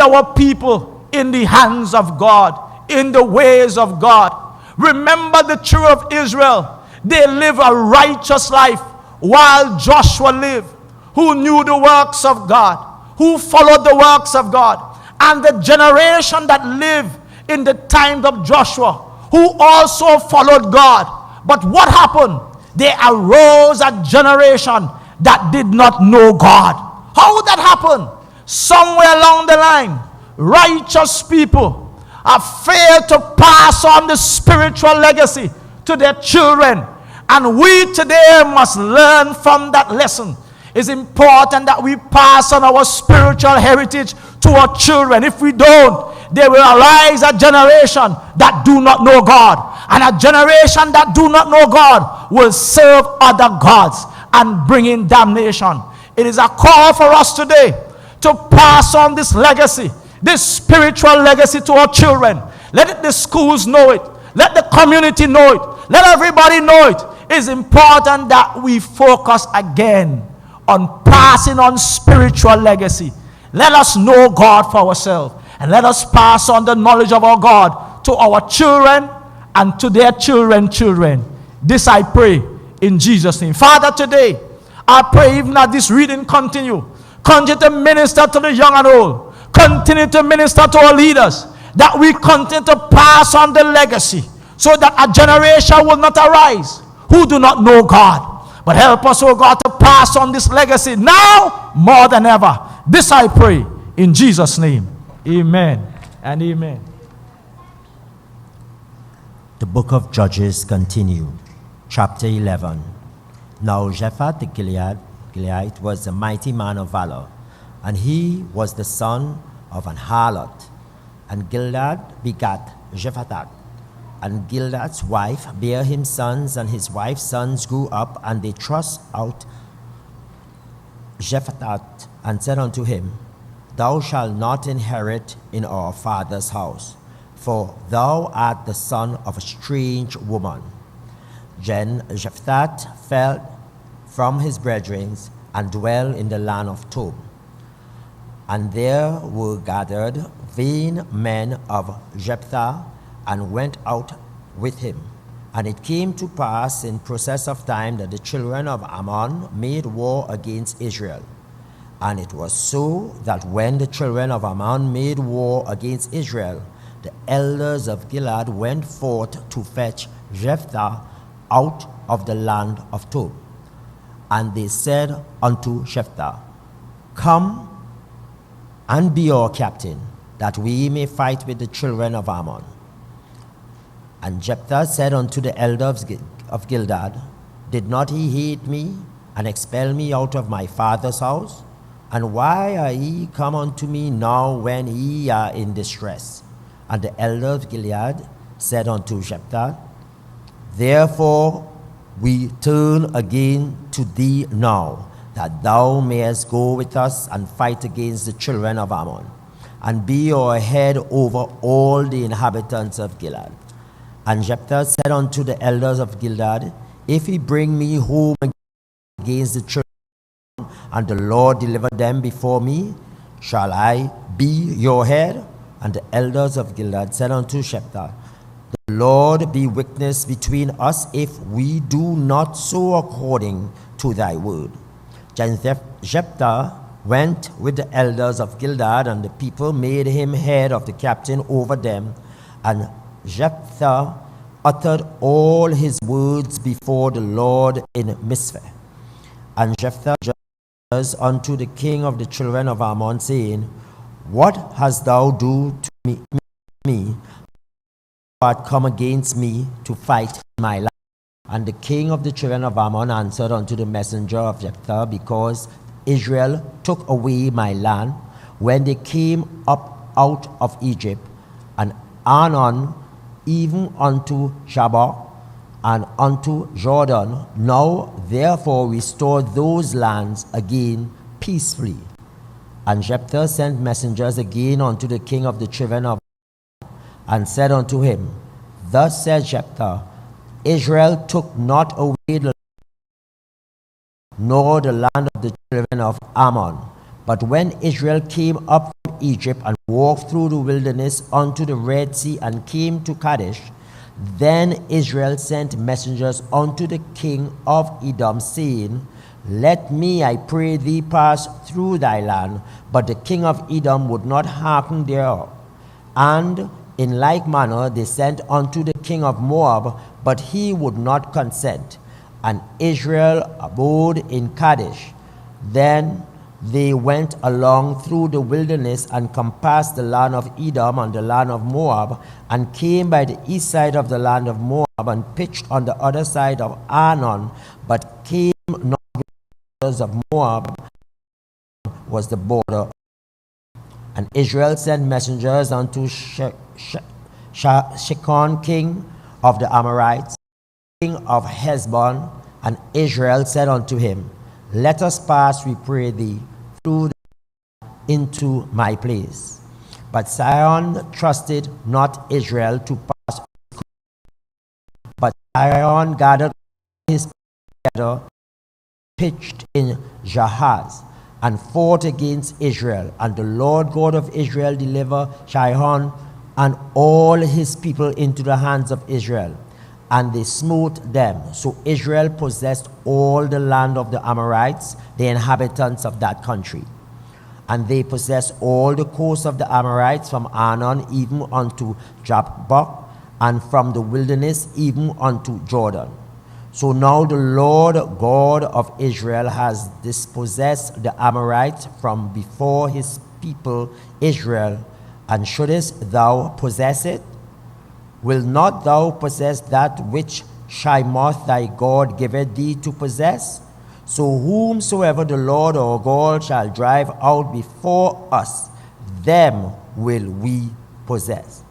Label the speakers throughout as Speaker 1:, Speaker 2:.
Speaker 1: our people in the hands of God, in the ways of God. Remember the children of Israel. They live a righteous life while Joshua lived, who knew the works of God, who followed the works of God. And the generation that lived in the times of Joshua, who also followed God. But what happened? There arose a generation that did not know God. How that happened? Somewhere along the line, righteous people have failed to pass on the spiritual legacy to their children. And we today must learn from that lesson. It's important that we pass on our spiritual heritage to our children. If we don't, there will arise a generation that do not know God. And a generation that do not know God will serve other gods and bring in damnation. It is a call for us today to pass on this legacy, this spiritual legacy to our children. Let the schools know it. Let the community know it. Let everybody know it. It's important that we focus again on passing on spiritual legacy. Let us know God for ourselves, and let us pass on the knowledge of our God to our children and to their children. This I pray in Jesus' name. Father, today I pray, even as this reading continue to minister to the young and old, continue to minister to our leaders, that we continue to pass on the legacy, so that a generation will not arise who do not know God. But help us, oh God, to pass on this legacy now more than ever. This I pray in Jesus' name. Amen and amen.
Speaker 2: The book of Judges continue. Chapter 11. Now Jephthah the Gileadite was a mighty man of valor, and he was the son of an harlot. And Gilead begat Jephthah. And Gilead's wife bare him sons, and his wife's sons grew up, and they thrust out Jephthah, and said unto him, Thou shalt not inherit in our father's house, for thou art the son of a strange woman. Then Jephthah fell from his brethren, and dwelt in the land of Tob. And there were gathered vain men of Jephthah, and went out with him. And it came to pass in process of time that the children of Ammon made war against Israel. And it was so that when the children of Ammon made war against Israel, the elders of Gilead went forth to fetch Jephthah out of the land of Tob. And they said unto Jephthah, Come and be our captain, that we may fight with the children of Ammon. And Jephthah said unto the elders of Gilead, Did not he hate me, and expel me out of my father's house? And why are ye come unto me now when ye are in distress? And the elders of Gilead said unto Jephthah, Therefore we turn again to thee now, that thou mayest go with us and fight against the children of Ammon, and be our head over all the inhabitants of Gilead. And Jephthah said unto the elders of Gilead, If ye bring me home against the children, and the Lord deliver them before me, shall I be your head? And the elders of Gilead said unto Jephthah, The Lord be witness between us, if we do not so according to thy word. Then Jephthah went with the elders of Gilead, and the people made him head of the captain over them. And Jephthah uttered all his words before the Lord in Mizpah. And Jephthah judged unto the king of the children of Ammon, saying, What hast thou do to me? Thou art come against me to fight in my land. And the king of the children of Ammon answered unto the messenger of Jephthah, Because Israel took away my land when they came up out of Egypt, and Anon, even unto Jabesh and unto Jordan. Now therefore restore those lands again peacefully. And Jephthah sent messengers again unto the king of the children of Ammon, and said unto him, Thus said Jephthah, Israel took not away the land, nor the land of the children of Ammon. But when Israel came up from Egypt, and walked through the wilderness unto the Red Sea, and came to Kadesh. Then Israel sent messengers unto the king of Edom, saying, Let me, I pray thee, pass through thy land. But the king of Edom would not hearken thereof. And in like manner they sent unto the king of Moab, but he would not consent. And Israel abode in Kadesh. Then they went along through the wilderness, and compassed the land of Edom and the land of Moab, and came by the east side of the land of Moab, and pitched on the other side of Arnon, but came not with the borders of Moab, was the border. And Israel sent messengers unto Shecon, king of the Amorites, king of Heshbon, and Israel said unto him, Let us pass, we pray thee, through into my place. But Sihon trusted not Israel to pass. But Sihon gathered his together, pitched in Jahaz, and fought against Israel. And the Lord God of Israel delivered Sihon and all his people into the hands of Israel, and they smote them. So Israel possessed all the land of the Amorites, the inhabitants of that country. And they possessed all the coast of the Amorites, from Arnon even unto Jabesh, and from the wilderness even unto Jordan. So now the Lord God of Israel has dispossessed the Amorites from before his people Israel. And shouldest thou possess it? Will not thou possess that which Shemoth thy God giveth thee to possess? So whomsoever the Lord our God shall drive out before us, them will we possess.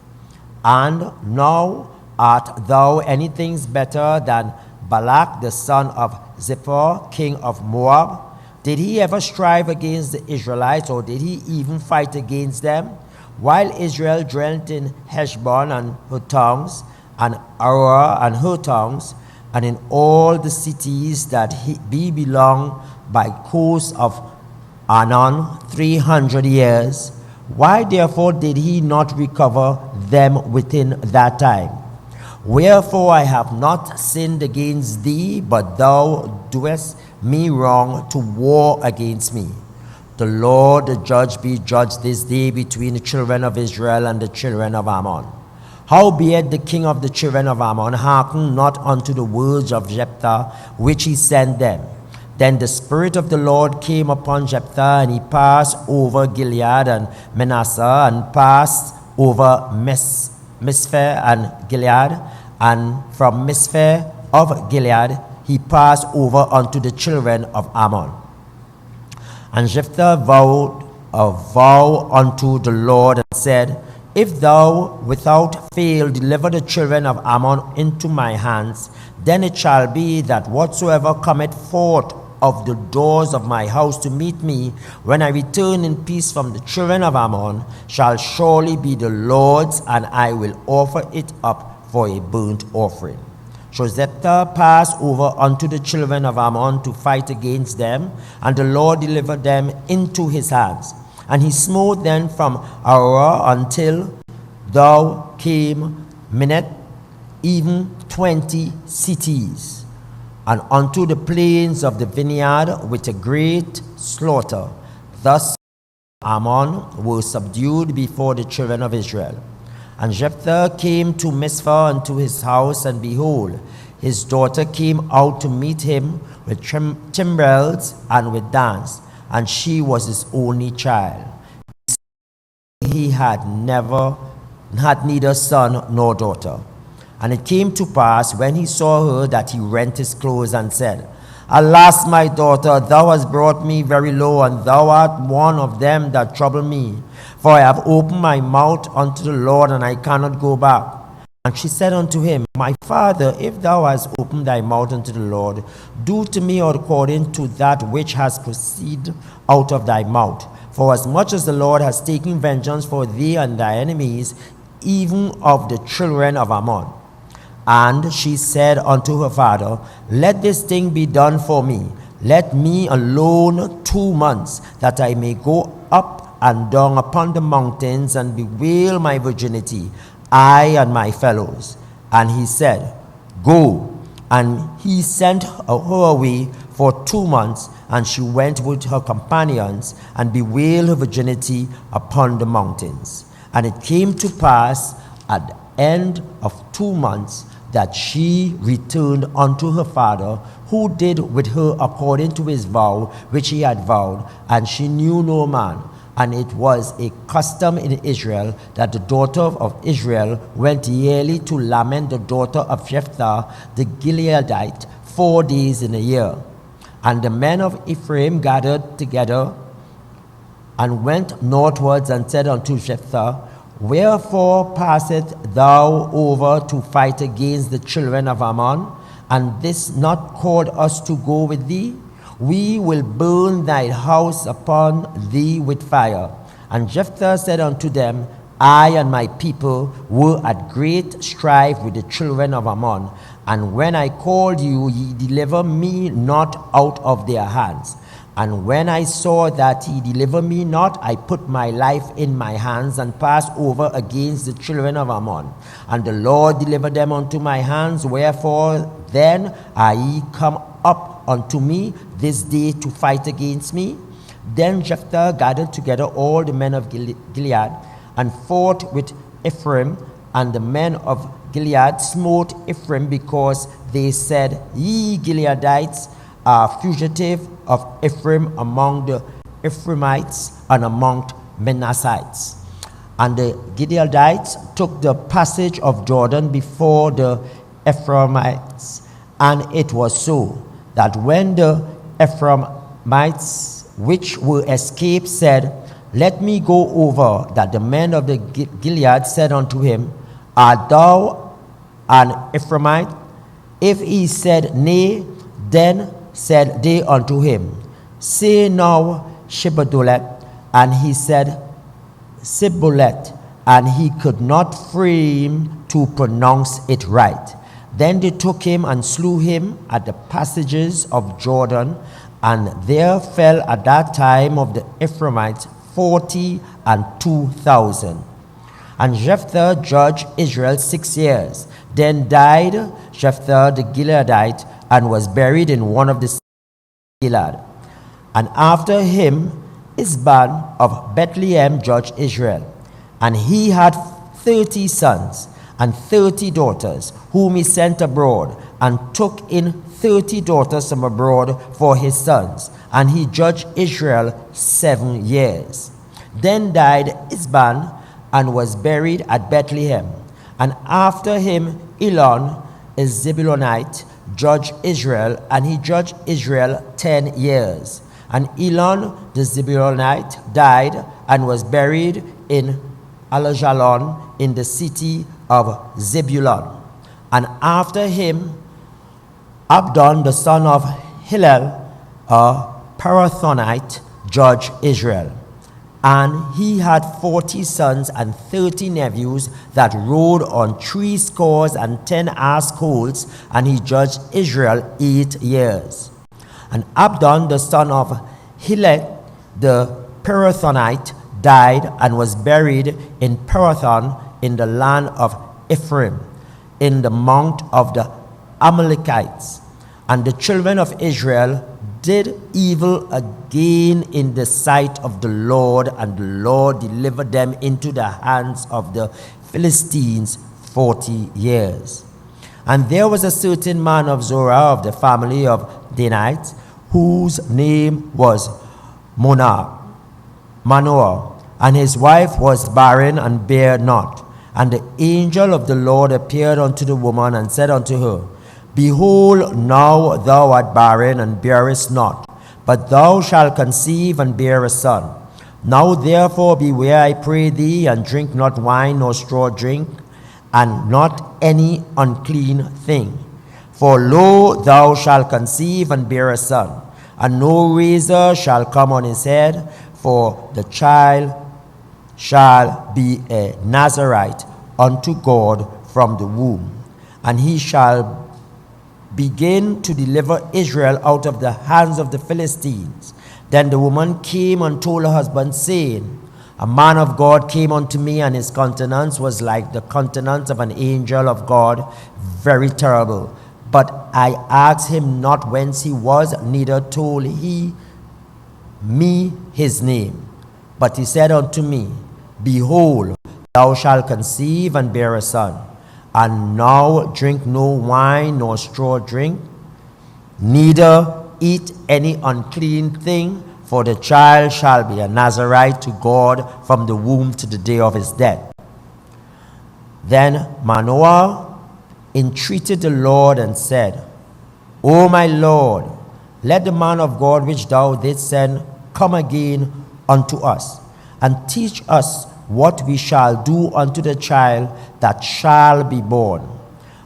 Speaker 2: And now art thou anything better than Balak the son of Zippor, king of Moab? Did he ever strive against the Israelites, or did he even fight against them? While Israel dwelt in Heshbon and her towns, and Aroer and her towns, and in all the cities that be belong by coast of Arnon 300 years, why therefore did he not recover them within that time? Wherefore I have not sinned against thee, but thou doest me wrong to war against me. The Lord the judge be judged this day between the children of Israel and the children of Ammon. Howbeit the king of the children of Ammon hearkened not unto the words of Jephthah, which he sent them. Then the Spirit of the Lord came upon Jephthah, and he passed over Gilead and Manasseh, and passed over Mizpeh and Gilead, and from Mizpeh of Gilead he passed over unto the children of Ammon. And Jephthah vowed a vow unto the Lord, and said, If thou without fail deliver the children of Ammon into my hands, then it shall be that whatsoever cometh forth of the doors of my house to meet me, when I return in peace from the children of Ammon, shall surely be the Lord's, and I will offer it up for a burnt offering. So Jephthah passed over unto the children of Ammon to fight against them, and the Lord delivered them into his hands. And he smote them from Aroer until thou came Minnith, even 20 cities, and unto the plains of the vineyard with a great slaughter. Thus Ammon was subdued before the children of Israel. And Jephthah came to Mizpah unto his house, and behold, his daughter came out to meet him with timbrels and with dance, and she was his only child. He had neither son nor daughter. And it came to pass, when he saw her, that he rent his clothes and said, Alas, my daughter, thou hast brought me very low, and thou art one of them that trouble me. For I have opened my mouth unto the Lord, and I cannot go back. And she said unto him, My father, if thou hast opened thy mouth unto the Lord, do to me according to that which has proceeded out of thy mouth. For as much as the Lord has taken vengeance for thee and thy enemies, even of the children of Ammon. And she said unto her father, Let this thing be done for me. Let me alone 2 months, that I may go up and down upon the mountains and bewail my virginity, I and my fellows. And he said, Go. And he sent her away for 2 months, and she went with her companions and bewailed her virginity upon the mountains. And it came to pass at the end of 2 months that she returned unto her father, who did with her according to his vow which he had vowed, and she knew no man. And it was a custom in Israel that the daughter of Israel went yearly to lament the daughter of Jephthah the Gileadite 4 days in a year. And the men of Ephraim gathered together and went northwards and said unto Jephthah, Wherefore passest thou over to fight against the children of Ammon, and this not called us to go with thee? We will burn thy house upon thee with fire. And Jephthah said unto them, I and my people were at great strife with the children of Ammon, and when I called you, ye deliver me not out of their hands. And when I saw that he delivered me not, I put my life in my hands and passed over against the children of Ammon. And the Lord delivered them unto my hands. Wherefore then are ye come up unto me this day to fight against me? Then Jephthah gathered together all the men of Gilead and fought with Ephraim. And the men of Gilead smote Ephraim, because they said, Ye Gileadites are fugitive of Ephraim among the Ephraimites and among Manassites. And the Gileadites took the passage of Jordan before the Ephraimites. And it was so that when the Ephraimites which were escaped said, Let me go over, that the men of the Gilead said unto him, Art thou an Ephraimite? If he said, Nay, then said they unto him, Say now Shibboleth. And he said, Sibboleth. And he could not frame to pronounce it right. Then they took him and slew him at the passages of Jordan. And there fell at that time of the Ephraimites 42,000. And Jephthah judged Israel 6 years. Then died Jephthah the Gileadite, and was buried in one of the cities of Gilead. And after him Isban of Bethlehem judged Israel. And he had 30 sons and 30 daughters, whom he sent abroad, and took in 30 daughters from abroad for his sons. And he judged Israel 7 years. Then died Isban, and was buried at Bethlehem. And after him Elon, a Zebulonite, judged Israel, and he judged Israel 10 years. And Elon the Zebulonite died, and was buried in Alajalon in the city of Zebulun. And after him Abdon the son of Hillel, a Parathonite, judged Israel. And he had 40 sons and 30 nephews that rode on 70 ass colts, and he judged Israel 8 years. And Abdon the son of Hillel the Parathonite died, and was buried in Parathon in the land of Ephraim, in the mount of the Amalekites. And the children of Israel did evil again in the sight of the Lord, and the Lord delivered them into the hands of the Philistines 40 years. And there was a certain man of Zorah of the family of Danites, whose name was Manoah, and his wife was barren and bare not. And the angel of the Lord appeared unto the woman and said unto her, Behold, now thou art barren and bearest not, but thou shalt conceive and bear a son. Now therefore beware, I pray thee, and drink not wine nor straw drink, and not any unclean thing. For lo, thou shalt conceive and bear a son, and no razor shall come on his head, for the child shall be a Nazarite unto God from the womb. And he shall begin to deliver Israel out of the hands of the Philistines. Then the woman came and told her husband, saying, A man of God came unto me, and his countenance was like the countenance of an angel of God, very terrible. But I asked him not whence he was, neither told he me his name. But he said unto me, Behold, thou shalt conceive and bear a son, and now drink no wine nor straw drink, neither eat any unclean thing, for the child shall be a Nazarite to God from the womb to the day of his death. Then Manoah entreated the Lord and said, O my Lord, let the man of God which thou didst send come again unto us, and teach us what we shall do unto the child that shall be born.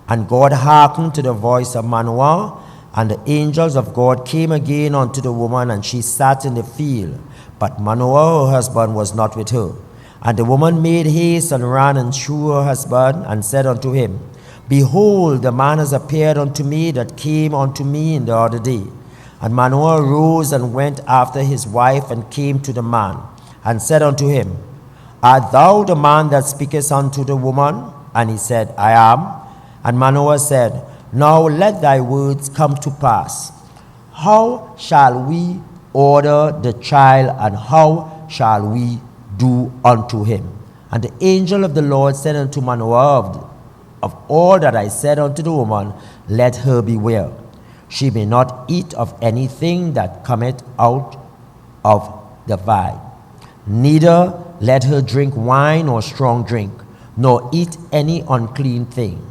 Speaker 2: And God hearkened to the voice of Manoah, and the angels of God came again unto the woman, and she sat in the field. But Manoah her husband was not with her. And the woman made haste and ran and slew her husband, and said unto him, Behold, the man has appeared unto me that came unto me in the other day. And Manoah rose and went after his wife, and came to the man, and said unto him, Art thou the man that speakest unto the woman? And he said, I am. And Manoah said, Now let thy words come to pass. How shall we order the child, and how shall we do unto him? And the angel of the Lord said unto Manoah, Of all that I said unto the woman, let her beware. She may not eat of anything that cometh out of the vine, neither let her drink wine or strong drink, nor eat any unclean thing.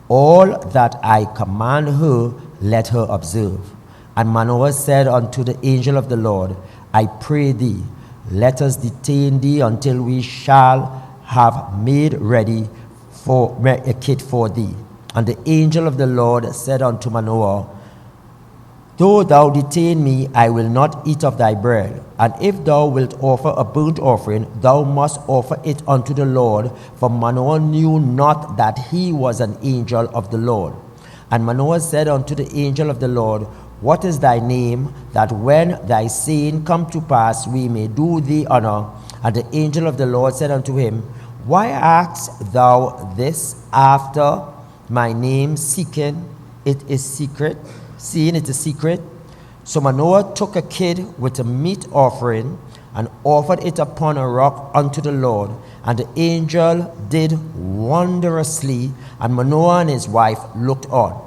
Speaker 2: All that I command her, let her observe. And Manoah said unto the angel of the Lord, I pray thee, let us detain thee until we shall have made ready for a kid for thee. And the angel of the Lord said unto Manoah, Though thou detain me, I will not eat of thy bread. And if thou wilt offer a burnt offering, thou must offer it unto the Lord. For Manoah knew not that he was an angel of the Lord. And Manoah said unto the angel of the Lord, What is thy name, that when thy saying come to pass, we may do thee honor? And the angel of the Lord said unto him, Why askest thou this after my name, seeing it is secret? So Manoah took a kid with a meat offering, and offered it upon a rock unto the Lord. And the angel did wondrously, and Manoah and his wife looked on.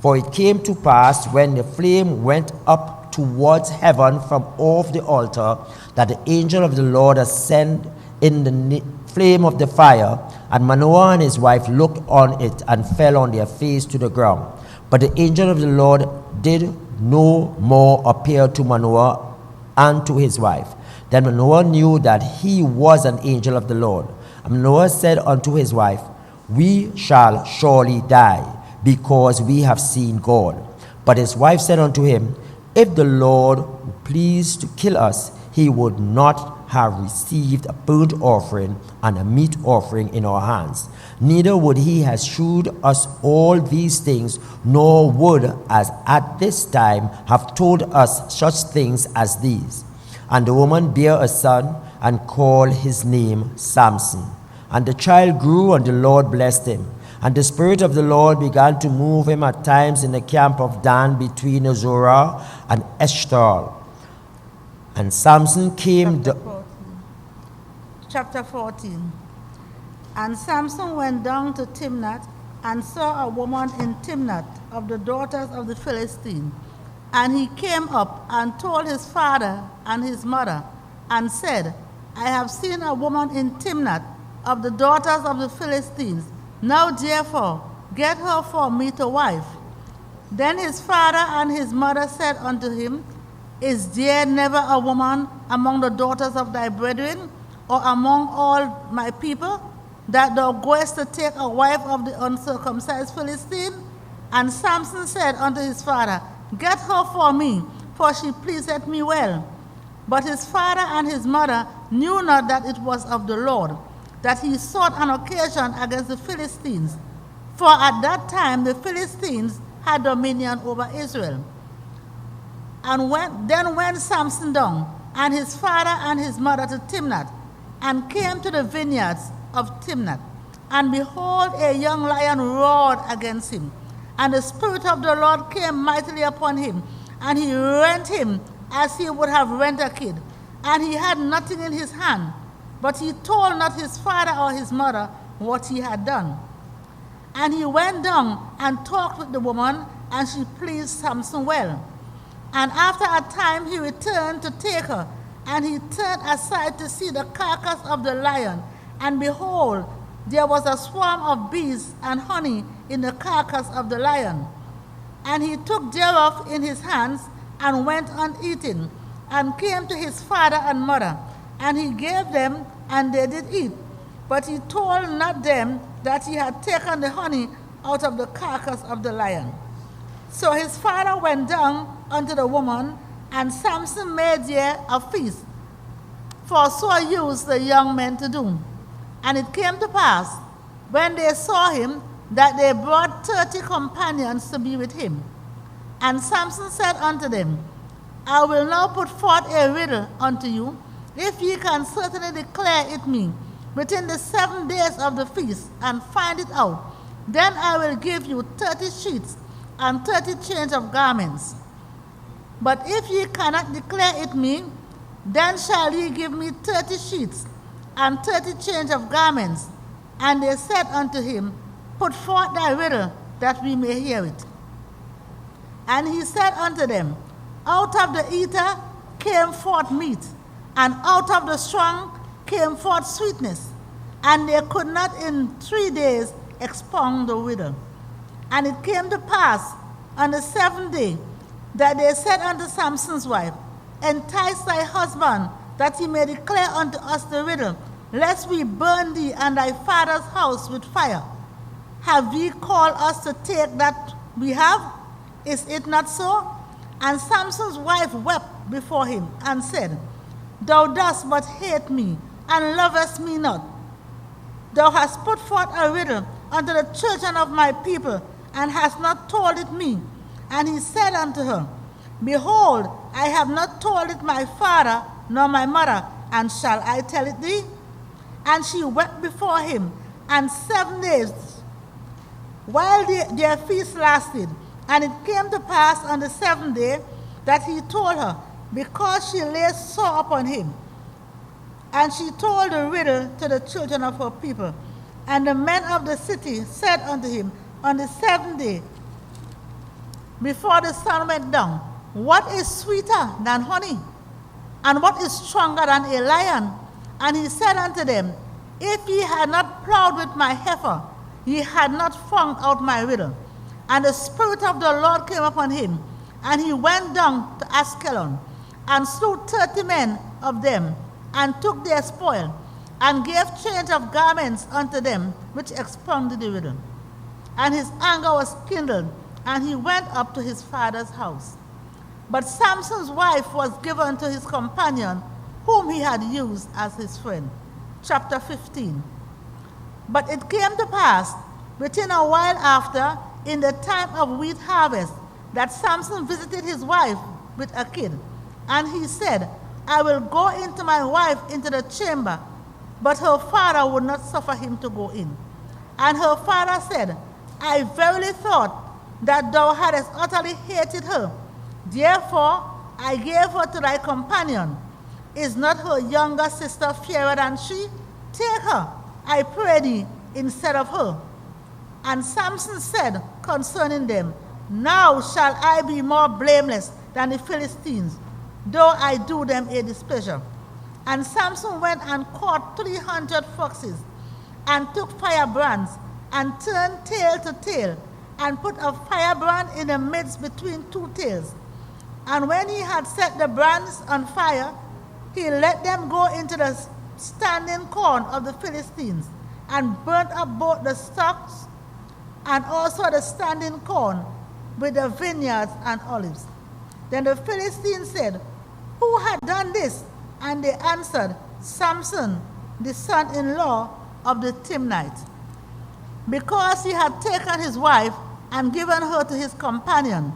Speaker 2: For it came to pass, when the flame went up towards heaven from off the altar, that the angel of the Lord ascended in the flame of the fire, and Manoah and his wife looked on it, and fell on their face to the ground. But the angel of the Lord did no more appear to Manoah and to his wife. Then Manoah knew that he was an angel of the Lord. And Manoah said unto his wife, We shall surely die, because we have seen God. But his wife said unto him, If the Lord pleased to kill us, he would not have received a burnt offering and a meat offering in our hands. Neither would he have shewed us all these things, nor would, as at this time, have told us such things as these. And the woman bare a son, and called his name Samson. And the child grew, and the Lord blessed him. And the Spirit of the Lord began to move him at times in the camp of Dan between Zorah and Eshtaol. And Samson came...
Speaker 3: Chapter 14. And Samson went down to Timnath, and saw a woman in Timnath of the daughters of the Philistines. And he came up and told his father and his mother, and said, I have seen a woman in Timnath of the daughters of the Philistines. Now therefore get her for me to wife. Then his father and his mother said unto him, Is there never a woman among the daughters of thy brethren, or among all my people, that thou goest to take a wife of the uncircumcised Philistine? And Samson said unto his father, Get her for me, for she pleaseth me well. But his father and his mother knew not that it was of the Lord, that he sought an occasion against the Philistines. For at that time the Philistines had dominion over Israel. And then went Samson down, and his father and his mother to Timnath. and came to the vineyards of Timnath. And behold, a young lion roared against him. And the Spirit of the Lord came mightily upon him, and he rent him as he would have rent a kid. And he had nothing in his hand, but he told not his father or his mother what he had done. And he went down and talked with the woman, and she pleased Samson well. And after a time he returned to take her, and he turned aside to see the carcass of the lion, and behold, there was a swarm of bees and honey in the carcass of the lion. And he took thereof in his hands, and went on eating, and came to his father and mother, and he gave them, and they did eat. But he told not them that he had taken the honey out of the carcass of the lion. So his father went down unto the woman, and Samson made there a feast, for so used the young men to do. And it came to pass, when they saw him, that they brought 30 companions to be with him. And Samson said unto them, I will now put forth a riddle unto you, if ye can certainly declare it me within the 7 days of the feast, and find it out. Then I will give you 30 sheets and 30 change of garments. But if ye cannot declare it me, then shall ye give me 30 sheets and 30 change of garments. And they said unto him, Put forth thy riddle, that we may hear it. And he said unto them, Out of the eater came forth meat, and out of the strong came forth sweetness. And they could not in 3 days expound the riddle. And it came to pass on the 7th day, that they said unto Samson's wife, Entice thy husband, that he may declare unto us the riddle, lest we burn thee and thy father's house with fire. Have ye called us to take that we have? Is it not so? And Samson's wife wept before him, and said, Thou dost but hate me, and lovest me not. Thou hast put forth a riddle unto the children of my people, and hast not told it me. And he said unto her, Behold, I have not told it my father nor my mother, and shall I tell it thee? And she wept before him, and 7 days, while their feast lasted. And it came to pass on the 7th day, that he told her, because she lay sore upon him. And she told the riddle to the children of her people. And the men of the city said unto him on the 7th day, before the sun went down, What is sweeter than honey? And what is stronger than a lion? And he said unto them, If ye had not plowed with my heifer, ye had not found out my riddle. And the Spirit of the Lord came upon him, and he went down to Askelon, and slew 30 men of them, and took their spoil, and gave change of garments unto them, which expounded the riddle. And his anger was kindled, and he went up to his father's house. But Samson's wife was given to his companion, whom he had used as his friend. Chapter 15. But it came to pass, within a while after, in the time of wheat harvest, that Samson visited his wife with a kid. And he said, I will go into my wife into the chamber. But her father would not suffer him to go in. And her father said, I verily thought that thou hadst utterly hated her. Therefore I gave her to thy companion. Is not her younger sister fairer than she? Take her, I pray thee, instead of her. And Samson said concerning them, Now shall I be more blameless than the Philistines, though I do them a displeasure. And Samson went and caught 300 foxes, and took firebrands, and turned tail to tail, and put a firebrand in the midst between 2 tails. And when he had set the brands on fire, he let them go into the standing corn of the Philistines, and burnt up both the stalks and also the standing corn with the vineyards and olives. Then the Philistines said, Who had done this? And they answered, Samson, the son-in-law of the Timnite, because he had taken his wife and given her to his companion.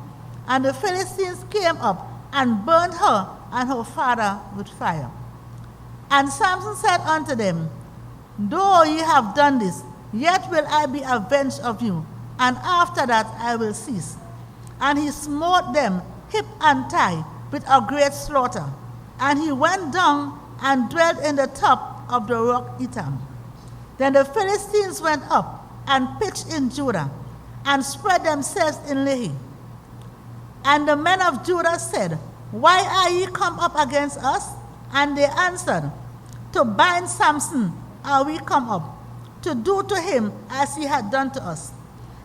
Speaker 3: And the Philistines came up and burned her and her father with fire. And Samson said unto them, Though ye have done this, yet will I be avenged of you, and after that I will cease. And he smote them hip and thigh with a great slaughter. And he went down and dwelt in the top of the rock Ephraim. Then the Philistines went up and pitched in Judah, and spread themselves in Lehi. And the men of Judah said, Why are ye come up against us? And they answered, To bind Samson are we come up, to do to him as he had done to us.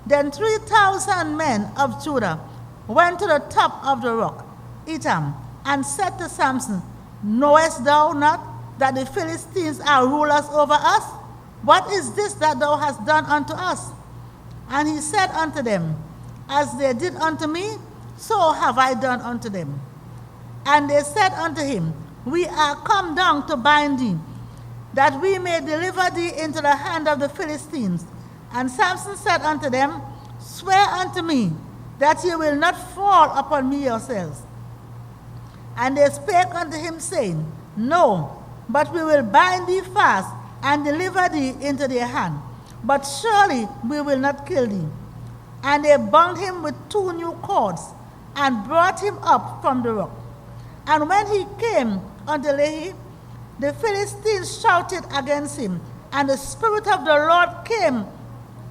Speaker 3: Then 3,000 men of Judah went to the top of the rock, Ephraim, and said to Samson, Knowest thou not that the Philistines are rulers over us? What is this that thou hast done unto us? And he said unto them, As they did unto me, so have I done unto them. And they said unto him, We are come down to bind thee, that we may deliver thee into the hand of the Philistines. And Samson said unto them, Swear unto me that ye will not fall upon me yourselves. And they spake unto him, saying, No, but we will bind thee fast and deliver thee into their hand. But surely we will not kill thee. And they bound him with 2 new cords, and brought him up from the rock. And when he came unto Lehi, the Philistines shouted against him, and the Spirit of the Lord came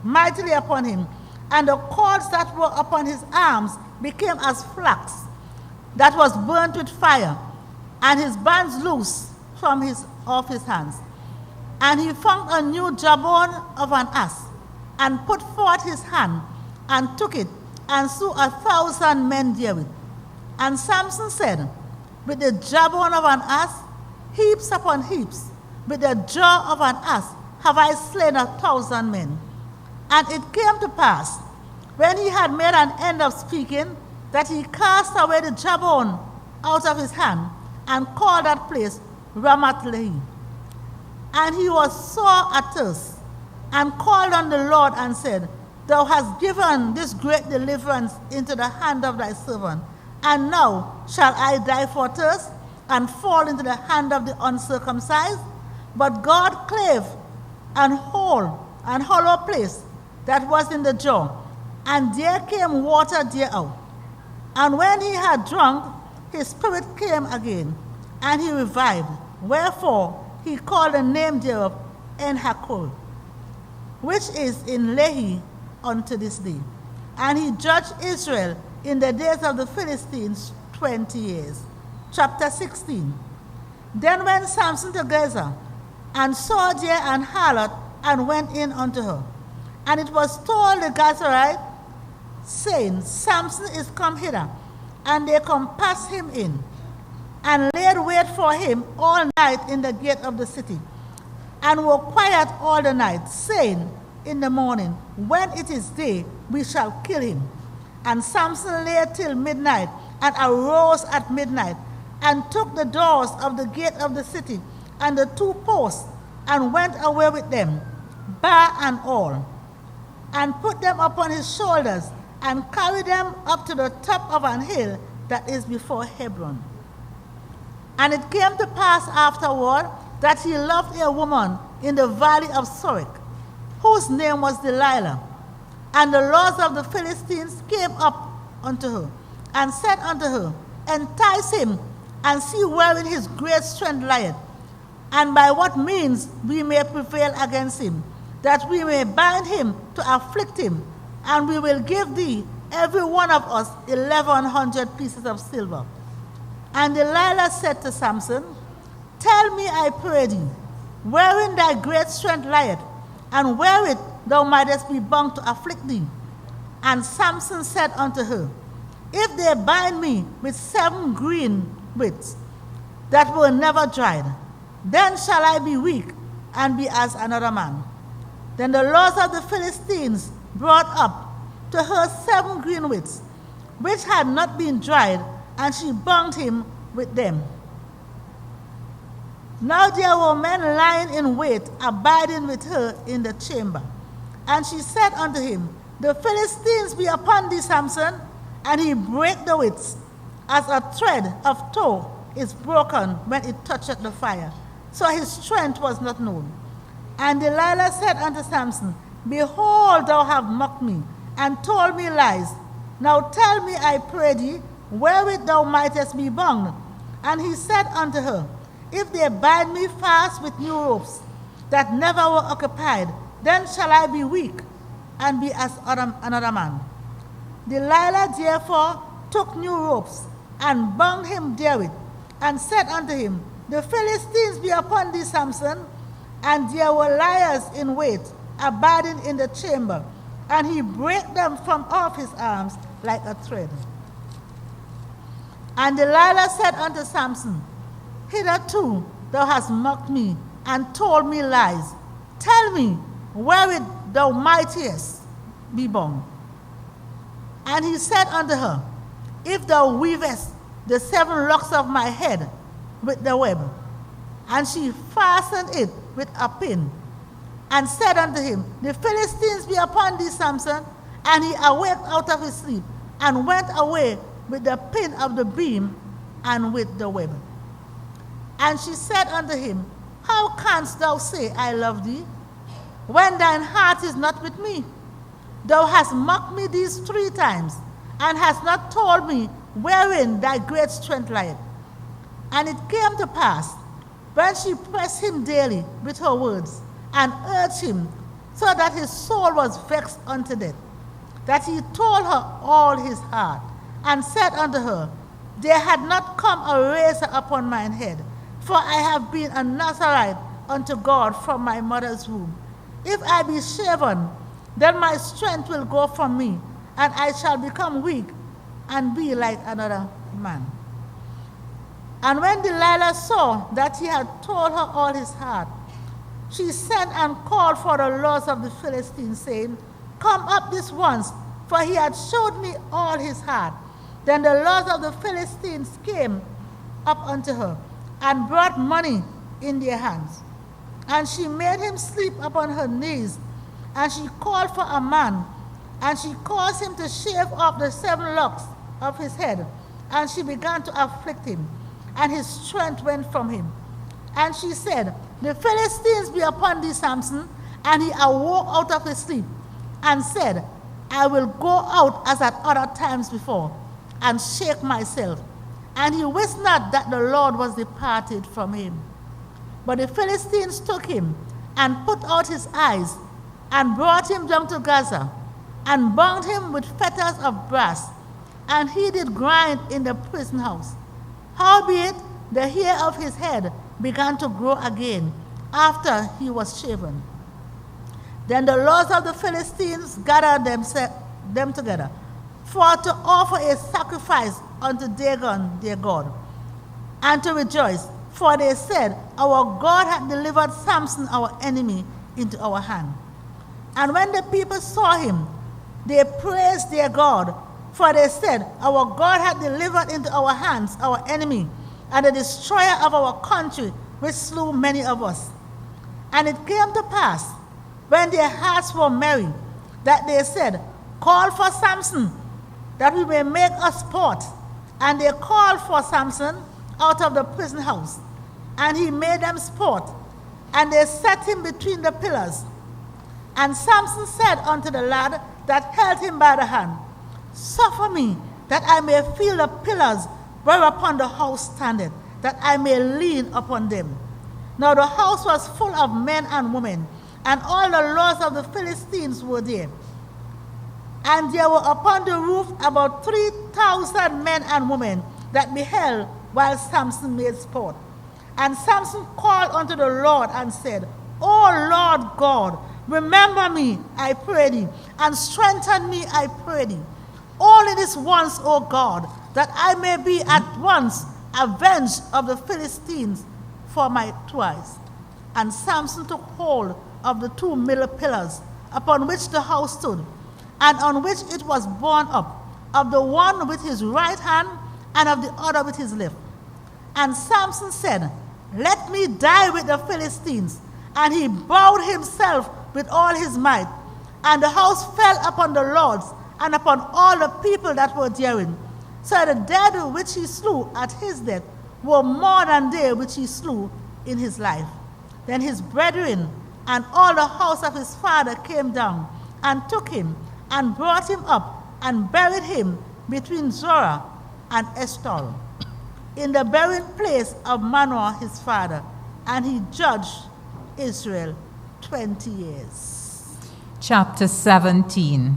Speaker 3: mightily upon him, and the cords that were upon his arms became as flax that was burnt with fire, and his bands loose from off his hands. And he found a new jawbone of an ass, and put forth his hand, and took it, and slew 1,000 men therewith. And Samson said, With the jawbone of an ass, heaps upon heaps, with the jaw of an ass have I slain 1,000 men. And it came to pass, when he had made an end of speaking, that he cast away the jawbone out of his hand, and called that place Ramath Lehi. And he was sore athirst, and called on the Lord, and said, Thou hast given this great deliverance into the hand of thy servant, and now shall I die for thirst, and fall into the hand of the uncircumcised? But God clave an hollow place that was in the jaw, and there came water thereout. And when he had drunk, his spirit came again, and he revived. Wherefore he called the name thereof En-Hakkore, which is in Lehi unto this day. And he judged Israel in the days of the Philistines 20 years. Chapter 16. Then went Samson to Gaza, and saw there an harlot, and went in unto her. And it was told the Gazarite, saying, Samson is come hither. And they compassed him in, and laid wait for him all night in the gate of the city, and were quiet all the night, saying, In the morning, when it is day, we shall kill him. And Samson lay till midnight, and arose at midnight, and took the doors of the gate of the city, and the 2 posts, and went away with them, bar and all, and put them upon his shoulders, and carried them up to the top of an hill that is before Hebron. And it came to pass afterward that he loved a woman in the valley of Sorek, whose name was Delilah. And the lords of the Philistines came up unto her, and said unto her, Entice him, and see wherein his great strength lieth, and by what means we may prevail against him, that we may bind him to afflict him, and we will give thee every one of us 1,100 pieces of silver. And Delilah said to Samson, Tell me, I pray thee, wherein thy great strength lieth, and wherewith thou mightest be bound to afflict thee. And Samson said unto her, If they bind me with 7 green withs that were never dried, then shall I be weak and be as another man. Then the lords of the Philistines brought up to her 7 green withs, which had not been dried, and she bound him with them. Now there were men lying in wait, abiding with her in the chamber. And she said unto him, The Philistines be upon thee, Samson. And he brake the withs, as a thread of tow is broken when it toucheth the fire. so his strength was not known. And Delilah said unto Samson, Behold, thou hast mocked me, and told me lies. Now tell me, I pray thee, wherewith thou mightest be bound. And he said unto her, If they bind me fast with new ropes, that never were occupied, then shall I be weak, and be as another man. Delilah therefore took new ropes, and bound him therewith, and said unto him, The Philistines be upon thee, Samson. And there were liars in wait, abiding in the chamber, and he brake them from off his arms like a thread. And Delilah said unto Samson, Hitherto thou hast mocked me, and told me lies. Tell me, wherewith thou mightest be bound. And he said unto her, If thou weavest the 7 locks of my head with the web. And she fastened it with a pin, and said unto him, The Philistines be upon thee, Samson. And he awaked out of his sleep, and went away with the pin of the beam, and with the web. And she said unto him, How canst thou say, I love thee, when thine heart is not with me? Thou hast mocked me these 3 times, and hast not told me wherein thy great strength lieth. And it came to pass, when she pressed him daily with her words, and urged him, so that his soul was vexed unto death, that he told her all his heart, and said unto her, There had not come a razor upon mine head, for I have been a Nazarite unto God from my mother's womb. If I be shaven, then my strength will go from me, and I shall become weak, and be like another man. And when Delilah saw that he had told her all his heart, she sent and called for the lords of the Philistines, saying, Come up this once, for he had showed me all his heart. Then the lords of the Philistines came up unto her, and brought money in their hands. And she made him sleep upon her knees, and she called for a man, and she caused him to shave off the 7 locks of his head, and she began to afflict him, and his strength went from him. And she said, The Philistines be upon thee, Samson. And he awoke out of his sleep, and said, I will go out as at other times before, and shake myself. And he wist not that the Lord was departed from him. But the Philistines took him, and put out his eyes, and brought him down to Gaza, and bound him with fetters of brass, and he did grind in the prison house. Howbeit the hair of his head began to grow again after he was shaven. Then the lords of the Philistines gathered them together, for to offer a sacrifice unto Dagon their god, and to rejoice. For they said, Our God hath delivered Samson our enemy into our hand. And when the people saw him, they praised their God. For they said, Our God hath delivered into our hands our enemy, and the destroyer of our country, which slew many of us. And it came to pass, when their hearts were merry, that they said, Call for Samson, that we may make a sport. And they called for Samson out of the prison house, and he made them sport, and they set him between the pillars. And Samson said unto the lad that held him by the hand, Suffer me, that I may feel the pillars whereupon the house standeth, that I may lean upon them. Now the house was full of men and women, and all the lords of the Philistines were there. And there were upon the roof about 3,000 men and women that beheld while Samson made sport. And Samson called unto the Lord and said, O Lord God, remember me, I pray thee, and strengthen me, I pray thee. Only this once, O God, that I may be at once avenged of the Philistines for my twice. And Samson took hold of the 2 middle pillars upon which the house stood, and on which it was borne up, of the one with his right hand, and of the other with his left. And Samson said, Let me die with the Philistines. And he bowed himself with all his might. And the house fell upon the lords, and upon all the people that were therein. So the dead which he slew at his death were more than they which he slew in his life. Then his brethren and all the house of his father came down and took him and brought him up and buried him between Zorah and Eshtaol in the burial place of Manoah his father, and he judged Israel 20 years.
Speaker 4: Chapter 17.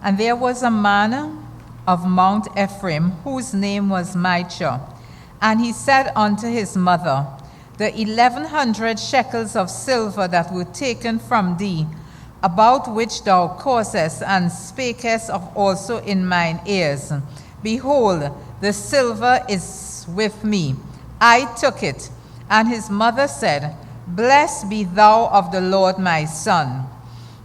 Speaker 4: And there was a man of Mount Ephraim, whose name was Micah, and he said unto his mother, the 1,100 shekels of silver that were taken from thee, about which thou causest and spakest of also in mine ears, behold, the silver is with me. I took it. And his mother said, Blessed be thou of the Lord my son.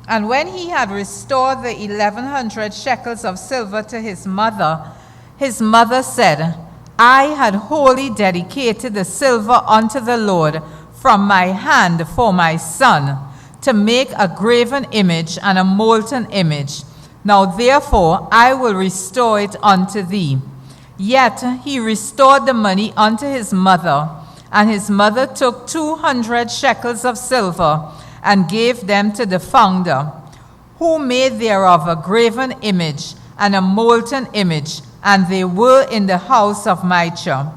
Speaker 4: And when he had restored the 1,100 shekels of silver to his mother said, I had wholly dedicated the silver unto the Lord from my hand for my son, to make a graven image and a molten image. Now therefore I will restore it unto thee. Yet he restored the money unto his mother, and his mother took 200 shekels of silver, and gave them to the founder, who made thereof a graven image and a molten image, and they were in the house of Micah.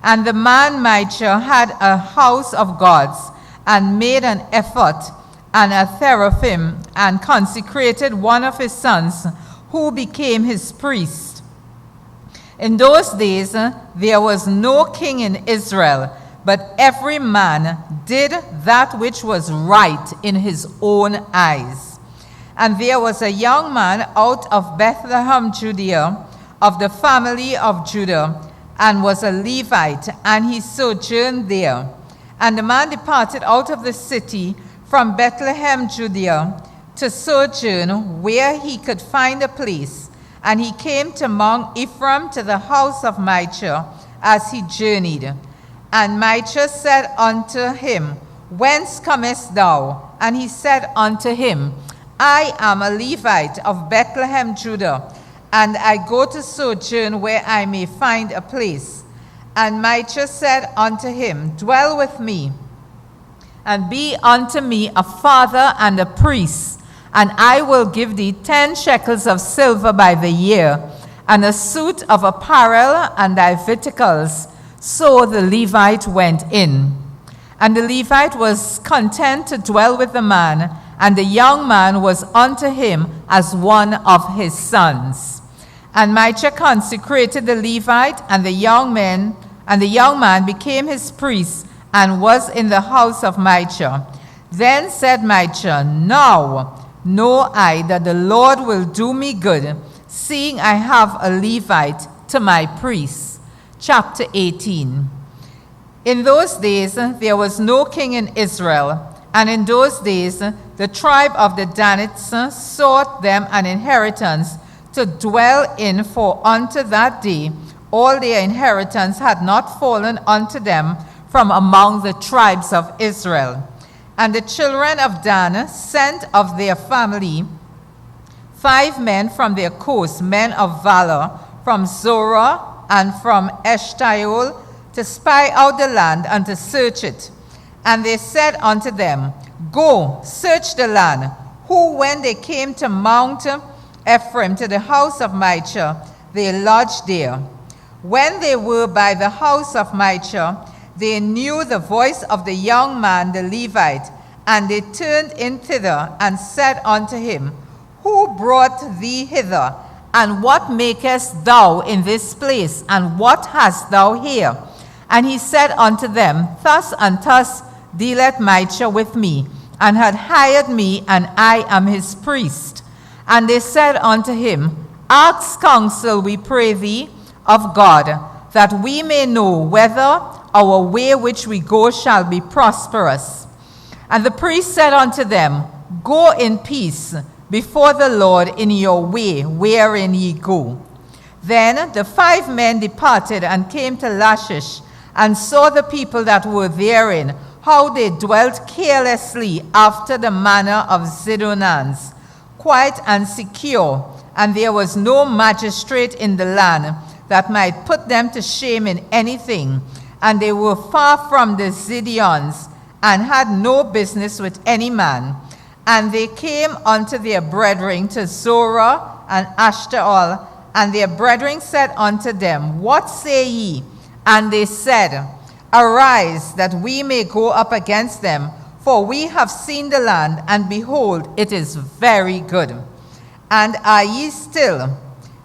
Speaker 4: And the man Micah had a house of gods, and made an ephod and a teraphim, and consecrated one of his sons, who became his priest. In those days there was no king in Israel, but every man did that which was right in his own eyes. And there was a young man out of Bethlehem, Judea, of the family of Judah, and was a Levite, and he sojourned there. And the man departed out of the city from Bethlehem, Judea, to sojourn where he could find a place. And he came to Mount Ephraim, to the house of Micah, as he journeyed. And Micah said unto him, Whence comest thou? And he said unto him, I am a Levite of Bethlehem, Judah, and I go to sojourn where I may find a place. And Micah said unto him, Dwell with me, and be unto me a father and a priest, and I will give thee 10 shekels of silver by the year, and a suit of apparel and thy victuals. So the Levite went in. And the Levite was content to dwell with the man, and the young man was unto him as one of his sons. And Micah consecrated the Levite, and the young man became his priest, and was in the house of Micah. Then said Micah, Now know I that the Lord will do me good, seeing I have a Levite to my priest. Chapter 18. In those days there was no king in Israel, and in those days the tribe of the Danites sought them an inheritance to dwell in, for unto that day all their inheritance had not fallen unto them from among the tribes of Israel. And the children of Dan sent of their family 5 men from their coast, men of valor, from Zorah and from Eshtaol, to spy out the land and to search it. And they said unto them, Go, search the land. Who, when they came to Mount Ephraim, to the house of Micah, they lodged there. When they were by the house of Micah, they knew the voice of the young man, the Levite, and they turned in thither and said unto him, Who brought thee hither? And what makest thou in this place? And what hast thou here? And he said unto them, Thus and thus dealeth Micah with me, and had hired me, and I am his priest. And they said unto him, Ask counsel, we pray thee, of God, that we may know whether our way which we go shall be prosperous. And the priest said unto them, Go in peace before the Lord in your way wherein ye go. Then the 5 men departed and came to Lachish, and saw the people that were therein, how they dwelt carelessly after the manner of Zidonians, quiet and secure, and there was no magistrate in the land that might put them to shame in anything. and they were far from the Zidonians, and had no business with any man. And they came unto their brethren to Zorah and Ashtaol, and their brethren said unto them, What say ye? And they said, Arise, that we may go up against them, for we have seen the land, and behold, it is very good. And are ye still?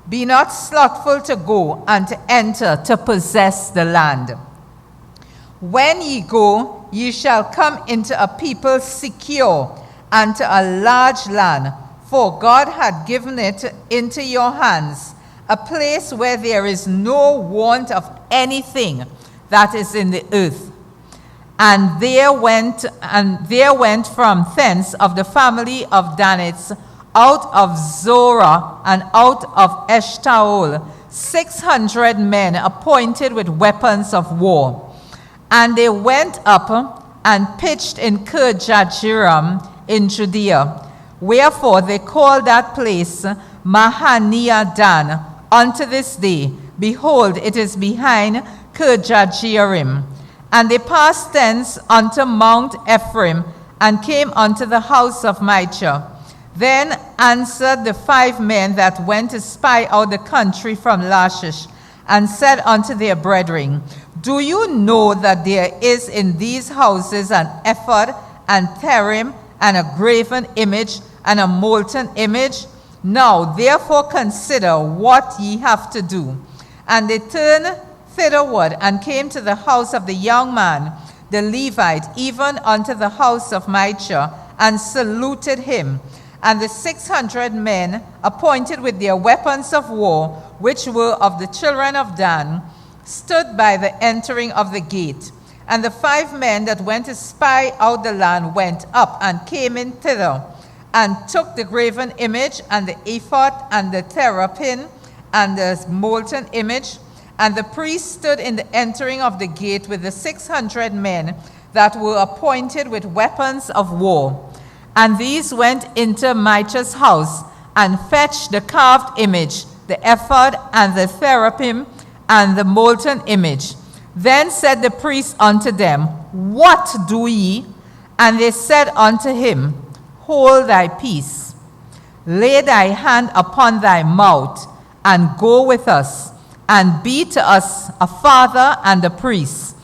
Speaker 4: Be not slothful to go and to enter to possess the land. When ye go, ye shall come into a people secure, and to a large land, for God had given it into your hands, a place where there is no want of anything that is in the earth. And there went from thence of the family of Danites, out of Zorah and out of Eshtaol, 600 men appointed with weapons of war. And they went up and pitched in Kirjathjearim in Judea. Wherefore they call that place Mahaniah-Dan unto this day. Behold, it is behind Kirjathjearim. And they passed thence unto Mount Ephraim, and came unto the house of Micah. Then answered the 5 men that went to spy out the country from Lachish, and said unto their brethren, Do you know that there is in these houses an ephod, and therim, and a graven image, and a molten image? Now therefore consider what ye have to do. And they turned thitherward, and came to the house of the young man, the Levite, even unto the house of Micah, and saluted him. And the 600 men, appointed with their weapons of war, which were of the children of Dan, stood by the entering of the gate. And the 5 men that went to spy out the land went up, and came in thither, and took the graven image, and the ephod, and the teraphim, and the molten image. And the priest stood in the entering of the gate with the 600 men that were appointed with weapons of war. And these went into Micah's house, and fetched the carved image, the ephod, and the teraphim, and the molten image. Then said the priest unto them, What do ye? And they said unto him, Hold thy peace. Lay thy hand upon thy mouth, and go with us, and be to us a father and a priest.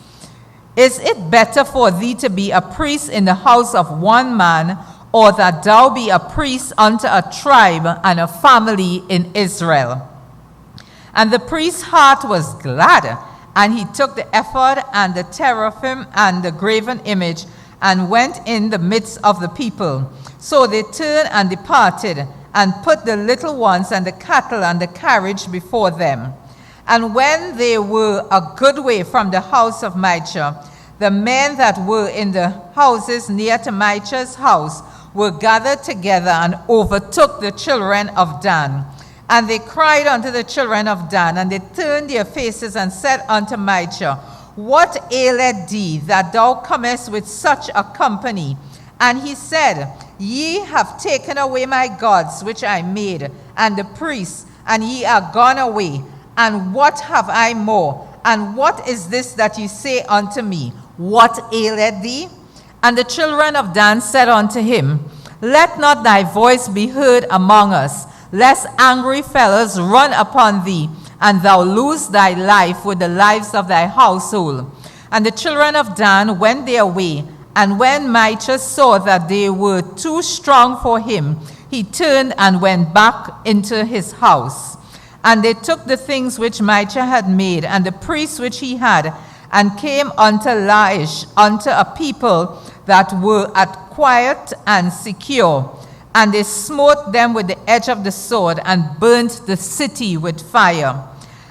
Speaker 4: Is it better for thee to be a priest in the house of one man, or that thou be a priest unto a tribe and a family in Israel? And the priest's heart was glad, and he took the ephod and the teraphim and the graven image, and went in the midst of the people. So they turned and departed, and put the little ones and the cattle and the carriage before them. And when they were a good way from the house of Micah, the men that were in the houses near to Micah's house were gathered together, and overtook the children of Dan. And they cried unto the children of Dan, and they turned their faces, and said unto Micah, What aileth thee, that thou comest with such a company? And he said, Ye have taken away my gods which I made, and the priests, and ye are gone away. And what have I more? And what is this that ye say unto me? What aileth thee? And the children of Dan said unto him, Let not thy voice be heard among us, lest angry fellows run upon thee, and thou lose thy life with the lives of thy household. And the children of Dan went their way, and when Micah saw that they were too strong for him, he turned and went back into his house. And they took the things which Micah had made, and the priests which he had, and came unto Laish, unto a people that were at quiet and secure. And they smote them with the edge of the sword, and burnt the city with fire.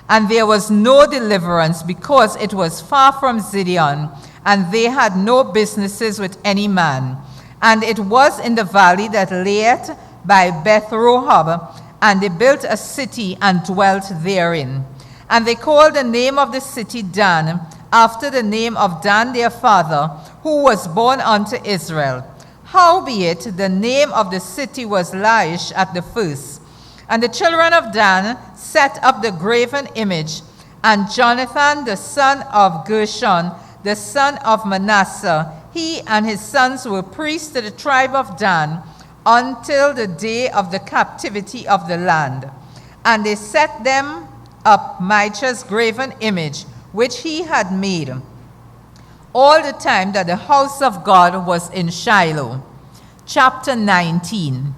Speaker 4: And there was no deliverance, because it was far from Zidon, and they had no businesses with any man. And it was in the valley that layeth by Beth-Rohab, and they built a city and dwelt therein. And they called the name of the city Dan, after the name of Dan their father, who was born unto Israel. Howbeit the name of the city was Laish at the first. And the children of Dan set up the graven image, And Jonathan, the son of Gershon, the son of Manasseh, he and his sons were priests to the tribe of Dan until the day of the captivity of the land. And they set them up Micah's graven image, which he had made, all the time that the house of God was in Shiloh. Chapter 19.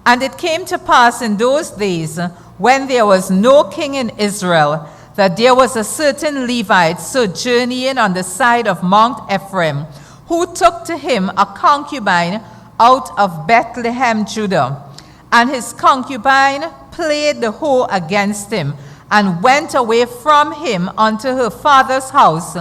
Speaker 4: And it came to pass in those days, when there was no king in Israel, that there was a certain Levite sojourning on the side of Mount Ephraim, who took to him a concubine out of Bethlehem, Judah. And his concubine played the whore against him, and went away from him unto her father's house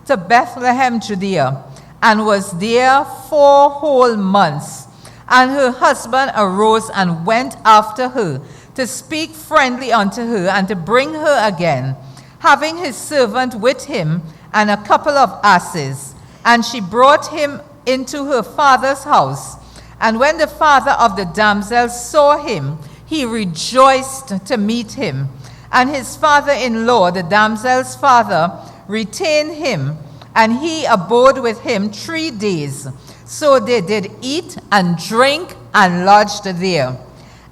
Speaker 4: to Bethlehem, Judea, and was there 4 whole months. And her husband arose and went after her, to speak friendly unto her, and to bring her again, having his servant with him, and a couple of asses. And she brought him into her father's house. And when the father of the damsel saw him, he rejoiced to meet him. And his father-in-law, the damsel's father, retained him, and he abode with him 3 days. So they did eat and drink and lodged there.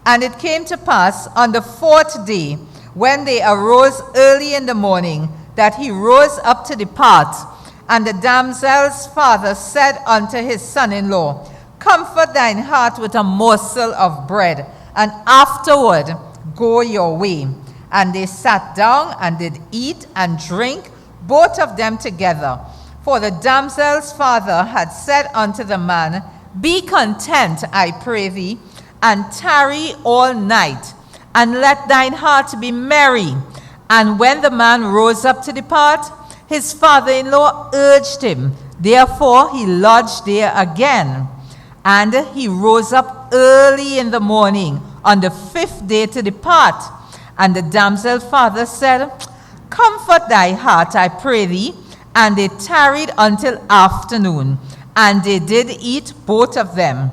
Speaker 4: And it came to pass on the 4th day, when they arose early in the morning, that he rose up to depart. And the damsel's father said unto his son-in-law, Comfort thine heart with a morsel of bread, and afterward go your way. And they sat down and did eat and drink, both of them together. For the damsel's father had said unto the man, Be content, I pray thee, and tarry all night, and let thine heart be merry. And when the man rose up to depart, his father-in-law urged him. Therefore he lodged there again. And he rose up early in the morning on the 5th day to depart. And the damsel's father said, Comfort thy heart, I pray thee. And they tarried until afternoon, and they did eat, both of them.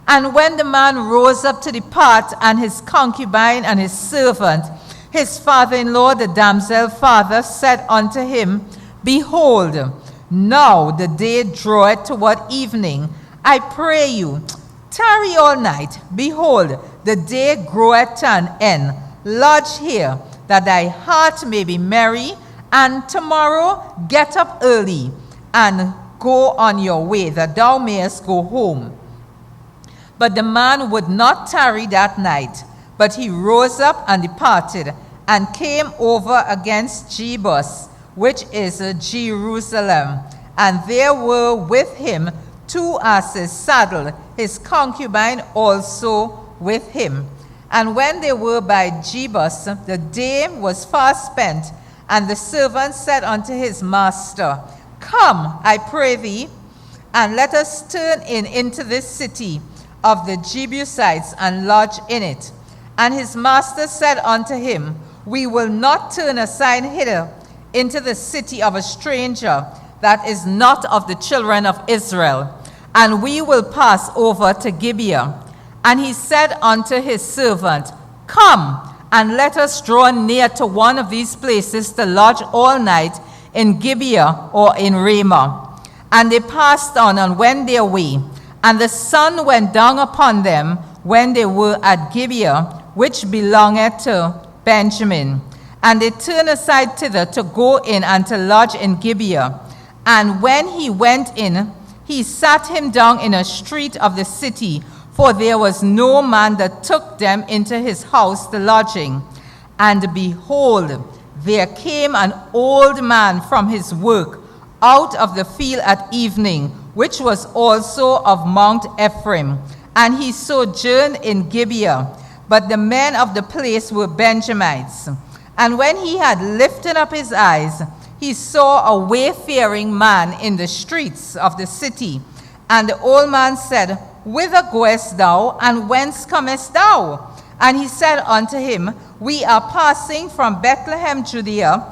Speaker 4: And when the man rose up to depart, and his concubine and his servant, his father-in-law, the damsel's father, said unto him, Behold, now the day draweth toward evening. I pray you, tarry all night. Behold, the day groweth to an end. Lodge here, that thy heart may be merry, and tomorrow get up early, and go on your way, that thou mayest go home. But the man would not tarry that night, but he rose up and departed, and came over against Jabesh, which is Jerusalem. And there were with him 2 asses saddled, his concubine also with him. And when they were by Jabesh, the day was far spent, and the servant said unto his master, Come, I pray thee, and let us turn into this city of the Jebusites, and lodge in it. And his master said unto him, We will not turn aside hither into the city of a stranger that is not of the children of Israel, and we will pass over to Gibeah. And he said unto his servant, Come, and let us draw near to one of these places to lodge all night in Gibeah or in Ramah. And they passed on and went their way. And the sun went down upon them when they were at Gibeah, which belongeth to Benjamin. And they turned aside thither to go in and to lodge in Gibeah. And when he went in, he sat him down in a street of the city, for there was no man that took them into his house to lodging. And behold, there came an old man from his work out of the field at evening, which was also of Mount Ephraim. And he sojourned in Gibeah. But the men of the place were Benjamites. And when he had lifted up his eyes, he saw a wayfaring man in the streets of the city. And the old man said, Whither goest thou, and whence comest thou? And he said unto him, We are passing from Bethlehem, Judea,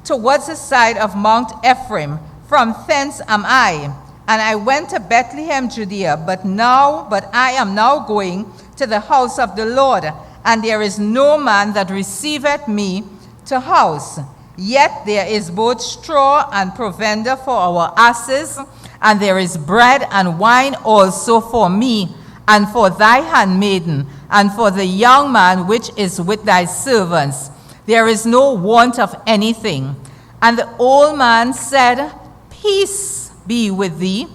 Speaker 4: towards the side of Mount Ephraim. From thence am I. And I went to Bethlehem, Judea, but I am now going to the house of the Lord, and there is no man that receiveth me to house. Yet there is both straw and provender for our asses, and there is bread and wine also for me, and for thy handmaiden, and for the young man which is with thy servants. There is no want of anything. And the old man said, Peace be with thee.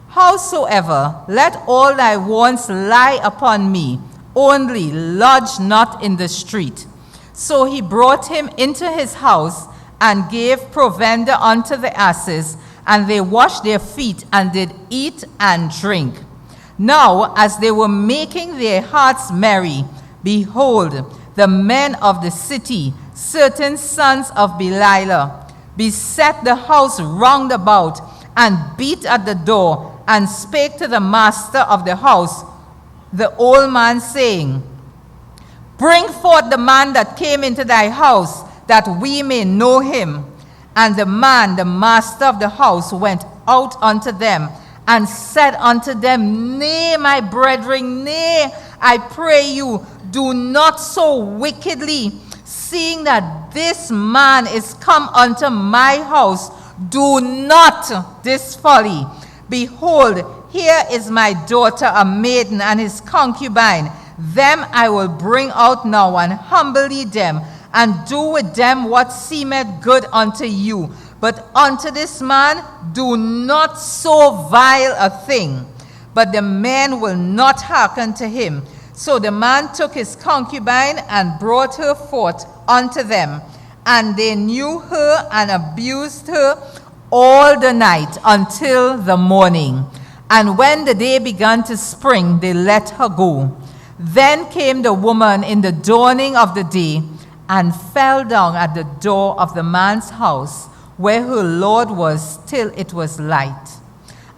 Speaker 4: Howsoever, let all thy wants lie upon me, only lodge not in the street. So he brought him into his house, and gave provender unto the asses, and they washed their feet, and did eat and drink. Now, as they were making their hearts merry, behold, the men of the city, certain sons of Delilah, beset the house round about, and beat at the door, and spake to the master of the house, the old man, saying, Bring forth the man that came into thy house, that we may know him. And the man, the master of the house, went out unto them, and said unto them, Nay, my brethren, nay, I pray you, do not so wickedly, seeing that this man is come unto my house. Do not this folly. Behold, here is my daughter, a maiden, and his concubine. Them I will bring out now, and humbly them, and do with them what seemeth good unto you. But unto this man do not so vile a thing. But the men will not hearken to him. So the man took his concubine, and brought her forth unto them. And they knew her, and abused her all the night until the morning. And when the day began to spring, they let her go. Then came the woman in the dawning of the day, and fell down at the door of the man's house, where her lord was, till it was light.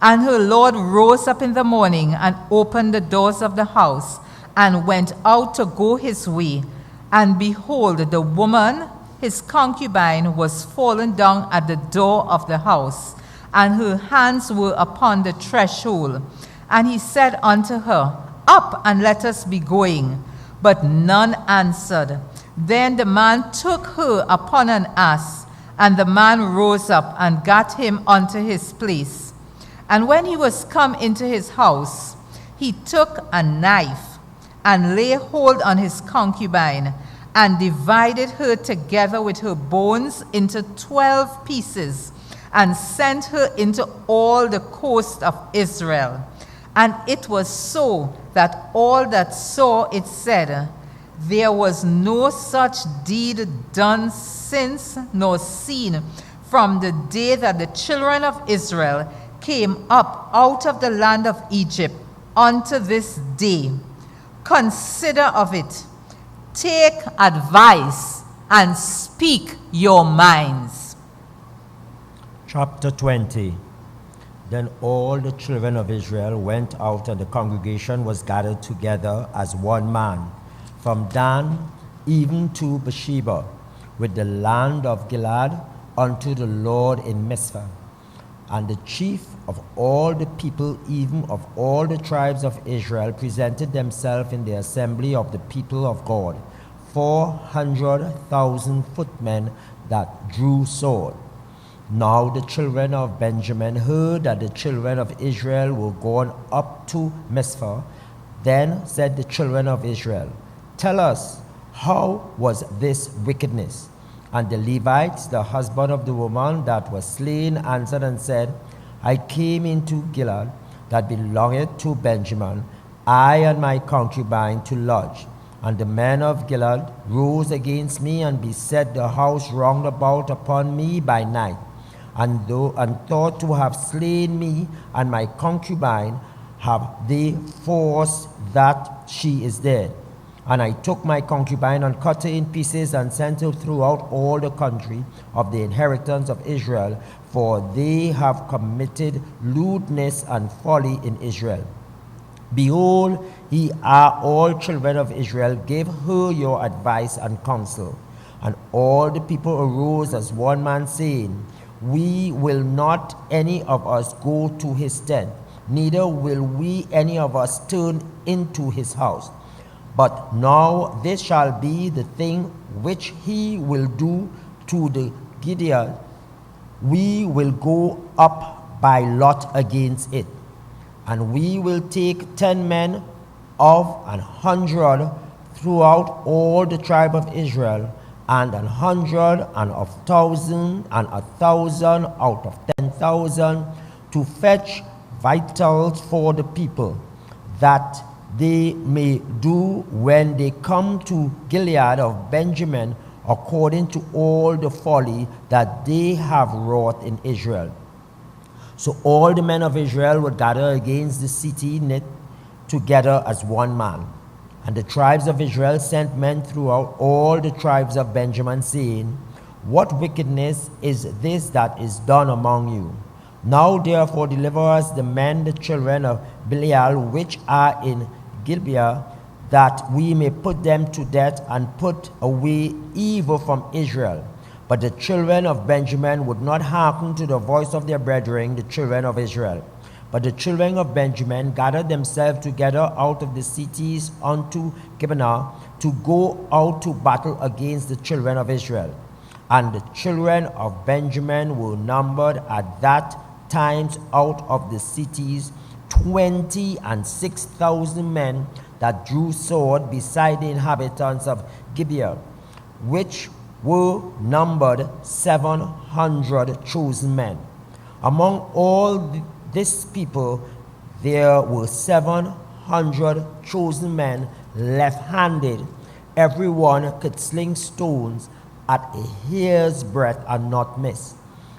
Speaker 4: And her lord rose up in the morning, and opened the doors of the house, and went out to go his way. And behold, the woman, his concubine, was fallen down at the door of the house, and her hands were upon the threshold. And he said unto her, Up, and let us be going. But none answered. Then the man took her upon an ass, and the man rose up, and got him unto his place. And when he was come into his house, he took a knife, and laid hold on his concubine, and divided her together with her bones into 12 pieces, and sent her into all the coast of Israel. And it was so that all that saw it said, There was no such deed done since, nor seen, from the day that the children of Israel came up out of the land of Egypt unto this day. Consider of it, take advice, and speak your minds.
Speaker 2: Chapter 20. Then all the children of Israel went out, and the congregation was gathered together as one man, from Dan even to Beersheba, with the land of Gilead, unto the Lord in Mizpah. And the chief of all the people, even of all the tribes of Israel, presented themselves in the assembly of the people of God, 400,000 footmen that drew sword. Now the children of Benjamin heard that the children of Israel were gone up to Mizpah. Then said the children of Israel, Tell us, how was this wickedness? And the Levites, the husband of the woman that was slain, answered and said, I came into Gilead, that belongeth to Benjamin, I and my concubine, to lodge. And the men of Gilead rose against me, and beset the house round about upon me by night, and thought to have slain me and my concubine, have they forced that she is dead. And I took my concubine, and cut her in pieces, and sent her throughout all the country of the inheritance of Israel, for they have committed lewdness and folly in Israel. Behold, ye are all children of Israel, give her your advice and counsel. And all the people arose as one man, saying, We will not any of us go to his tent, neither will we any of us turn into his house. But now this shall be the thing which he will do to the Gideon, we will go up by lot against it, and we will take 10 men of 100 throughout all the tribe of Israel, and 100 and of 1,000 and 1,000 out of 10,000 to fetch victuals for the people, that they may do when they come to Gilead of Benjamin, according to all the folly that they have wrought in Israel. So all the men of Israel would gather against the city, knit together as one man. And the tribes of Israel sent men throughout all the tribes of Benjamin, saying, What wickedness is this that is done among you? Now therefore deliver us the men, the children of Belial, which are in Gibeah, that we may put them to death and put away evil from Israel. But the children of Benjamin would not hearken to the voice of their brethren, the children of Israel. But the children of Benjamin gathered themselves together out of the cities unto Gibeah to go out to battle against the children of Israel. And the children of Benjamin were numbered at that time out of the cities 26,000 men that drew sword, beside the inhabitants of Gibeah, which were numbered 700 chosen men. Among all this people there were 700 chosen men left-handed. Every one could sling stones at a hair's breadth and not miss.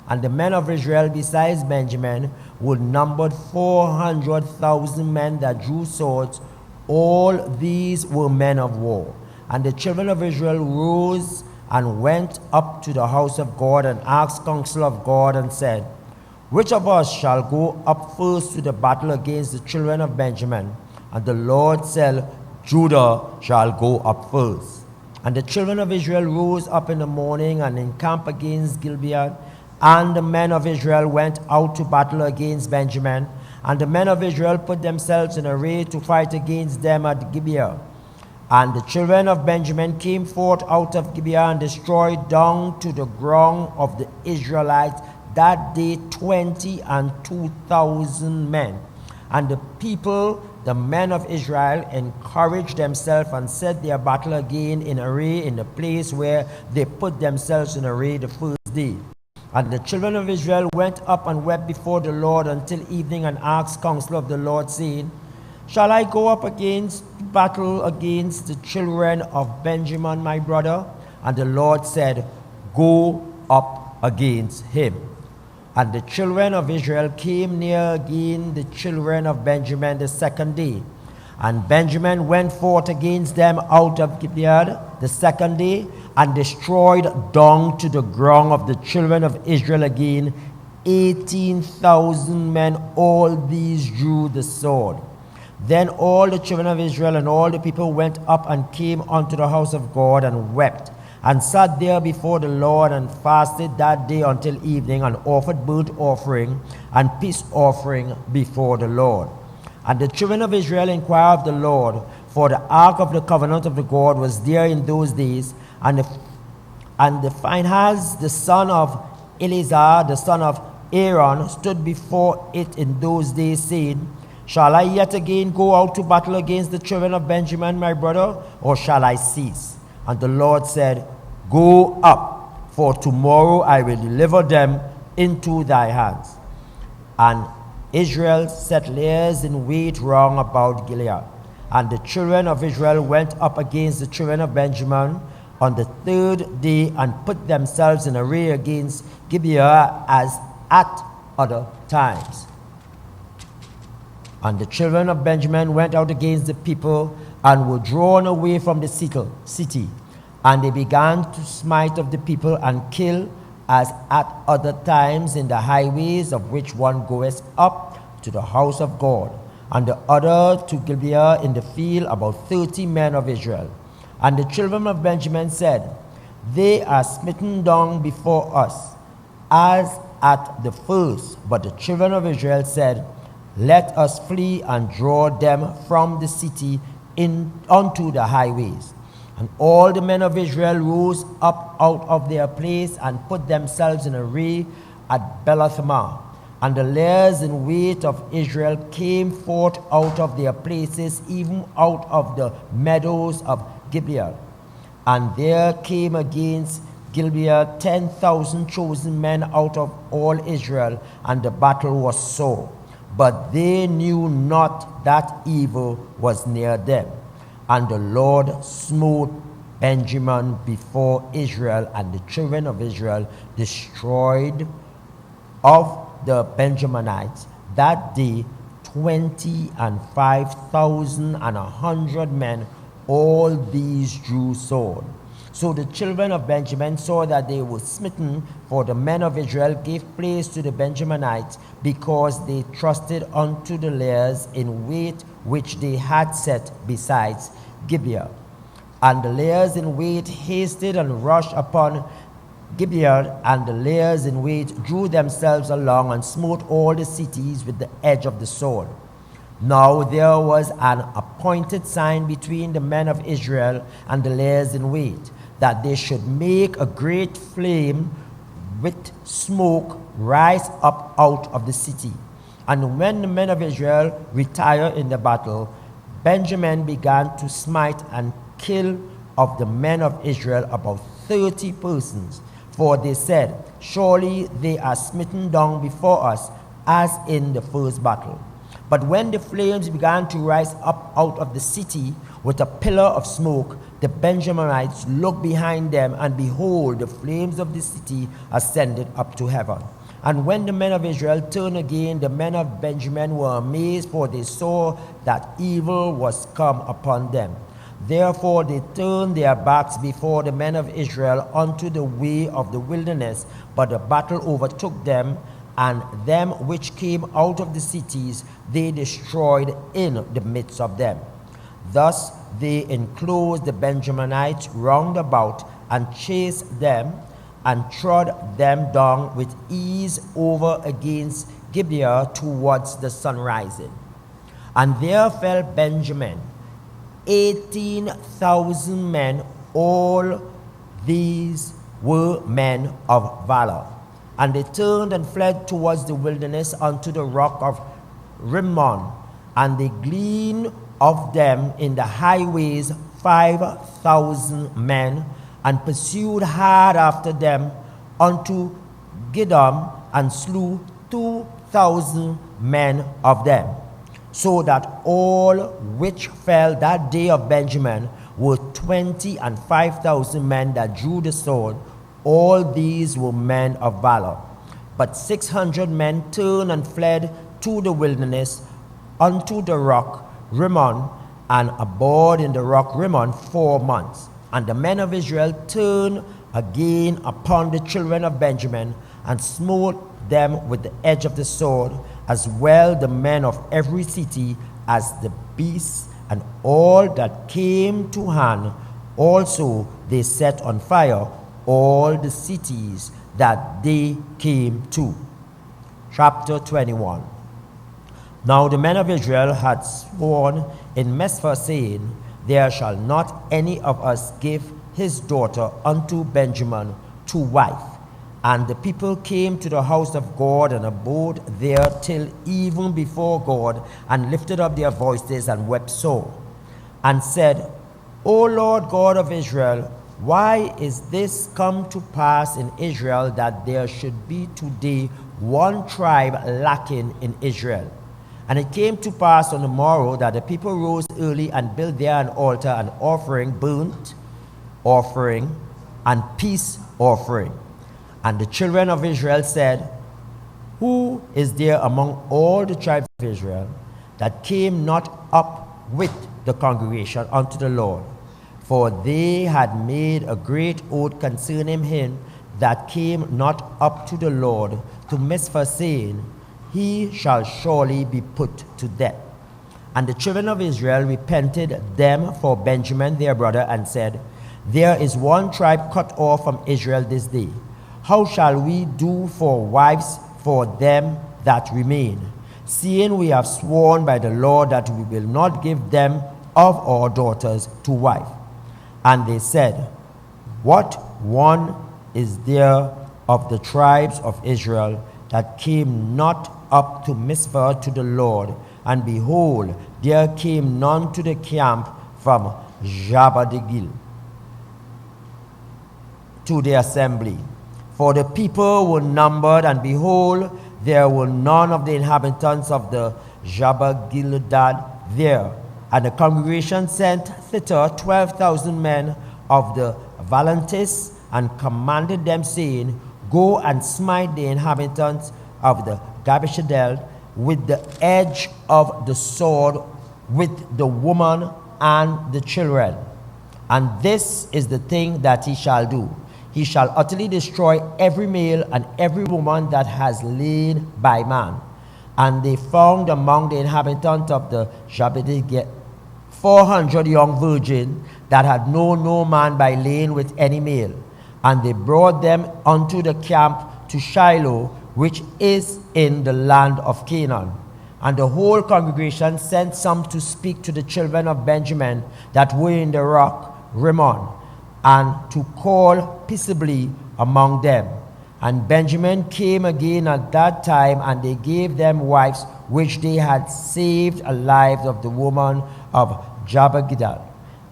Speaker 2: And the men of Israel besides Benjamin were numbered 400,000 men that drew swords. All these were men of war. And the children of Israel rose and went up to the house of God and asked counsel of God and said, Which of us shall go up first to the battle against the children of Benjamin? And the Lord said, Judah shall go up first. And the children of Israel rose up in the morning and encamped against Gibeah. And the men of Israel went out to battle against Benjamin. And the men of Israel put themselves in array to fight against them at Gibeah. And the children of Benjamin came forth out of Gibeah and destroyed down to the ground of the Israelites that day 22,000 men. And the people, the men of Israel, encouraged themselves and set their battle again in array in the place where they put themselves in array the first day. And the children of Israel went up and wept before the Lord until evening, and asked counsel of the Lord, saying, Shall I go up against battle against the children of Benjamin, my brother? And the Lord said, Go up against him. And the children of Israel came near again the children of Benjamin the second day. And Benjamin went forth against them out of Gibeah the second day, and destroyed down to the ground of the children of Israel again 18,000 men. All these drew the sword. Then all the children of Israel and all the people went up and came unto the house of God and wept, and sat there before the Lord, and fasted that day until evening, and offered burnt offering and peace offering before the Lord. And the children of Israel inquired of the Lord, for the ark of the covenant of the God was there in those days. And the Phinehas, the son of Eleazar, the son of Aaron, stood before it in those days, saying, Shall I yet again go out to battle against the children of Benjamin, my brother, or shall I cease? And the Lord said, Go up, for tomorrow I will deliver them into thy hands. And Israel set lairs in wait round about Gilead. And the children of Israel went up against the children of Benjamin on the third day, and put themselves in array against Gibeah as at other times. And the children of Benjamin went out against the people, and were drawn away from the city. And they began to smite of the people, and kill, as at other times, in the highways, of which one goeth up to the house of God, and the other to Gibeah in the field, about 30 men of Israel. And the children of Benjamin said, They are smitten down before us, as at the first. But the children of Israel said, Let us flee and draw them from the city unto the highways. And all the men of Israel rose up out of their place and put themselves in array at Belathmah. And the layers in wait of Israel came forth out of their places, even out of the meadows of Gibeah. And there came against Gibeah 10,000 chosen men out of all Israel, and the battle was sore. But they knew not that evil was near them. And the Lord smote Benjamin before Israel, and the children of Israel destroyed of the Benjaminites that day 25,100 men. All these drew sword. So the children of Benjamin saw that they were smitten, for the men of Israel gave place to the Benjaminites, because they trusted unto the layers in wait which they had set besides Gibeah. And the layers in wait hasted and rushed upon Gibeah, and the layers in wait drew themselves along and smote all the cities with the edge of the sword. Now there was an appointed sign between the men of Israel and the layers in wait, that they should make a great flame with smoke rise up out of the city. And when the men of Israel retired in the battle, Benjamin began to smite and kill of the men of Israel about 30 persons. For they said, surely they are smitten down before us, as in the first battle. But when the flames began to rise up out of the city with a pillar of smoke, the Benjaminites looked behind them, and behold, the flames of the city ascended up to heaven. And when the men of Israel turned again, the men of Benjamin were amazed, for they saw that evil was come upon them. Therefore they turned their backs before the men of Israel unto the way of the wilderness, but the battle overtook them, and them which came out of the cities they destroyed in the midst of them. Thus they enclosed the Benjaminites round about, and chased them, and trod them down with ease over against Gibeah towards the sunrising. And there fell Benjamin 18,000 men, all these were men of valor. And they turned and fled towards the wilderness unto the rock of Rimmon, and they gleaned of them in the highways 5,000 men, and pursued hard after them unto Gidom, and slew 2,000 men of them. So that all which fell that day of Benjamin were 25,000 men that drew the sword. All these were men of valor. But 600 men turned and fled to the wilderness unto the rock Rimmon, and abode in the rock Rimmon 4 months. And the men of Israel turned again upon the children of Benjamin, and smote them with the edge of the sword, as well the men of every city as the beasts, and all that came to hand. Also they set on fire all the cities that they came to. Chapter 21. Now the men of Israel had sworn in Mizpah, saying, there shall not any of us give his daughter unto Benjamin to wife. And the people came to the house of God, and abode there till even before God, and lifted up their voices, and wept sore, and said, O Lord God of Israel, why is this come to pass in Israel, that there should be today one tribe lacking in Israel? And it came to pass on the morrow that the people rose early, and built there an altar, and offering burnt offering and peace offering. And the children of Israel said, who is there among all the tribes of Israel that came not up with the congregation unto the Lord? For they had made a great oath concerning him that came not up to the Lord to Mizpah, saying, he shall surely be put to death. And the children of Israel repented them for Benjamin their brother, and said, there is one tribe cut off from Israel this day. How shall we do for wives for them that remain, seeing we have sworn by the Lord that we will not give them of our daughters to wife? And they said, what one is there of the tribes of Israel that came not up to Mizpah to the Lord? And behold, there came none to the camp from Jabesh to the assembly. For the people were numbered, and behold, there were none of the inhabitants of the Jabesh there. And the congregation sent thither 12,000 men of the Valiantes, and commanded them, saying, go and smite the inhabitants of the Jabesh with the edge of the sword, with the woman and the children. And this is the thing that he shall do. He shall utterly destroy every male and every woman that has lain by man. And they found among the inhabitants of the Jabesh 400 young virgins that had known no man by laying with any male. And they brought them unto the camp to Shiloh, which is in the land of Canaan. And the whole congregation sent some to speak to the children of Benjamin that were in the rock Rimmon, and to call peaceably among them. And Benjamin came again at that time, and they gave them wives which they had saved alive of the woman of Jabesh.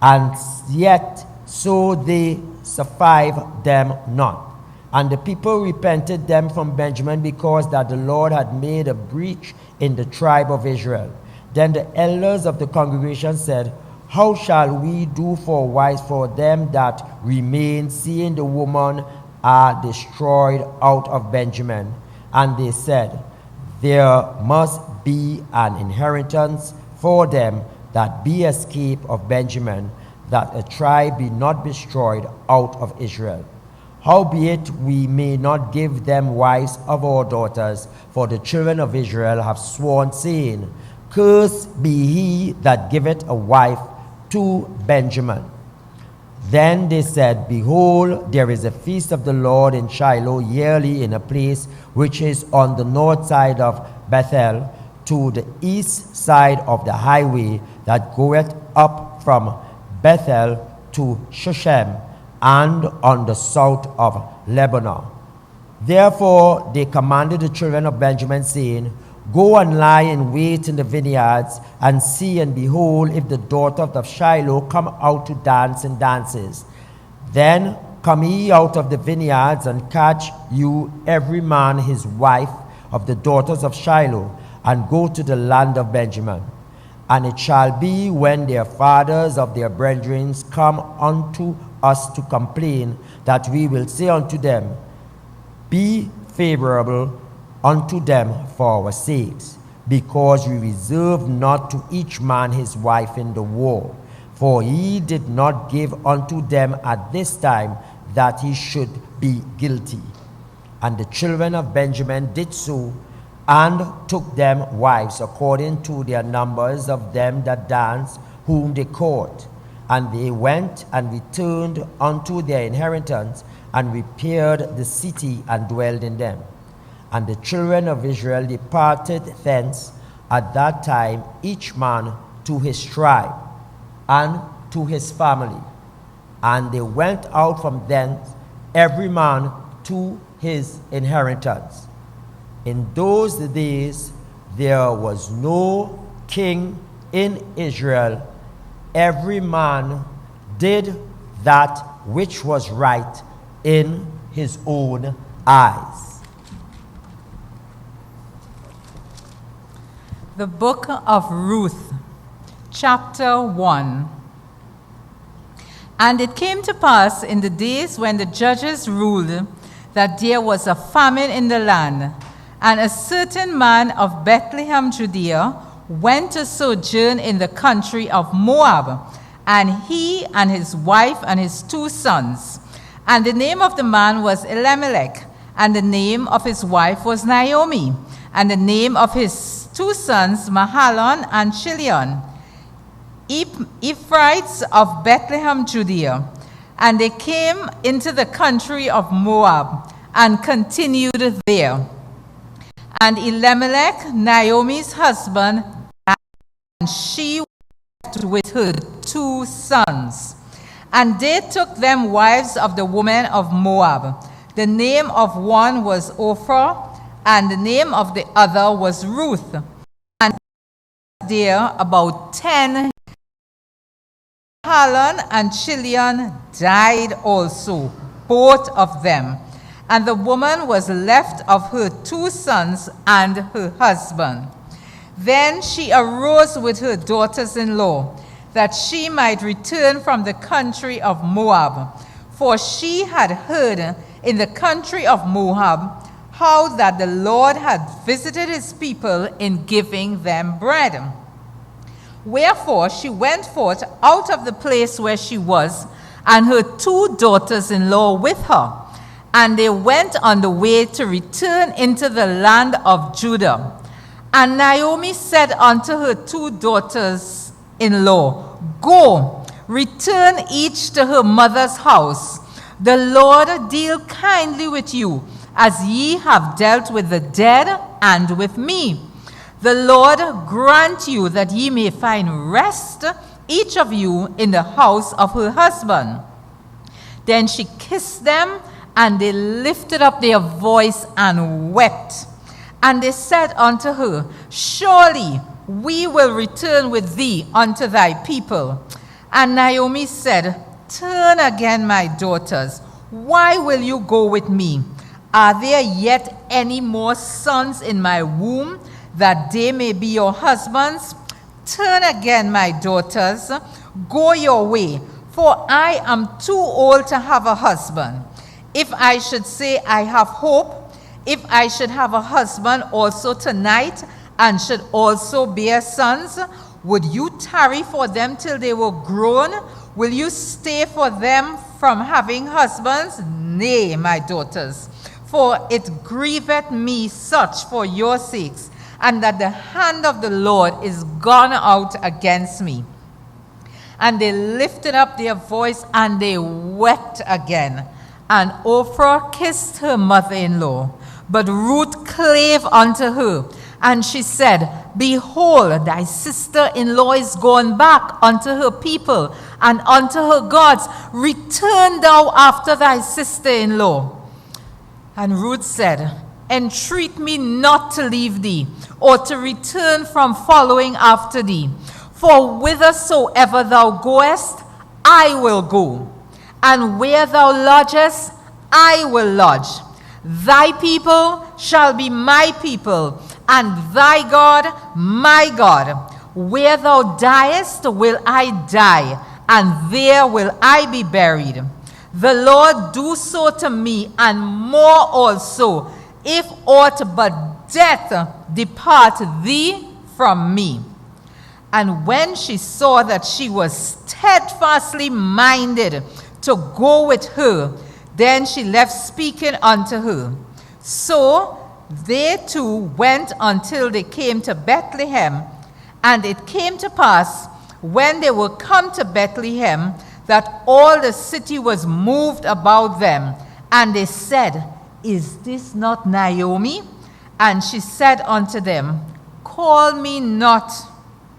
Speaker 2: And yet so they survived them not. And the people repented them from Benjamin, because that the Lord had made a breach in the tribe of Israel. Then the elders of the congregation said, how shall we do for wives for them that remain, seeing the women are destroyed out of Benjamin? And they said, there must be an inheritance for them that be escaped of Benjamin, that a tribe be not destroyed out of Israel. Howbeit we may not give them wives of our daughters, for the children of Israel have sworn, saying, cursed be he that giveth a wife to Benjamin. Then they said, behold, there is a feast of the Lord in Shiloh yearly, in a place which is on the north side of Bethel, to the east side of the highway that goeth up from Bethel to Shushan, and on the south of Lebanon. Therefore they commanded the children of Benjamin, saying, go and lie in wait in the vineyards, and see, and behold, if the daughter of Shiloh come out to dance in dances. Then come ye out of the vineyards, and catch you every man his wife of the daughters of Shiloh, and go to the land of Benjamin. And it shall be, when their fathers of their brethren come unto us to complain, that we will say unto them, be favorable unto them for our sakes, because we reserve not to each man his wife in the war. For he did not give unto them at this time, that he should be guilty. And the children of Benjamin did so, and took them wives according to their numbers of them that danced, whom they caught. And they went and returned unto their inheritance, and repaired the city, and dwelled in them. And the children of Israel departed thence at that time, each man to his tribe, and to his family. And they went out from thence, every man to his inheritance. In those days there was no king in Israel. Every man did that which was right in his own eyes.
Speaker 4: The book of Ruth, chapter 1. And it came to pass in the days when the judges ruled, that there was a famine in the land. And a certain man of Bethlehem, Judea, went to sojourn in the country of Moab, and he and his wife and his 2 sons. And the name of the man was Elimelech, and the name of his wife was Naomi, and the name of his 2 sons Mahlon and Chilion, Ephraimites of Bethlehem, Judea. And they came into the country of Moab, and continued there. And Elimelech, Naomi's husband, and she went with her 2 sons. And they took them wives of the women of Moab. The name of one was Ophrah, and the name of the other was Ruth. And there about 10. Mahlon and Chilion died also, both of them. And the woman was left of her 2 sons and her husband. Then she arose with her daughters-in-law, that she might return from the country of Moab. For she had heard in the country of Moab how that the Lord had visited his people in giving them bread. Wherefore she went forth out of the place where she was, and her 2 daughters-in-law with her. And they went on the way to return into the land of Judah. And Naomi said unto her 2 daughters-in-law, Go, return each to her mother's house. The Lord deal kindly with you, as ye have dealt with the dead and with me. The Lord grant you that ye may find rest, each of you in the house of her husband. Then she kissed them, and they lifted up their voice and wept. And they said unto her, Surely we will return with thee unto thy people. And Naomi said, Turn again, my daughters. Why will you go with me? Are there yet any more sons in my womb, that they may be your husbands? Turn again, my daughters. Go your way, for I am too old to have a husband. If I should say I have hope, if I should have a husband also tonight, and should also bear sons, would you tarry for them till they were grown? Will you stay for them from having husbands? Nay, my daughters, for it grieveth me such for your sakes, and that the hand of the Lord is gone out against me. And they lifted up their voice, and they wept again. And Ophrah kissed her mother-in-law, but Ruth clave unto her. And she said, Behold, thy sister-in-law is gone back unto her people and unto her gods. Return thou after thy sister-in-law. And Ruth said, Entreat me not to leave thee, or to return from following after thee. For whithersoever thou goest, I will go, and where thou lodgest, I will lodge. Thy people shall be my people, and thy God my God. Where thou diest will I die, and there will I be buried. The Lord do so to me, and more also, if aught but death depart thee from me. And when she saw that she was steadfastly minded to go with her, then she left speaking unto her. So they two went until they came to Bethlehem. And it came to pass, when they were come to Bethlehem, that all the city was moved about them. And they said, Is this not Naomi? And she said unto them, Call me not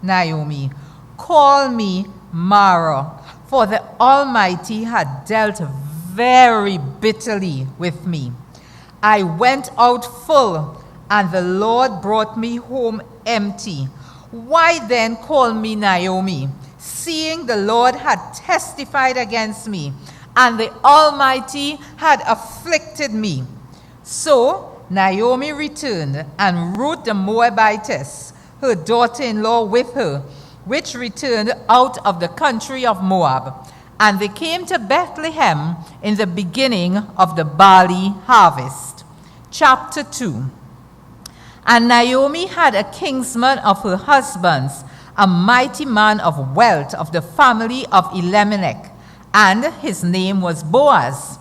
Speaker 4: Naomi, call me Mara, for the Almighty had dealt very bitterly with me. I went out full, and the Lord brought me home empty. Why then call me Naomi, seeing the Lord had testified against me, and the Almighty had afflicted me? So Naomi returned, and Ruth the Moabitess, her daughter-in-law, with her, which returned out of the country of Moab. And they came to Bethlehem in the beginning of the barley harvest. Chapter 2. And Naomi had a kinsman of her husband's, a mighty man of wealth of the family of Elimelech, and his name was Boaz.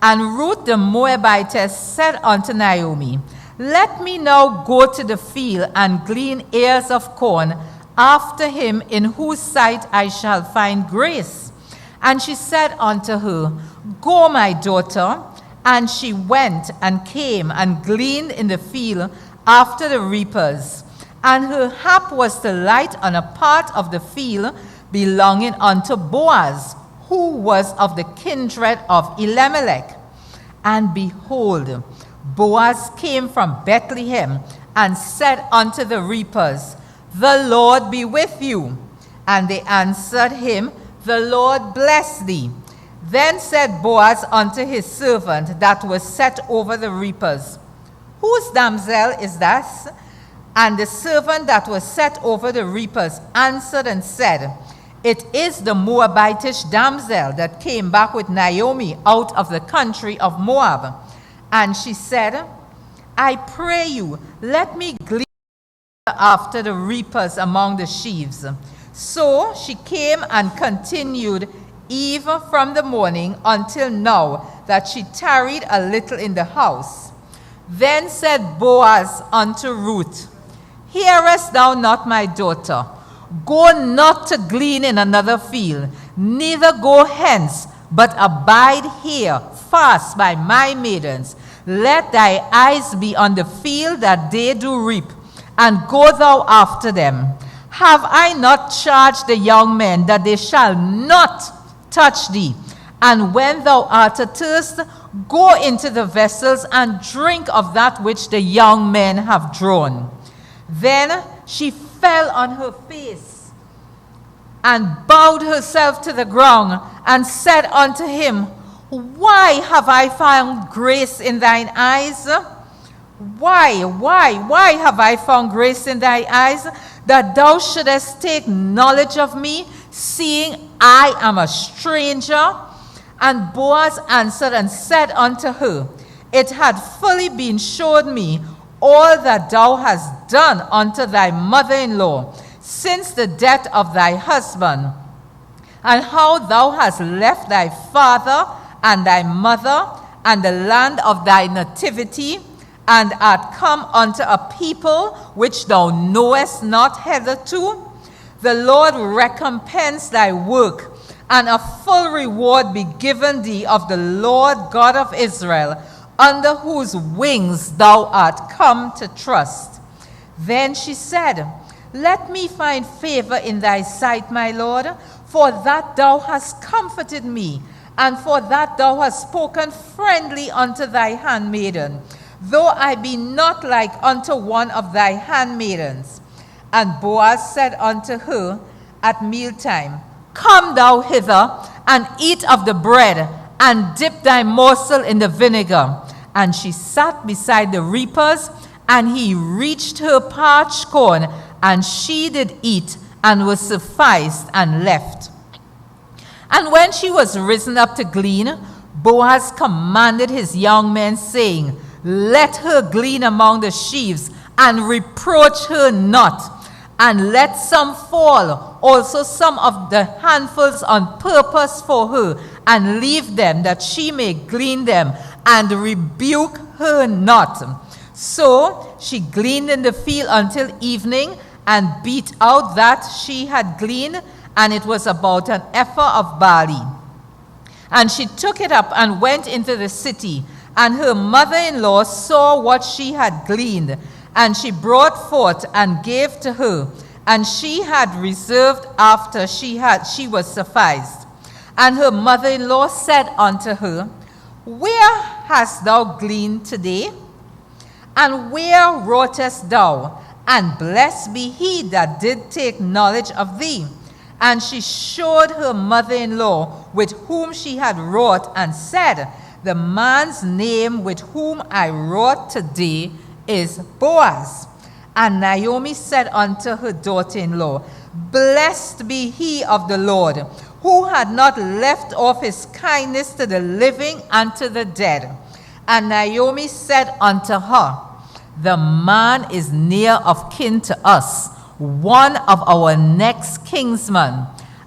Speaker 4: And Ruth the Moabitess said unto Naomi, Let me now go to the field and glean ears of corn after him in whose sight I shall find grace. And she said unto her, Go, my daughter. And she went and came and gleaned in the field after the reapers. And her hap was to light on a part of the field belonging unto Boaz, who was of the kindred of Elimelech. And behold, Boaz came from Bethlehem and said unto the reapers, The Lord be with you. And they answered him, The Lord bless thee. Then said Boaz unto his servant that was set over the reapers, Whose damsel is that? And the servant that was set over the reapers answered and said, It is the Moabitish damsel that came back with Naomi out of the country of Moab. And she said, I pray you, let me glean after the reapers among the sheaves. So she came and continued even from the morning until now, that she tarried a little in the house. Then said Boaz unto Ruth, Hearest thou not, my daughter? Go not to glean in another field, neither go hence, but abide here fast by my maidens. Let thy eyes be on the field that they do reap, and go thou after them. Have I not charged the young men that they shall not touch thee? And when thou art athirst, go into the vessels and drink of that which the young men have drawn. Then she fell on her face and bowed herself to the ground and said unto him, Why have I found grace in thine eyes? Why have I found grace in thy eyes, that thou shouldest take knowledge of me, seeing I am a stranger? And Boaz answered and said unto her, It had fully been showed me all that thou hast done unto thy mother-in-law since the death of thy husband, and how thou hast left thy father and thy mother and the land of thy nativity, and art come unto a people which thou knowest not hitherto. The Lord recompense thy work, and a full reward be given thee of the Lord God of Israel, under whose wings thou art come to trust. Then she said, Let me find favor in thy sight, my Lord, for that thou hast comforted me, and for that thou hast spoken friendly unto thy handmaiden, though I be not like unto one of thy handmaidens. And Boaz said unto her at mealtime, Come thou hither, and eat of the bread, and dip thy morsel in the vinegar. And she sat beside the reapers, and he reached her parched corn, and she did eat, and was sufficed, and left. And when she was risen up to glean, Boaz commanded his young men, saying, Let her glean among the sheaves, and reproach her not. And let some fall, also some of the handfuls on purpose for her, and leave them, that she may glean them, and rebuke her not. So she gleaned in the field until evening, and beat out that she had gleaned, and it was about an ephah of barley. And she took it up and went into the city, and her mother-in-law saw what she had gleaned, and she brought forth and gave to her, and she had reserved after she was sufficed. And her mother-in-law said unto her, Where hast thou gleaned today? And where wrougest thou? And blessed be he that did take knowledge of thee. And she showed her mother-in-law with whom she had wrought, and said, The man's name with whom I wrought today is Boaz. And Naomi said unto her daughter-in-law, Blessed be he of the Lord, who had not left off his kindness to the living and to the dead. And Naomi said unto her, The man is near of kin to us, one of our next kinsmen.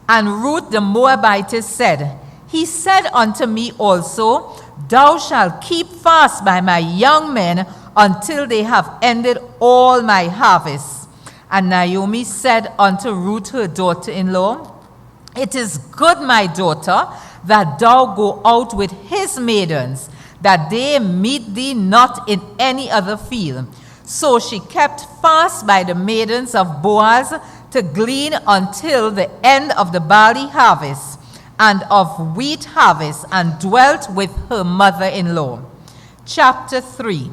Speaker 4: And Ruth the Moabitess said, He said unto me also, Thou shalt keep fast by my young men until they have ended all my harvest. And Naomi said unto Ruth her daughter-in-law, It is good, my daughter, that thou go out with his maidens, that they meet thee not in any other field. So she kept fast by the maidens of Boaz to glean until the end of the barley harvest. and of wheat harvest, and dwelt with her mother-in-law. Chapter 3.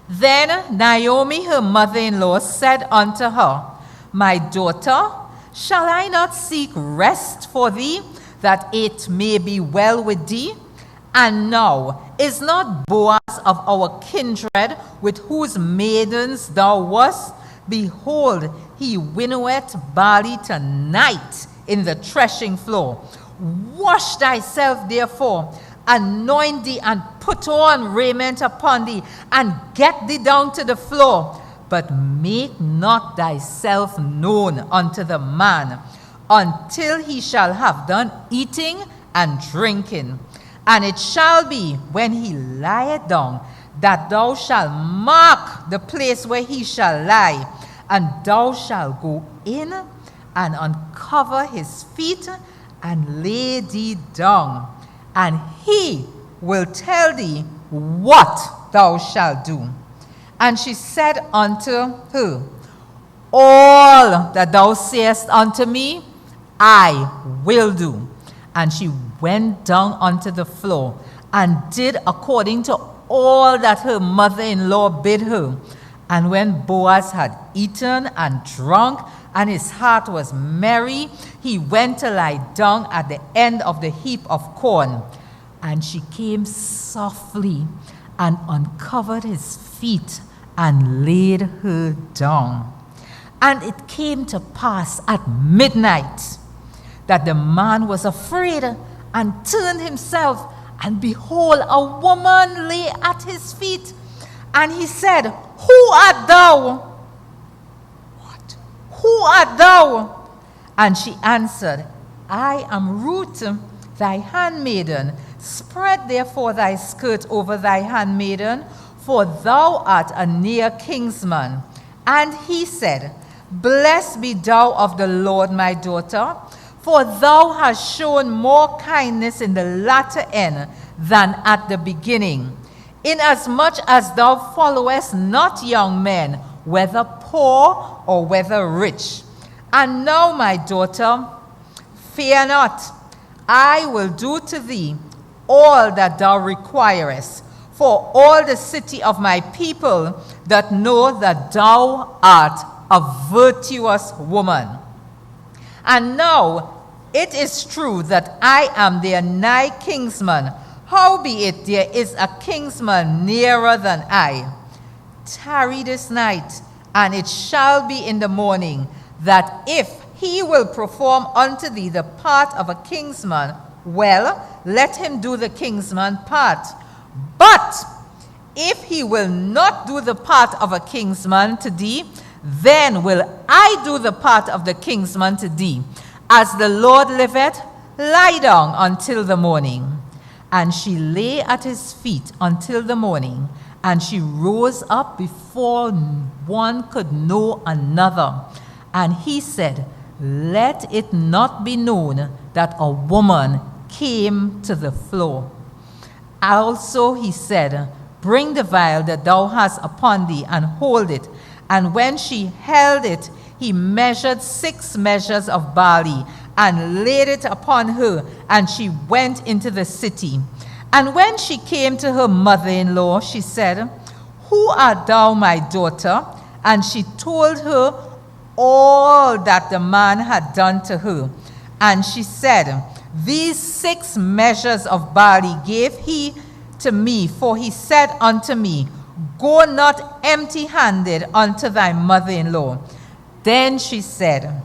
Speaker 4: Then Naomi, her mother-in-law, said unto her, My daughter, shall I not seek rest for thee, that it may be well with thee? And now, is not Boaz of our kindred, with whose maidens thou wast? Behold, he winnoweth barley tonight in the threshing floor. Wash thyself therefore, anoint thee, and put on raiment upon thee, and get thee down to the floor. But make not thyself known unto the man, until he shall have done eating and drinking. And it shall be, when he lieth down, that thou shalt mark the place where he shall lie, and thou shalt go in and uncover his feet, and lay thee down, and he will tell thee what thou shalt do. And she said unto her, All that thou sayest unto me, I will do. And she went down unto the floor, and did according to all that her mother-in-law bid her. And when Boaz had eaten and drunk, and his heart was merry, he went to lie down at the end of the heap of corn. And she came softly and uncovered his feet and laid her down. And it came to pass at midnight that the man was afraid and turned himself, and behold, a woman lay at his feet. And he said, Who art thou? What? Who art thou? And she answered, I am Ruth, thy handmaiden. Spread therefore thy skirt over thy handmaiden, for thou art a near kinsman. And he said, Blessed be thou of the Lord, my daughter, for thou hast shown more kindness in the latter end than at the beginning, inasmuch as thou followest not young men, whether poor or whether rich. And now, my daughter, fear not, I will do to thee all that thou requirest, for all the city of my people that know that thou art a virtuous woman. And now it is true that I am their nigh kinsman, howbeit there is a kinsman nearer than I. Tarry this night, and it shall be in the morning, that if he will perform unto thee the part of a kinsman, well, let him do the kinsman part. But if he will not do the part of a kinsman to thee, then will I do the part of the kinsman to thee. As the Lord liveth, lie down until the morning. And she lay at his feet until the morning, and she rose up before one could know another. And he said, Let it not be known that a woman came to the floor. Also he said, Bring the vial that thou hast upon thee, and hold it. And when she held it, he measured 6 measures of barley, and laid it upon her, and she went into the city. And when she came to her mother-in-law, she said, Who art thou, my daughter? And she told her all that the man had done to her. And she said, These 6 measures of barley gave he to me, for he said unto me, Go not empty-handed unto thy mother-in-law. Then she said,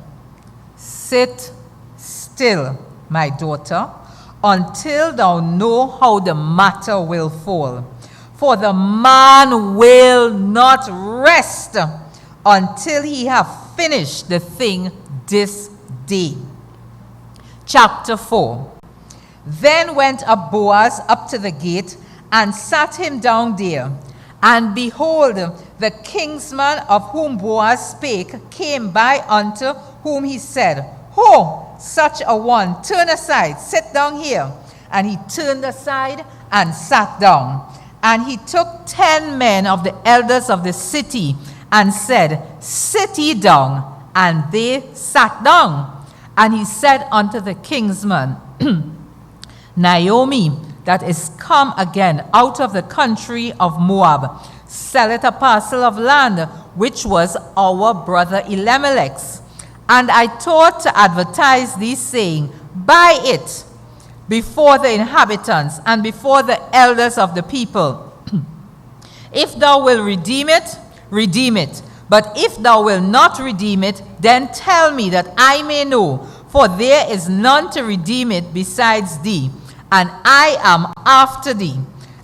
Speaker 4: Sit still, my daughter, until thou know how the matter will fall. For the man will not rest until he have finished the thing this day. Chapter 4. Then went up Boaz up to the gate, and sat him down there. And behold, the kinsman of whom Boaz spake came by, unto whom he said, Ho, such a one, turn aside, sit down here. And he turned aside and sat down. And he took 10 men of the elders of the city, and said, Sit ye down. And they sat down. And he said unto the kinsman, Naomi, that is come again out of the country of Moab, selleth a parcel of land, which was our brother Elimelech's. And I thought to advertise thee, saying, Buy it before the inhabitants and before the elders of the people. If thou wilt redeem it, redeem it. But if thou wilt not redeem it, then tell me that I may know, for there is none to redeem it besides thee, and I am after thee.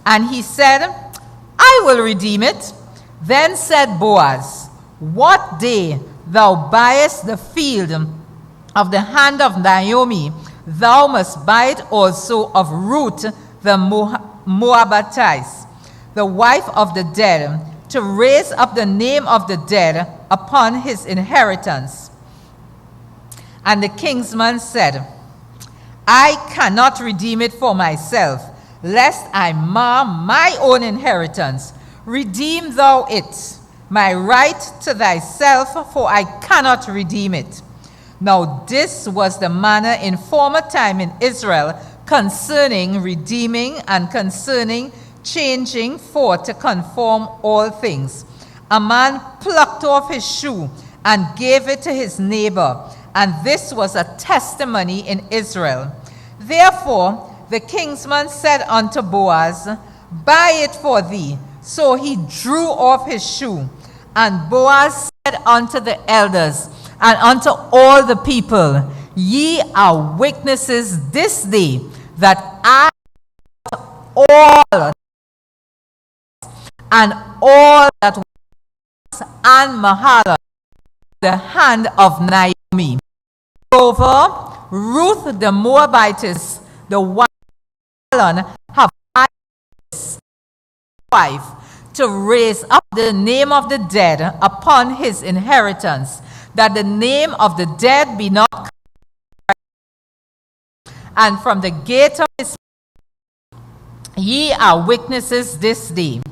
Speaker 4: And he said, I will redeem it. Then said Boaz, What day thou buyest the field of the hand of Naomi, thou must buy it also of Ruth the Moabitess, the wife of the dead, to raise up the name of the dead upon his inheritance. And the kinsman said, I cannot redeem it for myself, lest I mar my own inheritance. Redeem thou it, my right to thyself, for I cannot redeem it. Now this was the manner in former time in Israel concerning redeeming and concerning changing for to conform all things. A man plucked off his shoe and gave it to his neighbor, and this was a testimony in Israel. Therefore the kinsman said unto Boaz, Buy it for thee. So he drew off his shoe. And Boaz said unto the elders and unto all the people, Ye are witnesses this day that I all and all that was and Mahala, the hand of Naomi. Moreover, Ruth the Moabitess, the wife of Mahlon, have his wife to raise up the name of the dead upon his inheritance, that the name of the dead be not corrupted. And from the gate of his ye are witnesses this day.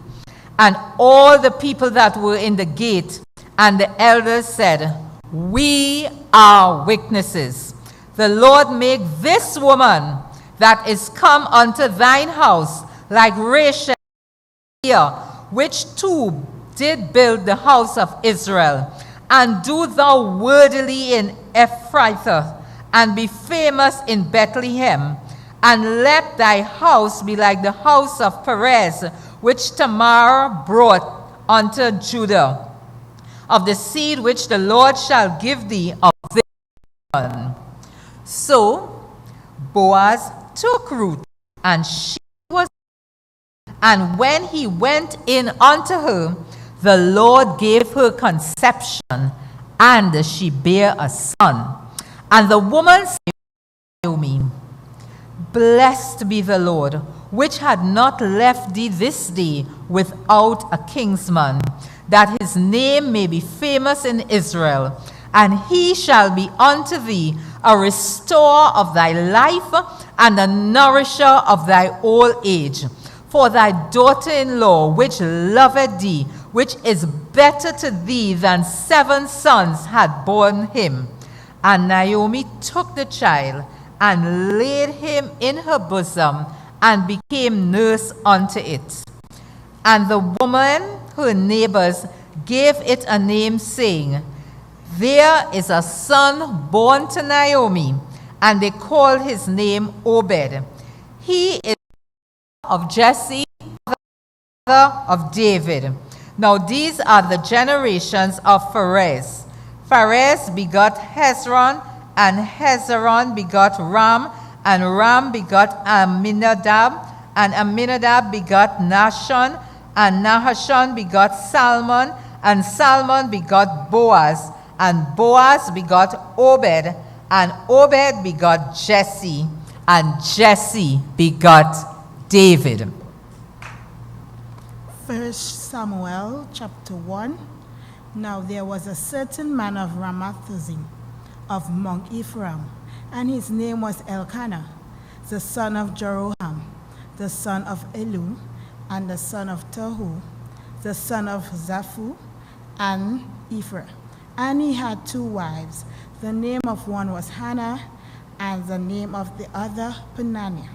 Speaker 4: And all the people that were in the gate and the elders said, We are witnesses. The Lord make this woman that is come unto thine house like Rachel, which too did build the house of Israel. And do thou worthily in Ephraim, and be famous in Bethlehem. And let thy house be like the house of Perez, which Tamar brought unto Judah, of the seed which the Lord shall give thee of this one. So Boaz took Ruth, and she was, and when he went in unto her, the Lord gave her conception, and she bare a son. And the woman said to Naomi, Blessed be the Lord, which had not left thee this day without a kinsman, that his name may be famous in Israel. And he shall be unto thee a restorer of thy life, and a nourisher of thy old age. For thy daughter-in-law, which loveth thee, which is better to thee than 7 sons, had borne him. And Naomi took the child, and laid him in her bosom, and became nurse unto it. And the woman, her neighbors, gave it a name, saying, There is a son born to Naomi, and they called his name Obed. He is of Jesse, father of David. Now these are the generations of Pharez. Pharez begot Hezron, and Hezron begot Ram, and Ram begot Amminadab, and Amminadab begot Nahshon, and Nahshon begot Salmon, and Salmon begot Boaz, and Boaz begot Obed, and Obed begot Jesse, and Jesse begot David.
Speaker 3: 1 Samuel chapter 1. Now there was a certain man of Ramathuzim, of Mount Ephraim, and his name was Elkanah, the son of Jeroham, the son of Elu, and the son of Tohu, the son of Zaphu, and Ephraim. And he had 2 wives.
Speaker 5: The name of one was Hannah, and the name of the other Peninnah.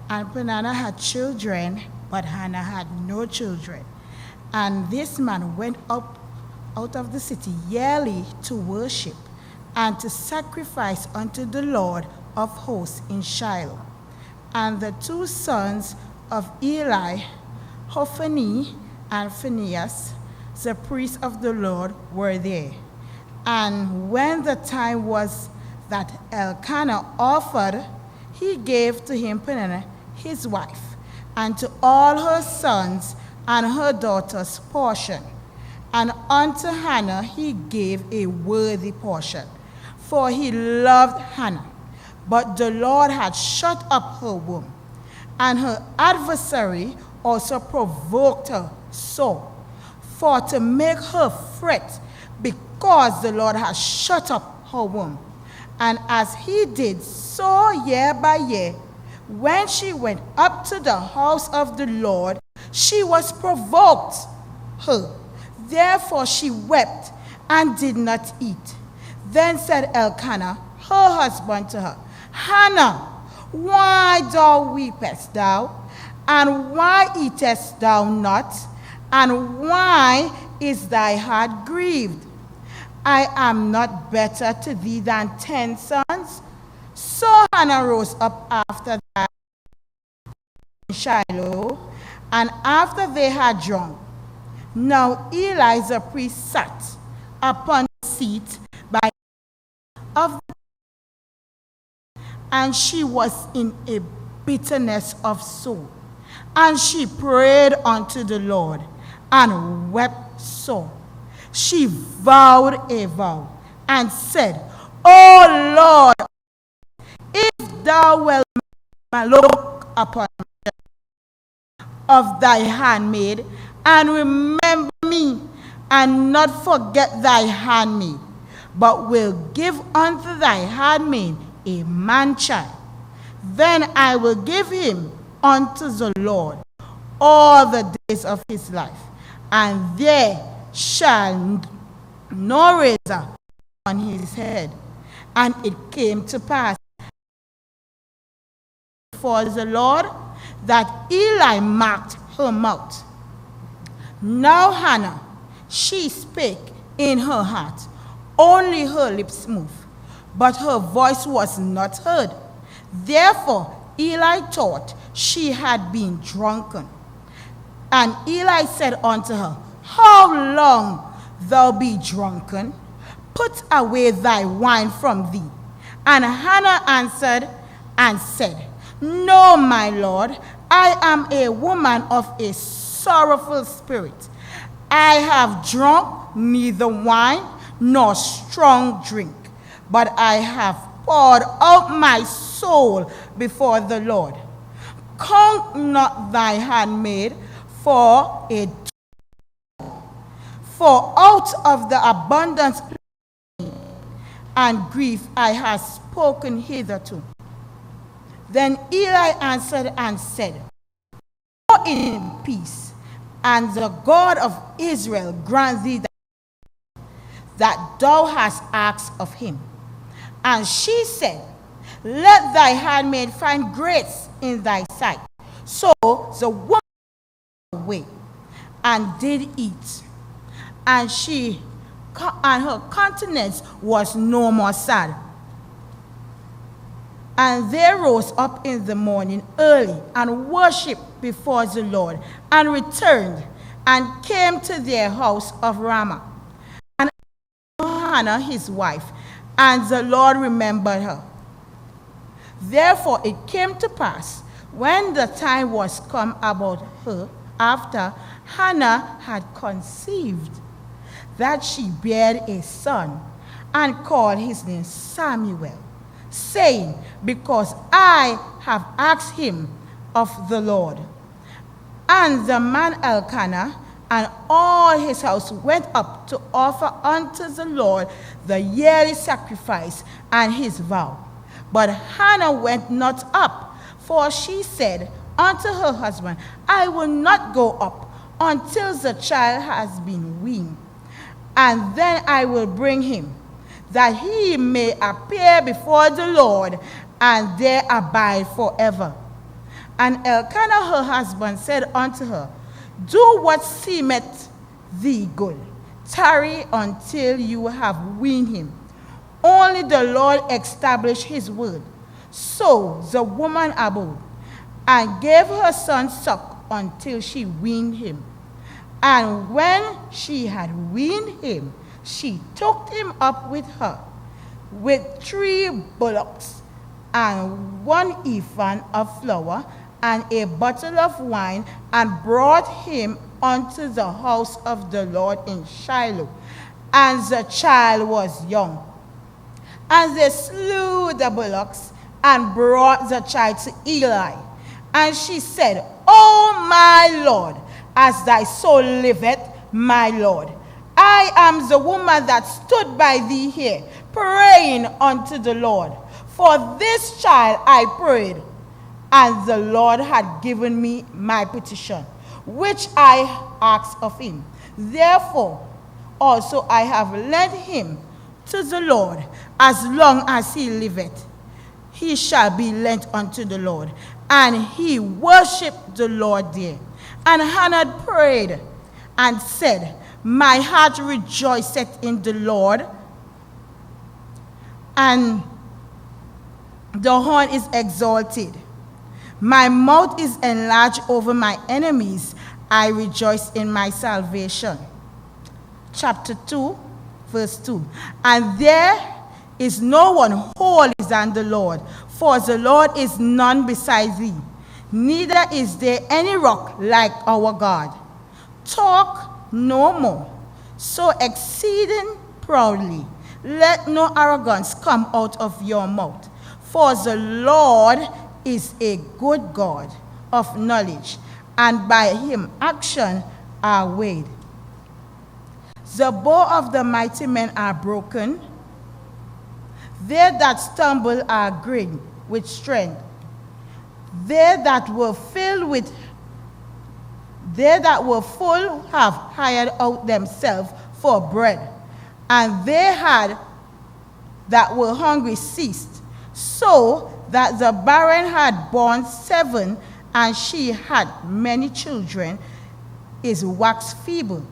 Speaker 5: And Peninnah had children, but Hannah had no children. And this man went up out of the city yearly to worship and to sacrifice unto the Lord of hosts in Shiloh. And the two sons of Eli, Hophni and Phinehas, the priests of the Lord, were there. And when the time was that Elkanah offered, he gave to him Peninnah his wife, and to all her sons and her daughters portion. And unto Hannah he gave a worthy portion, for he loved Hannah. But the Lord had shut up her womb, and her adversary also provoked her sore, for to make her fret, because the Lord had shut up her womb. And as he did so year by year, when she went up to the house of the Lord, she was provoked her. Therefore she wept and did not eat. Then said Elkanah, her husband, to her, Hannah, why weepest thou? And why eatest thou not? And why is thy heart grieved? I am not better to thee than 10 sons. So Hannah rose up after that in Shiloh, and after they had drunk. Now Eli the priest sat upon the seat by of the, and she was in a bitterness of soul. And she prayed unto the Lord, and wept sore. She vowed a vow, and said, O Lord, if thou wilt look upon me of thy handmaid, and remember me, and not forget thy handmaid, but will give unto thy handmaid a man child, then I will give him unto the Lord all the days of his life, and there shall no razor on his head. And it came to pass before the Lord that Eli marked her mouth. Now Hannah, she spake in her heart, only her lips moved, but her voice was not heard. Therefore Eli thought she had been drunken. And Eli said unto her, How long thou be drunken? Put away thy wine from thee. And Hannah answered and said, No, my Lord, I am a woman of a sorrowful spirit. I have drunk neither wine nor strong drink, but I have poured out my soul before the Lord. Count not thy handmaid for a for out of the abundance and grief I have spoken hitherto. Then Eli answered and said, Go in peace, and the God of Israel grant thee that thou hast asked of him. And she said, Let thy handmaid find grace in thy sight. So the woman went away and did eat, and her countenance was no more sad. And they rose up in the morning early and worshipped before the Lord, and returned and came to their house of Ramah. And Hannah his wife, and the Lord remembered her. Therefore it came to pass, when the time was come about her, after Hannah had conceived, that she bare a son, and called his name Samuel, saying, Because I have asked him of the Lord. And the man Elkanah and all his house went up to offer unto the Lord the yearly sacrifice and his vow. But Hannah went not up, for she said unto her husband, I will not go up until the child has been weaned, and then I will bring him. that he may appear before the Lord and there abide forever. And Elkanah her husband said unto her, do what seemeth thee good. Tarry until you have weaned him. Only the Lord establish his word. So the woman abode, and gave her son suck until she weaned him. And when she had weaned him, she took him up with her, with 3 bullocks, and 1 ephah of flour, and a bottle of wine, and brought him unto the house of the Lord in Shiloh. And the child was young. And they slew the bullocks, and brought the child to Eli. And she said, O my Lord, as thy soul liveth, my Lord, I am the woman that stood by thee here, praying unto the Lord. For this child I prayed, and the Lord had given me my petition, which I asked of him. Therefore also I have led him to the Lord. As long as he liveth, he shall be lent unto the Lord. And he worshipped the Lord there. And Hannah prayed and said, my heart rejoiceth in the Lord, and the horn is exalted. My mouth is enlarged over my enemies. I rejoice in my salvation. Chapter 2, verse 2. And there is no one holy than the Lord, for the Lord is none beside thee, neither is there any rock like our God. Talk no more so exceeding proudly. Let no arrogance come out of your mouth, for the Lord is a good God of knowledge, and by him action are weighed. The bow of the mighty men are broken. They that stumble are gripped with strength. They that were full have hired out themselves for bread, and they had that were hungry ceased, so that the barren had borne 7, and she had many children, is waxed feeble.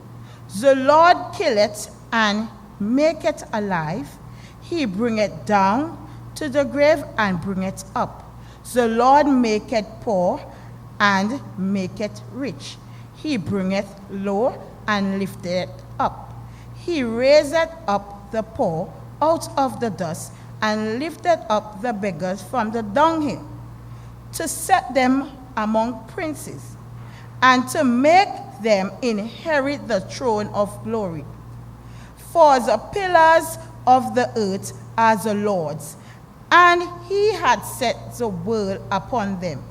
Speaker 5: The Lord killeth and maketh alive. He bringeth down to the grave and bringeth up. The Lord maketh poor and maketh rich. He bringeth low and lifteth up. He raiseth up the poor out of the dust, and lifteth up the beggars from the dunghill, to set them among princes, and to make them inherit the throne of glory. For the pillars of the earth are the Lord's, and he hath set the world upon them.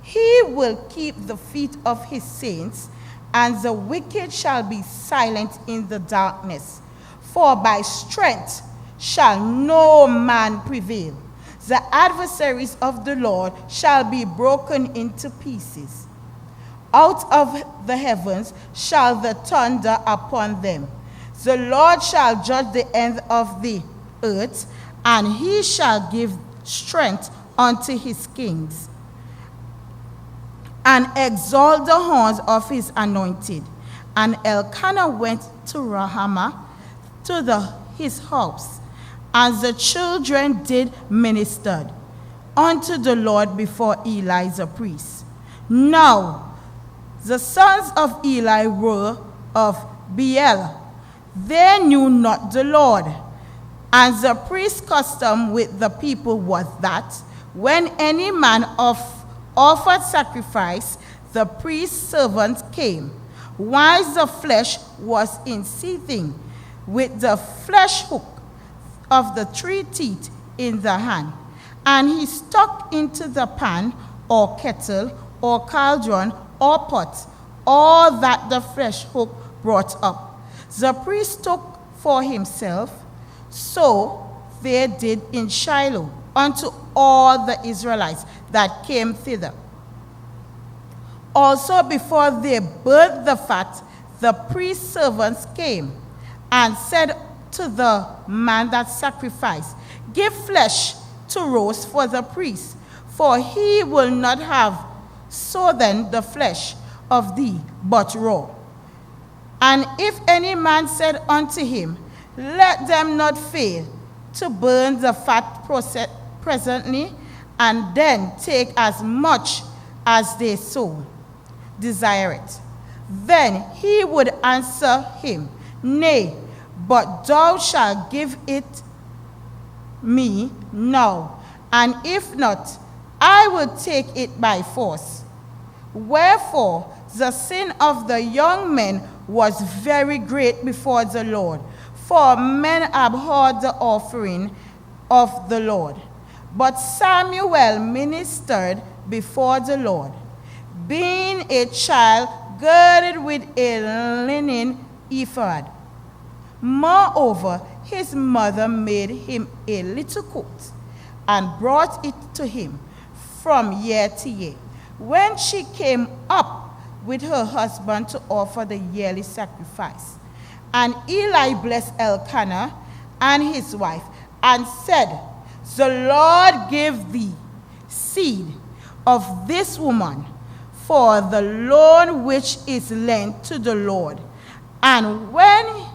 Speaker 5: He will keep the feet of his saints, and the wicked shall be silent in the darkness. For by strength shall no man prevail. The adversaries of the Lord shall be broken into pieces. Out of the heavens shall the thunder upon them. The Lord shall judge the end of the earth, and he shall give strength unto his kings, and exalt the horns of his anointed. And Elkanah went to Ramah to his house, and the children did minister unto the Lord before Eli the priest. Now the sons of Eli were of Beel. They knew not the Lord. And the priest's custom with the people was that when any man offered sacrifice, the priest's servants came, whilst the flesh was in seething, with the flesh hook of the 3 teeth in the hand. And he stuck into the pan, or kettle, or cauldron, or pot, all that the flesh hook brought up. The priest took for himself. So they did in Shiloh unto all the Israelites that came thither. Also before they burnt the fat, the priest's servants came and said to the man that sacrificed, give flesh to roast for the priest, for he will not have soothed the flesh of thee, but raw. And if any man said unto him, let them not fail to burn the fat presently, and then take as much as they so desire it, then he would answer him, nay, but thou shalt give it me now, and if not, I will take it by force. Wherefore the sin of the young men was very great before the Lord, for men abhorred the offering of the Lord. But Samuel ministered before the Lord, being a child girded with a linen ephod. Moreover, his mother made him a little coat, and brought it to him from year to year, when she came up with her husband to offer the yearly sacrifice. And Eli blessed Elkanah and his wife, and said, the Lord give thee seed of this woman for the loan which is lent to the Lord. And when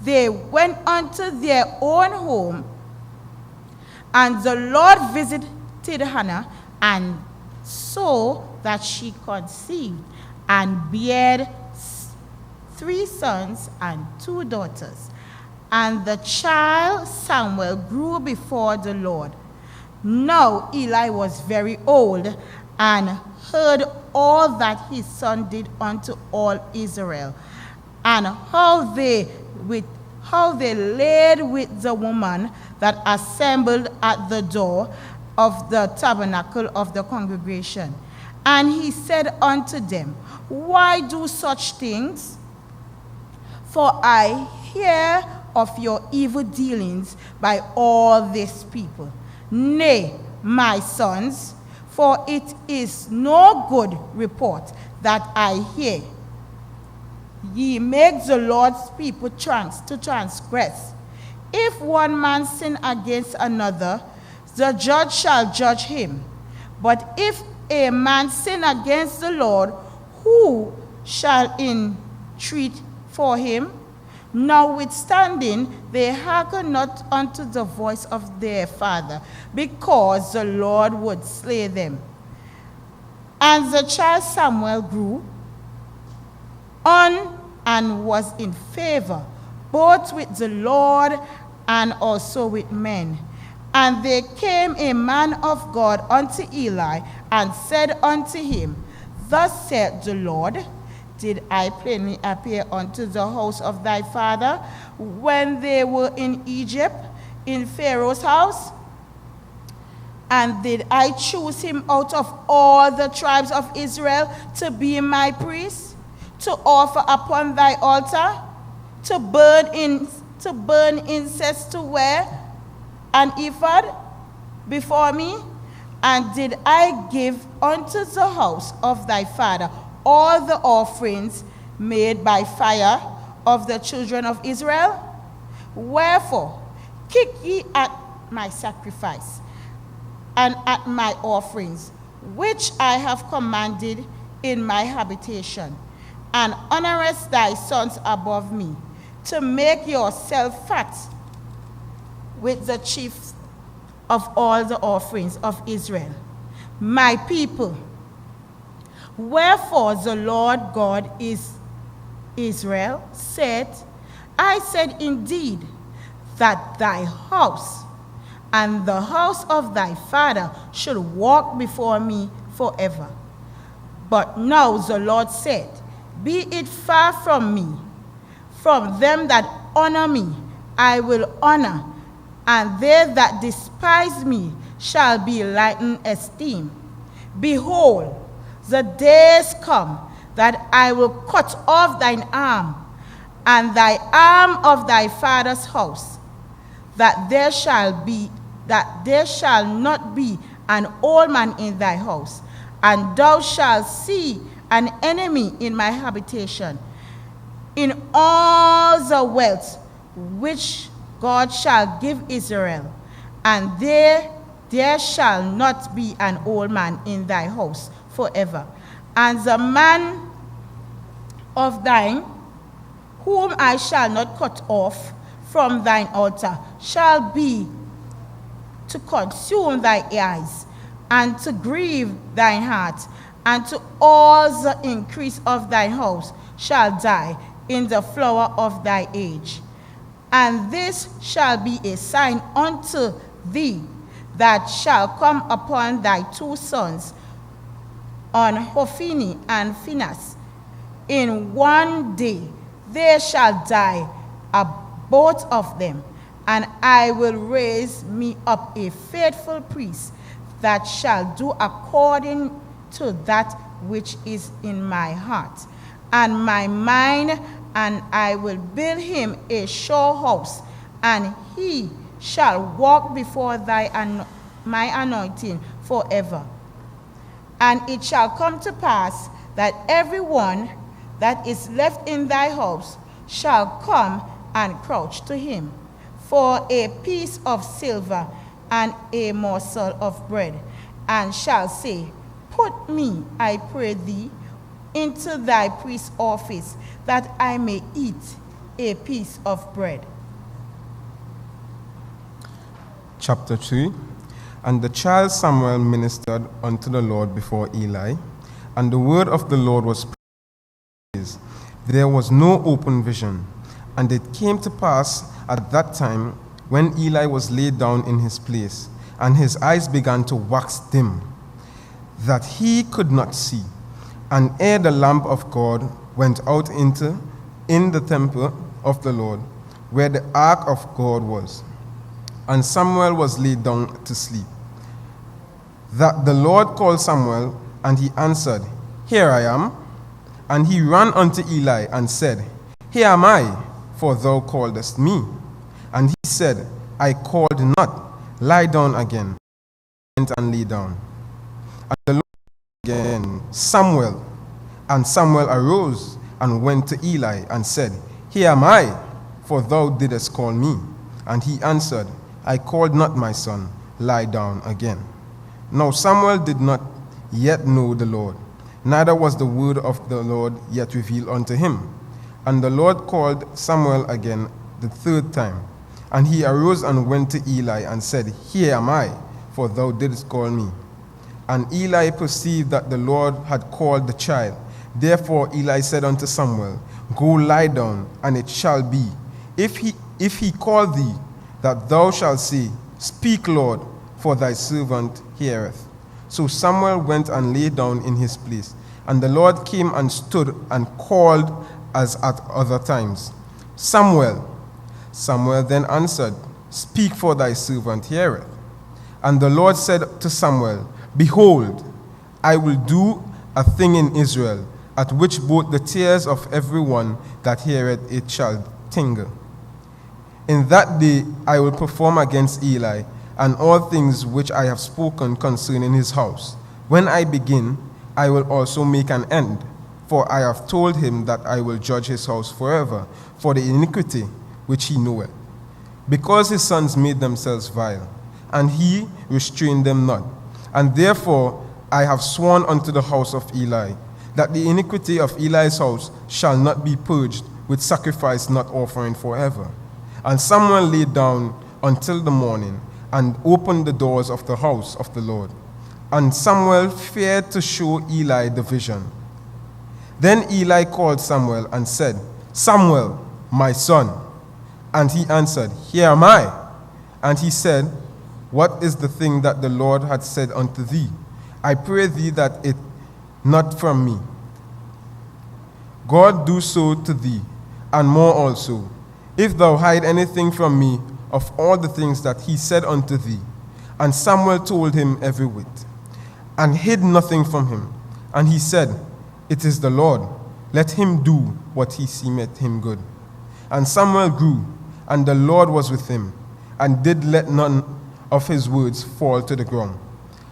Speaker 5: they went unto their own home, and the Lord visited Hannah, and saw that she conceived, and bare 3 sons and 2 daughters. And the child Samuel grew before the Lord. Now Eli was very old, and heard all that his son did unto all Israel, and how they laid with the woman that assembled at the door of the tabernacle of the congregation. And he said unto them, why do such things? For I hear of your evil dealings by all these people. Nay, my sons, for it is no good report that I hear. Ye make the Lord's people to transgress. If one man sin against another, the judge shall judge him. But if a man sin against the Lord, who shall entreat for him? Notwithstanding, they hearken not unto the voice of their father, because the Lord would slay them. And the child Samuel grew on and was in favor, both with the Lord and also with men. And there came a man of God unto Eli, and said unto him, thus said the Lord, did I plainly appear unto the house of thy father when they were in Egypt, in Pharaoh's house? And did I choose him out of all the tribes of Israel to be my priest, to offer upon thy altar, to burn incense, to wear an ephod before me? And did I give unto the house of thy father all the offerings made by fire of the children of Israel? Wherefore, kick ye at my sacrifice and at my offerings, which I have commanded in my habitation, and honorest thy sons above me, to make yourself fat with the chief of all the offerings of Israel, my people. Wherefore the Lord God is Israel said, I said indeed that thy house and the house of thy father should walk before me forever. But now the Lord said, be it far from me. From them that honor me I will honor, and they that despise me shall be lightened esteem. Behold, the days come that I will cut off thine arm, and thy arm of thy father's house, that there shall not be an old man in thy house, and thou shalt see an enemy in my habitation. In all the wealth which God shall give Israel, and there shall not be an old man in thy house forever. And the man of thine, whom I shall not cut off from thine altar, shall be to consume thy eyes, and to grieve thine heart, and to all the increase of thine house shall die in the flower of thy age. And this shall be a sign unto thee that shall come upon thy two sons, on Hophni and Phinehas. In one day they shall die, both of them, and I will raise me up a faithful priest that shall do according to that which is in my heart and my mind, and I will build him a sure house, and he shall walk before my anointing forever. And it shall come to pass that everyone that is left in thy house shall come and crouch to him for a piece of silver and a morsel of bread, and shall say, Put me, I pray thee, into thy priest's office, that I may eat a piece of bread.
Speaker 6: Chapter 3. And the child Samuel ministered unto the Lord before Eli, and the word of the Lord was praised. There was no open vision. And it came to pass at that time, when Eli was laid down in his place, and his eyes began to wax dim, that he could not see. And ere the lamp of God went out in the temple of the Lord, where the ark of God was, and Samuel was laid down to sleep, that the Lord called Samuel, and he answered, Here I am. And he ran unto Eli and said, Here am I, for thou calledest me. And he said, I called not, lie down again. Went and lay down. And the Lord said again, Samuel. And Samuel arose and went to Eli and said, Here am I, for thou didst call me. And he answered, I called not, my son, lie down again. Now Samuel did not yet know the Lord, neither was the word of the Lord yet revealed unto him. And the Lord called Samuel again the third time. And he arose and went to Eli and said, Here am I, for thou didst call me. And Eli perceived that the Lord had called the child. Therefore Eli said unto Samuel, Go lie down, and it shall be, if he call thee, that thou shalt say, Speak, Lord, for thy servant heareth. So Samuel went and lay down in his place. And the Lord came and stood and called as at other times, Samuel. Samuel then answered, Speak, for thy servant heareth. And the Lord said to Samuel, Behold, I will do a thing in Israel, at which both the tears of every one that heareth it shall tingle. In that day I will perform against Eli and all things which I have spoken concerning his house. When I begin, I will also make an end. For I have told him that I will judge his house forever for the iniquity which he knoweth. Because his sons made themselves vile, and he restrained them not. And therefore I have sworn unto the house of Eli, that the iniquity of Eli's house shall not be purged with sacrifice not offering forever. And Samuel lay down until the morning, and opened the doors of the house of the Lord. And Samuel feared to show Eli the vision. Then Eli called Samuel and said, Samuel, my son. And he answered, Here am I. And he said, What is the thing that the Lord had said unto thee? I pray thee that it not from me. God do so to thee, and more also, if thou hide anything from me of all the things that he said unto thee. And Samuel told him every whit, and hid nothing from him. And he said, It is the Lord, let him do what he seemeth him good. And Samuel grew, and the Lord was with him, and did let none of his words fall to the ground.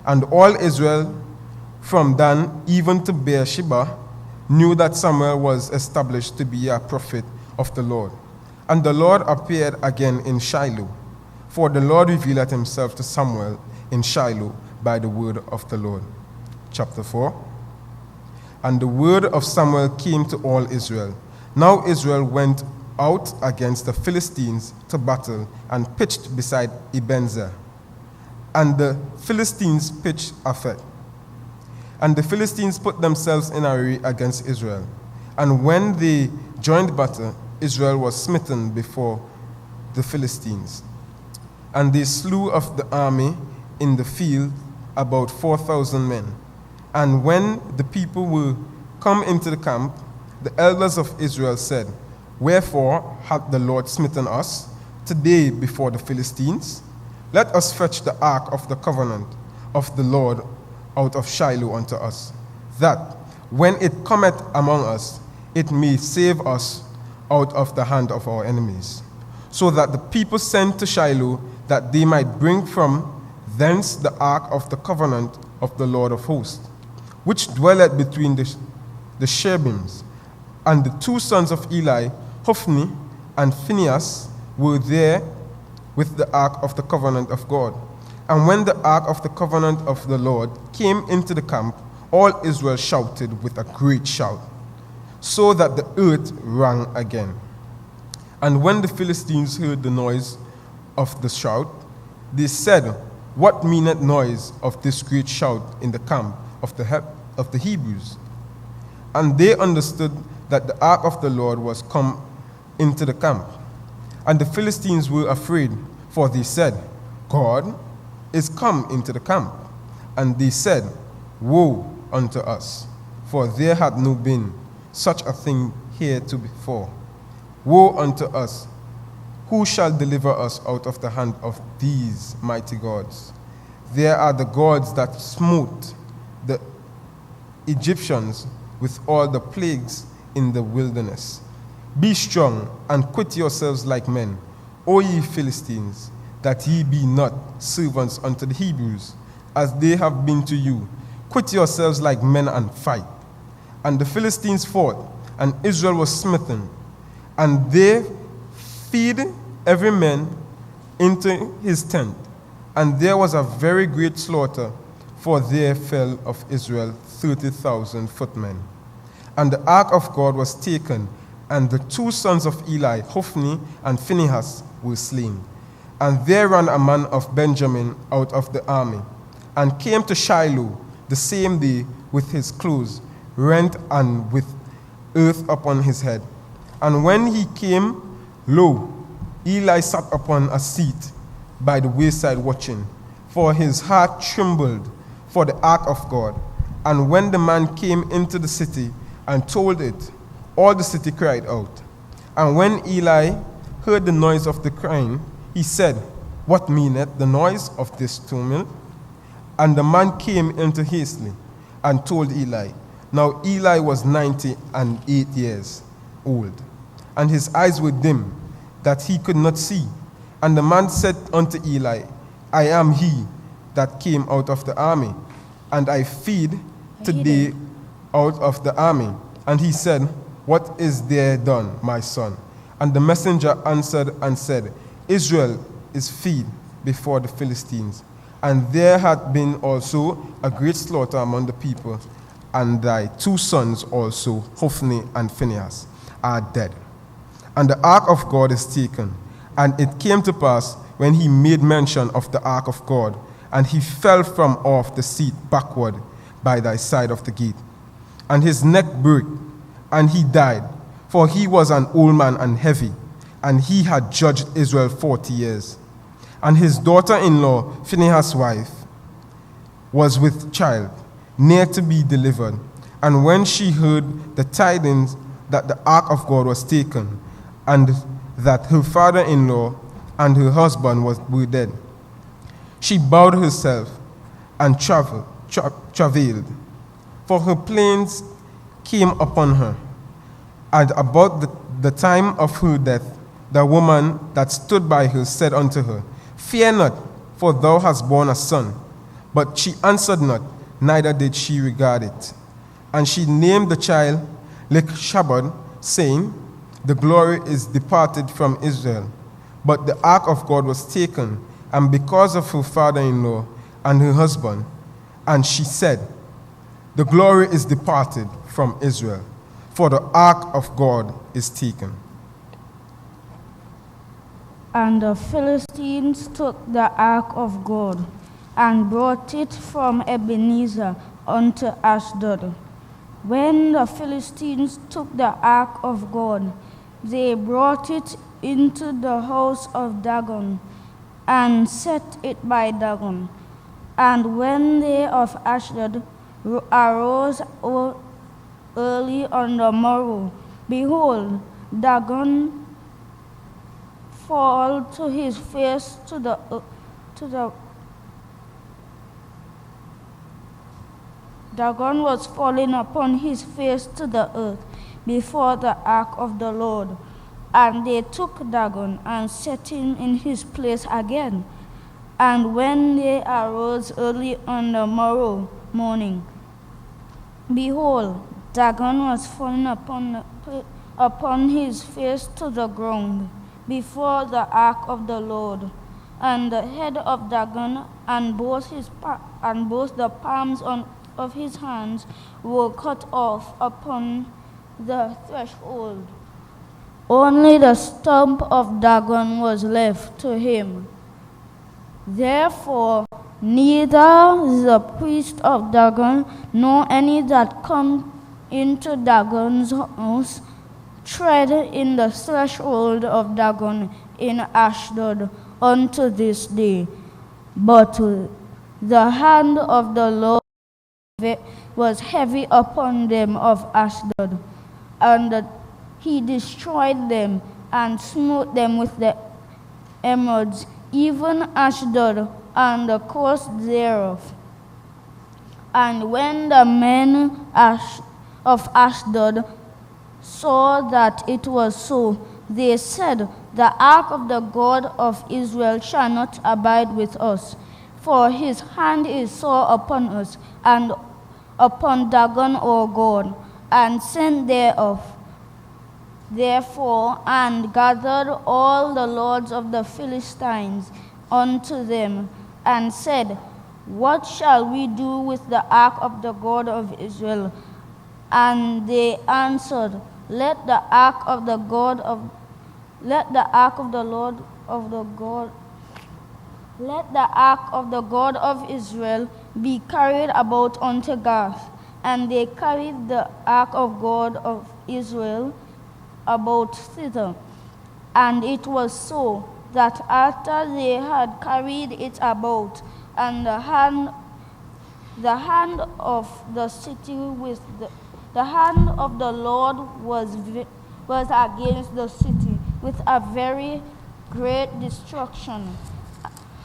Speaker 6: And all Israel, from Dan even to Beersheba, knew that Samuel was established to be a prophet of the Lord. And the Lord appeared again in Shiloh, for the Lord revealed himself to Samuel in Shiloh by the word of the Lord. Chapter 4. And the word of Samuel came to all Israel. Now Israel went out against the Philistines to battle and pitched beside Ebenezer. And the Philistines pitched Aphet. And the Philistines put themselves in array against Israel. And when they joined battle, Israel was smitten before the Philistines. And they slew of the army in the field about 4,000 men. And when the people were come into the camp, the elders of Israel said, Wherefore hath the Lord smitten us today before the Philistines? Let us fetch the ark of the covenant of the Lord out of Shiloh unto us, that when it cometh among us, it may save us out of the hand of our enemies. So that the people sent to Shiloh, that they might bring from thence the ark of the covenant of the Lord of hosts, which dwelleth between the cherubims. And the two sons of Eli, Hophni and Phinehas, were there with the ark of the covenant of God. And when the ark of the covenant of the Lord came into the camp, all Israel shouted with a great shout, so that the earth rang again. And when the Philistines heard the noise of the shout, they said, What meaneth noise of this great shout in the camp of the Hebrews? And they understood that the ark of the Lord was come into the camp. And the Philistines were afraid, for they said, God is come into the camp. And they said, Woe unto us, for there had no been such a thing heretofore. Woe unto us! Who shall deliver us out of the hand of these mighty gods? There are the gods that smote the Egyptians with all the plagues in the wilderness. Be strong and quit yourselves like men, O ye Philistines, that ye be not servants unto the Hebrews, as they have been to you. Quit yourselves like men and fight. And the Philistines fought, and Israel was smitten, and they feed every man into his tent. And there was a very great slaughter, for there fell of Israel 30,000 footmen. And the ark of God was taken, and the two sons of Eli, Hophni and Phinehas, were slain. And there ran a man of Benjamin out of the army, and came to Shiloh the same day with his clothes rent and with earth upon his head. And when he came, lo, Eli sat upon a seat by the wayside watching, for his heart trembled for the ark of God. And when the man came into the city and told it, all the city cried out. And when Eli heard the noise of the crying, he said, What meaneth the noise of this tumult? And the man came into hastily and told Eli. Now Eli was 98 years old, and his eyes were dim, that he could not see. And the man said unto Eli, I am he that came out of the army, and I feed today out of the army. And he said, What is there done, my son? And the messenger answered and said, Israel is feed before the Philistines. And there had been also a great slaughter among the people, and thy two sons also, Hophni and Phinehas, are dead. And the ark of God is taken. And it came to pass, when he made mention of the ark of God, and he fell from off the seat backward by thy side of the gate. And his neck broke, and he died, for he was an old man and heavy, and he had judged Israel 40 years. And his daughter-in-law, Phinehas' wife, was with child, near to be delivered. And when she heard the tidings that the ark of God was taken, and that her father-in-law and her husband were dead, she bowed herself and travailed, for her pains came upon her. And about the time of her death, the woman that stood by her said unto her, Fear not, for thou hast borne a son. But she answered not, neither did she regard it. And she named the child Lichshabad, saying, the glory is departed from Israel. But the ark of God was taken, and because of her father-in-law and her husband, and she said, the glory is departed from Israel, for the ark of God is taken.
Speaker 7: And the Philistines took the ark of God, and brought it from Ebenezer unto Ashdod. When the Philistines took the ark of God, they brought it into the house of Dagon, and set it by Dagon. And when they of Ashdod arose early on the morrow, behold, Dagon fall to his face to the Dagon was fallen upon his face to the earth before the ark of the Lord. And they took Dagon and set him in his place again. And when they arose early on the morrow morning, behold, Dagon was fallen upon his face to the ground before the ark of the Lord. And the head of Dagon and both the palms of his hands were cut off upon the threshold. Only the stump of Dagon was left to him. Therefore, neither the priest of Dagon nor any that come into Dagon's house tread in the threshold of Dagon in Ashdod unto this day. But the hand of the Lord was heavy upon them of Ashdod, and he destroyed them and smote them with the emeralds, even Ashdod and the coast thereof. And when the men of Ashdod saw that it was so, they said, the ark of the God of Israel shall not abide with us, for his hand is sore upon us, and upon Dagon our God, and sent thereof. Therefore, and gathered all the lords of the Philistines unto them, and said, what shall we do with the ark of the God of Israel? And they answered, let the ark of the Lord of the God of Israel be carried about unto Gath. And they carried the ark of God of Israel about thither. And it was so that after they had carried it about, and the hand of the city the hand of the Lord was against the city with a very great destruction.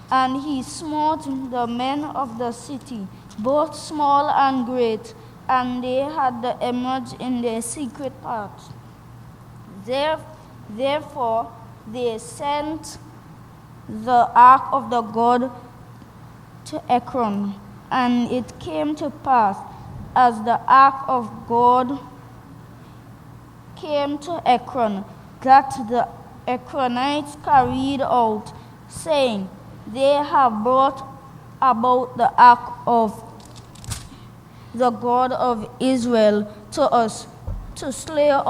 Speaker 7: And he smote the men of the city, both small and great, and they had the emeralds in their secret parts. Therefore they sent the ark of the God to Ephraim. And it came to pass, as the ark of God came to Ephraim, that the Ephraimites carried out, saying, they have brought about the ark of the God of Israel to us, to slay us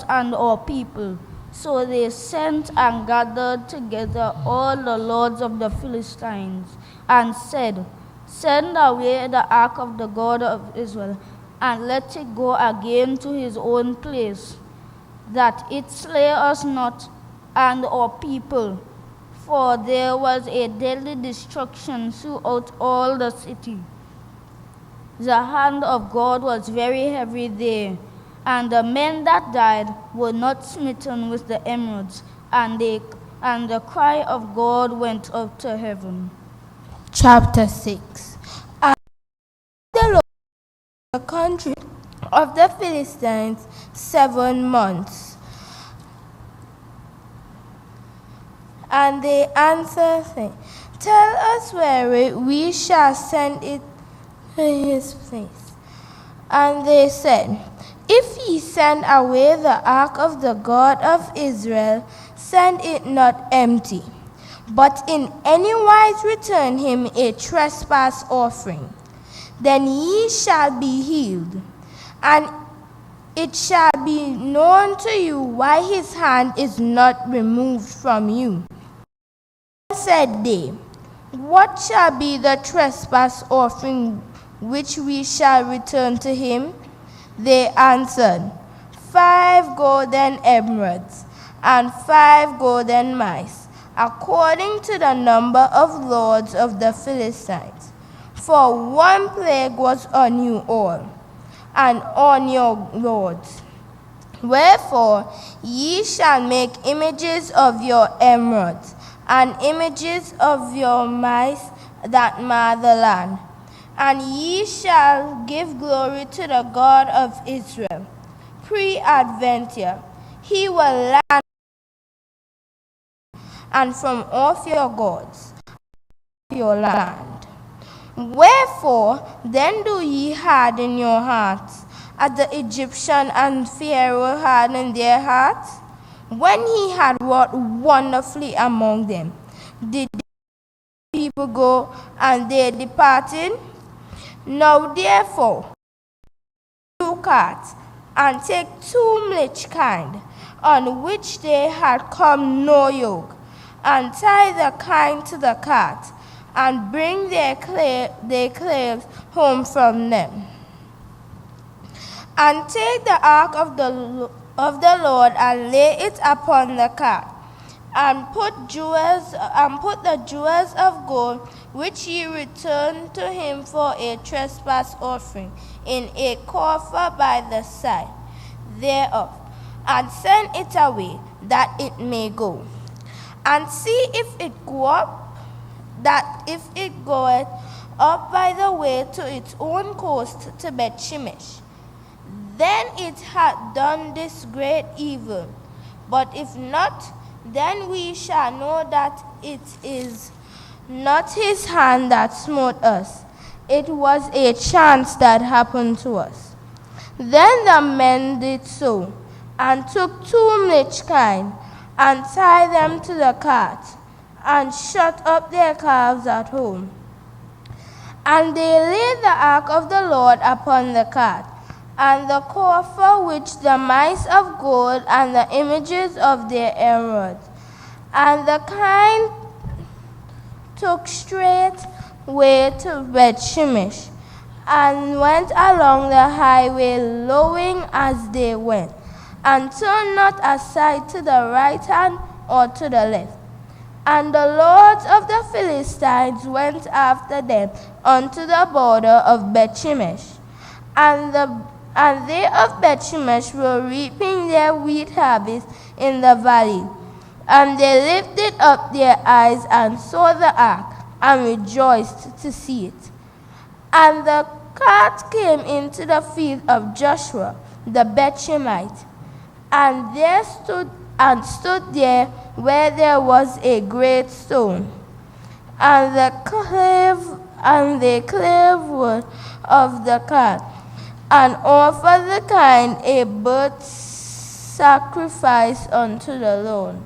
Speaker 7: and our people. So they sent and gathered together all the lords of the Philistines, and said, send away the ark of the God of Israel, and let it go again to his own place, that it slay us not and our people. For there was a deadly destruction throughout all the city. The hand of God was very heavy there, and the men that died were not smitten with the emeralds, and the cry of God went up to heaven.
Speaker 8: Chapter 6. And the Lord the country of the Philistines 7 months. And they answered, saying, tell us where we shall send it to his place. And they said, If ye send away the ark of the God of Israel, send it not empty, but in any wise return him a trespass offering. Then ye shall be healed, and it shall be known to you why his hand is not removed from you. Said they, What shall be the trespass offering which we shall return to him? They answered, 5 golden emeralds, and 5 golden mice, according to the number of lords of the Philistines. For one plague was on you all, and on your lords. Wherefore ye shall make images of your emeralds, and images of your mice that mar the land. And ye shall give glory to the God of Israel. Peradventure, he will land and from off your gods, your land. Wherefore then do ye harden your hearts, as the Egyptian and Pharaoh hardened their hearts? When he had wrought wonderfully among them, did the people go, and they departed? Now therefore, 2 carts, and take 2 milch kine, on which they had come no yoke, and tie the kine to the cart, and bring their claves home from them. And take the ark of the Lord, and lay it upon the cart, and put the jewels of gold which ye returned to him for a trespass offering in a coffer by the side thereof, and send it away, that it may go. And see if it go up, that if it goeth up by the way to its own coast to Bethshemesh, then it hath done this great evil. But if not, then we shall know that it is not his hand that smote us. It was a chance that happened to us. Then the men did so, and took 2 milch kine, and tied them to the cart, and shut up their calves at home. And they laid the ark of the Lord upon the cart, and the coffer which the mice of gold, and the images of their emeralds. And the kine took straight way to Bethshemesh, and went along the highway lowing as they went, and turned not aside to the right hand or to the left. And the lords of the Philistines went after them unto the border of Bethshemesh. And they of Bethshemesh were reaping their wheat harvest in the valley. And they lifted up their eyes and saw the ark, and rejoiced to see it. And the cart came into the field of Joshua the Bethshemite, and there stood there where there was a great stone, and they clave wood of the cart, and offered the kine a burnt sacrifice unto the Lord.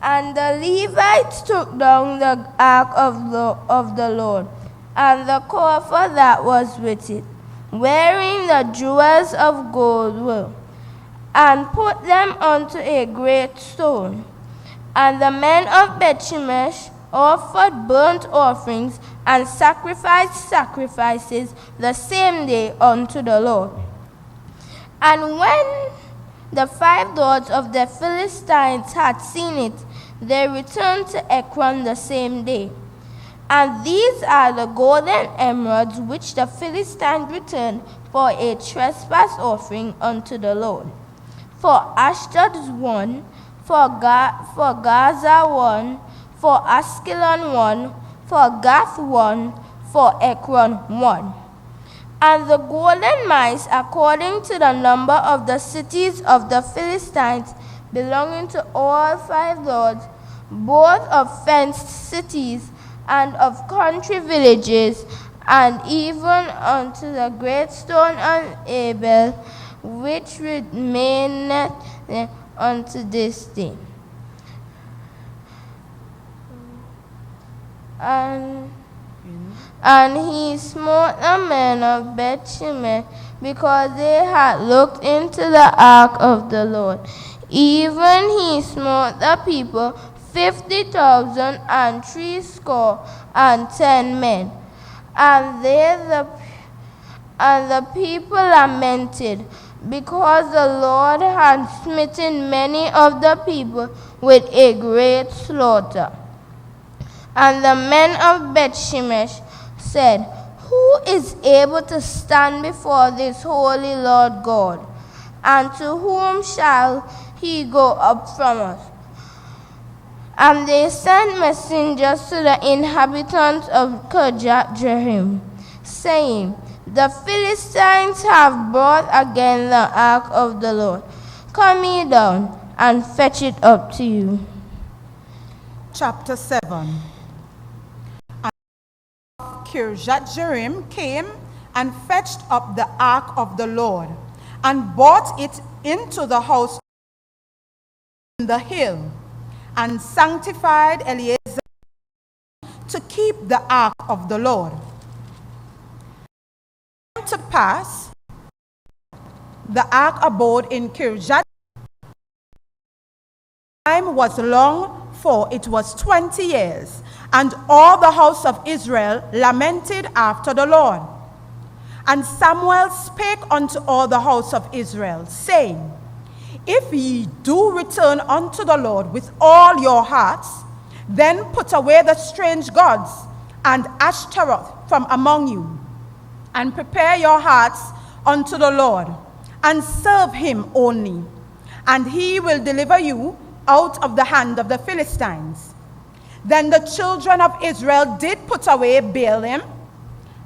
Speaker 8: And the Levites took down the ark of the Lord, and the coffer that was with it, wherein the jewels of gold were, and put them unto a great stone. And the men of Bethshemesh offered burnt offerings and sacrificed sacrifices the same day unto the Lord. And when the 5 lords of the Philistines had seen it, they returned to Ephraim the same day. And these are the golden emeralds which the Philistines returned for a trespass offering unto the Lord. For Ashdod 1, for Gaza 1, for Askelon 1, for Gath 1, for Ekron 1. And the golden mice, according to the number of the cities of the Philistines, belonging to all 5 lords, both of fenced cities and of country villages, and even unto the great stone of Abel, which remaineth unto this day. And he smote the men of Bethshemesh, because they had looked into the ark of the Lord. Even he smote the people 50,000 and 70 men. And the people lamented, because the Lord had smitten many of the people with a great slaughter. And the men of Bethshemesh said, Who is able to stand before this holy Lord God? And to whom shall he go up from us? And they sent messengers to the inhabitants of Kirjath-jearim, saying, The Philistines have brought again the ark of the Lord. Come ye down and fetch it up to you.
Speaker 9: Chapter 7. Kirjath-jearim came and fetched up the ark of the Lord, and brought it into the house in the hill, and sanctified Eleazar to keep the ark of the Lord. It came to pass, the ark abode in Kirjath. Time was long, for it was 20 years, and all the house of Israel lamented after the Lord. And Samuel spake unto all the house of Israel, saying, If ye do return unto the Lord with all your hearts, then put away the strange gods and Ashtaroth from among you, and prepare your hearts unto the Lord, and serve him only, and he will deliver you out of the hand of the Philistines. Then the children of Israel did put away Baalim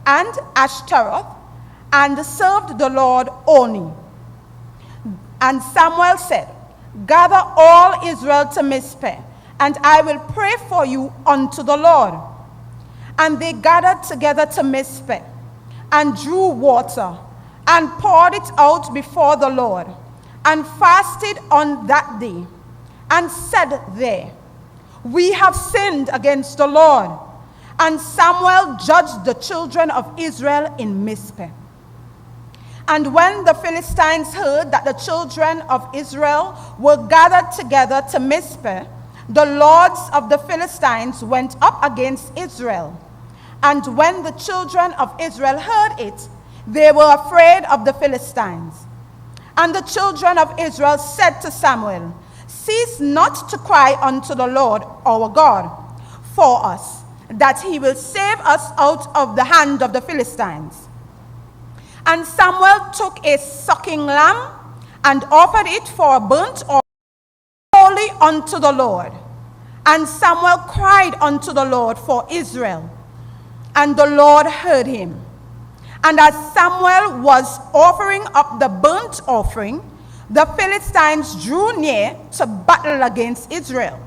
Speaker 9: and Ashtaroth, and served the Lord only. And Samuel said, Gather all Israel to Mizpeh, and I will pray for you unto the Lord. And they gathered together to Mizpeh, and drew water, and poured it out before the Lord, and fasted on that day, and said there, We have sinned against the Lord. And Samuel judged the children of Israel in Mizpeh. And when the Philistines heard that the children of Israel were gathered together to Mizpeh, the lords of the Philistines went up against Israel. And when the children of Israel heard it, they were afraid of the Philistines. And the children of Israel said to Samuel, Cease not to cry unto the Lord our God for us, that he will save us out of the hand of the Philistines. And Samuel took a sucking lamb and offered it for a burnt offering holy unto the Lord. And Samuel cried unto the Lord for Israel, and the Lord heard him. And as Samuel was offering up the burnt offering, the Philistines drew near to battle against Israel.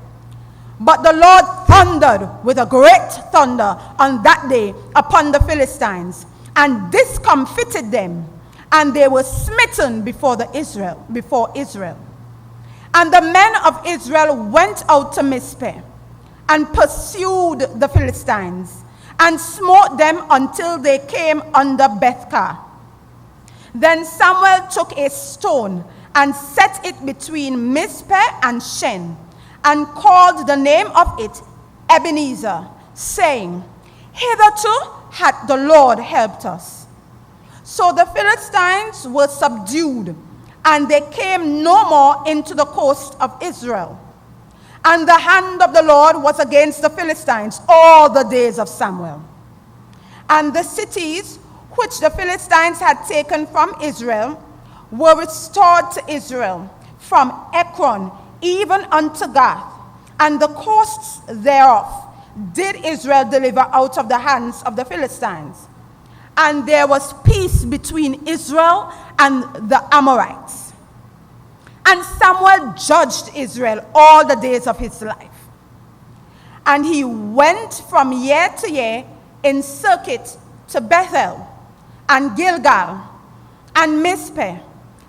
Speaker 9: But the Lord thundered with a great thunder on that day upon the Philistines, and discomfited them, and they were smitten before Israel. And the men of Israel went out to Mizpeh, and pursued the Philistines, and smote them until they came under Bethkar. Then Samuel took a stone and set it between Mizpeh and Shen, and called the name of it Ebenezer, saying, Hitherto hath the Lord helped us. So the Philistines were subdued, and they came no more into the coast of Israel. And the hand of the Lord was against the Philistines all the days of Samuel. And the cities which the Philistines had taken from Israel were restored to Israel, from Ekron even unto Gath, and the coasts thereof did Israel deliver out of the hands of the Philistines. And there was peace between Israel and the Amorites. And Samuel judged Israel all the days of his life. And he went from year to year in circuit to Bethel and Gilgal and Mizpeh,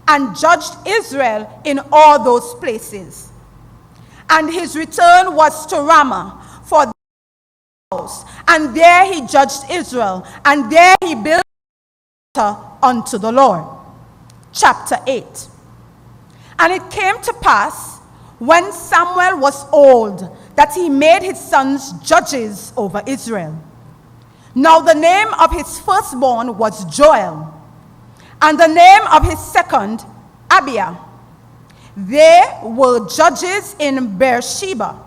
Speaker 9: and judged Israel in all those places. And his return was to Ramah for the house, and there he judged Israel, and there he built an altar unto the Lord. Chapter 8. And it came to pass, when Samuel was old, that he made his sons judges over Israel. Now the name of his firstborn was Joel, and the name of his second, Abiah. They were judges in Beersheba.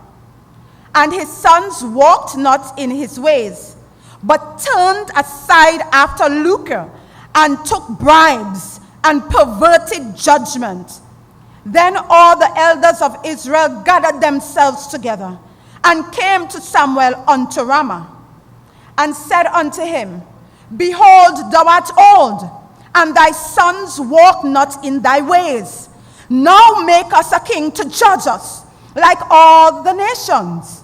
Speaker 9: And his sons walked not in his ways, but turned aside after lucre, and took bribes, and perverted judgment. Then all the elders of Israel gathered themselves together, and came to Samuel unto Ramah, and said unto him, Behold, thou art old, and thy sons walk not in thy ways. Now make us a king to judge us, like all the nations.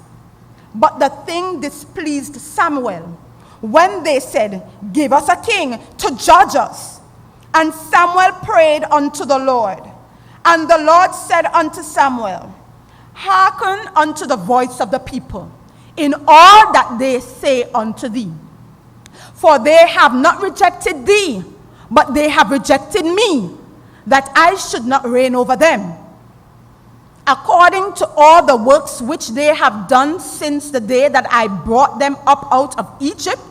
Speaker 9: But the thing displeased Samuel, when they said, Give us a king to judge us. And Samuel prayed unto the Lord. And the Lord said unto Samuel, Hearken unto the voice of the people, in all that they say unto thee. For they have not rejected thee, but they have rejected me, that I should not reign over them. According to all the works which they have done since the day that I brought them up out of Egypt,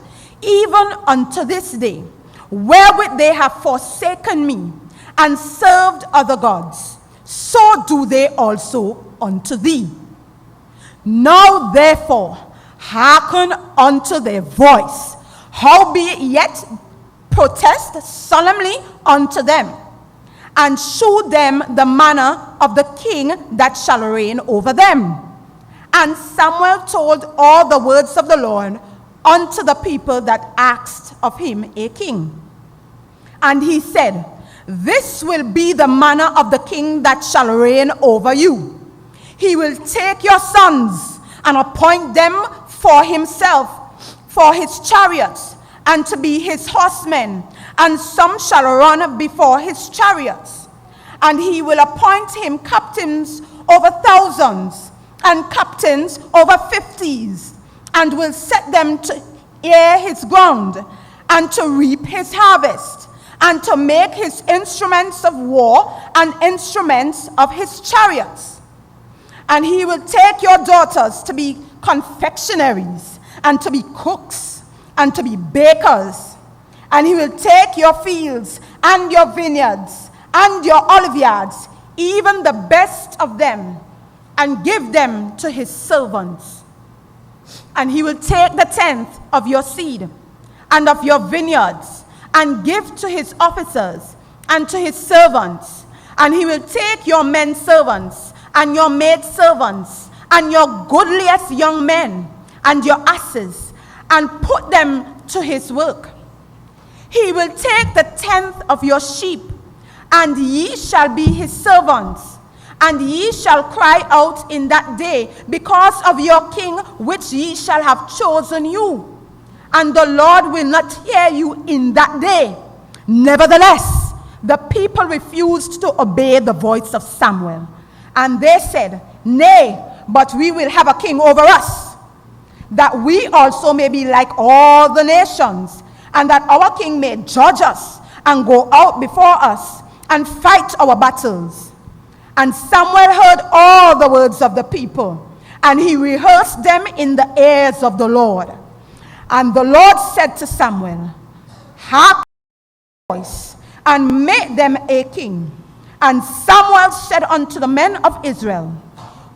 Speaker 9: even unto this day, wherewith they have forsaken me, and served other gods, so do they also unto thee. Now therefore hearken unto their voice, howbeit yet protest solemnly unto them, and shew them the manner of the king that shall reign over them. And Samuel told all the words of the Lord unto the people that asked of him a king. And he said, This will be the manner of the king that shall reign over you. He will take your sons and appoint them for himself, for his chariots, and to be his horsemen, and some shall run before his chariots. And he will appoint him captains over thousands, and captains over 50s, and will set them to ear his ground, and to reap his harvest, and to make his instruments of war and instruments of his chariots. And he will take your daughters to be confectionaries, and to be cooks, and to be bakers. And he will take your fields, and your vineyards, and your oliveyards, even the best of them, and give them to his servants. And he will take the tenth of your seed, and of your vineyards, and give to his officers, and to his servants. And he will take your men servants, and your maid servants, and your goodliest young men, and your asses, and put them to his work. He will take the tenth of your sheep, and ye shall be his servants. And ye shall cry out in that day because of your king, which ye shall have chosen you. And the Lord will not hear you in that day. Nevertheless, the people refused to obey the voice of Samuel. And they said, Nay, but we will have a king over us, that we also may be like all the nations, and that our king may judge us, and go out before us, and fight our battles. And Samuel heard all the words of the people, and he rehearsed them in the ears of the Lord. And the Lord said to Samuel, Hearken to the voice, and make them a king. And Samuel said unto the men of Israel,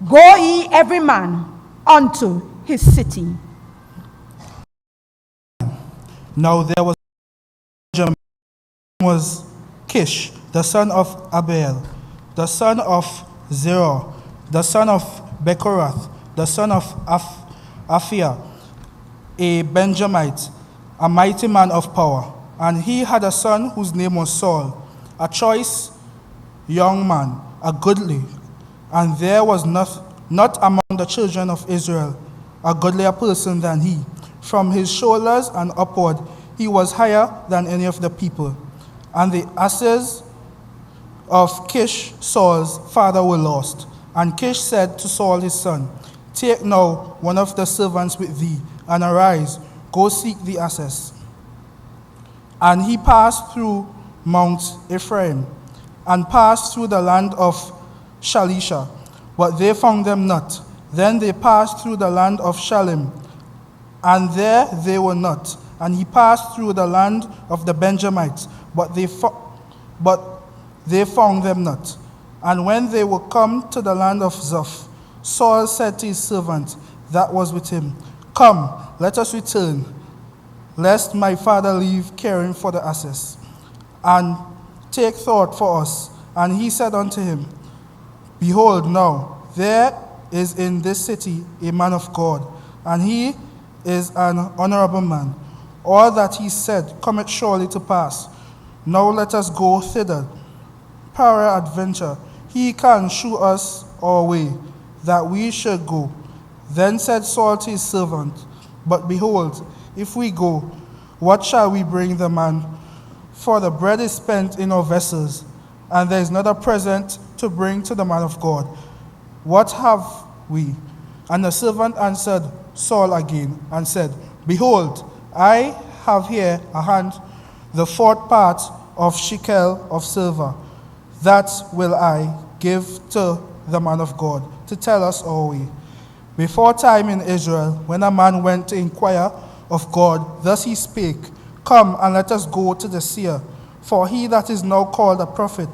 Speaker 9: Go ye every man unto his city.
Speaker 10: Now there was Kish, the son of Abiel, the son of Zerah, the son of Bechorath, the son of Aphia, a Benjamite, a mighty man of power. And he had a son whose name was Saul, a choice young man, a goodly. And there was not among the children of Israel a goodlier person than he. From his shoulders and upward he was higher than any of the people. And the asses of Kish, Saul's father, were lost. And Kish said to Saul his son, Take now one of the servants with thee, and arise, go seek the asses. And he passed through Mount Ephraim, and passed through the land of Shalisha, but they found them not. Then they passed through the land of Shalim, and there they were not. And he passed through the land of the Benjamites, but they found them not. And when they were come to the land of Zoph, Saul said to his servant that was with him, Come, let us return, lest my father leave caring for the asses, and take thought for us. And he said unto him, Behold, now there is in this city a man of God, and he is an honorable man. All that he said cometh surely to pass. Now let us go thither. Peradventure, he can shew us our way, that we should go. Then said Saul to his servant, But behold, if we go, what shall we bring the man? For the bread is spent in our vessels, and there is not a present to bring to the man of God. What have we? And the servant answered Saul again, and said, Behold, I have here a hand, the fourth part of shekel of silver. That will I give to the man of God, to tell us our way. Before time in Israel, when a man went to inquire of God, thus he spake, Come, and let us go to the seer. For he that is now called a prophet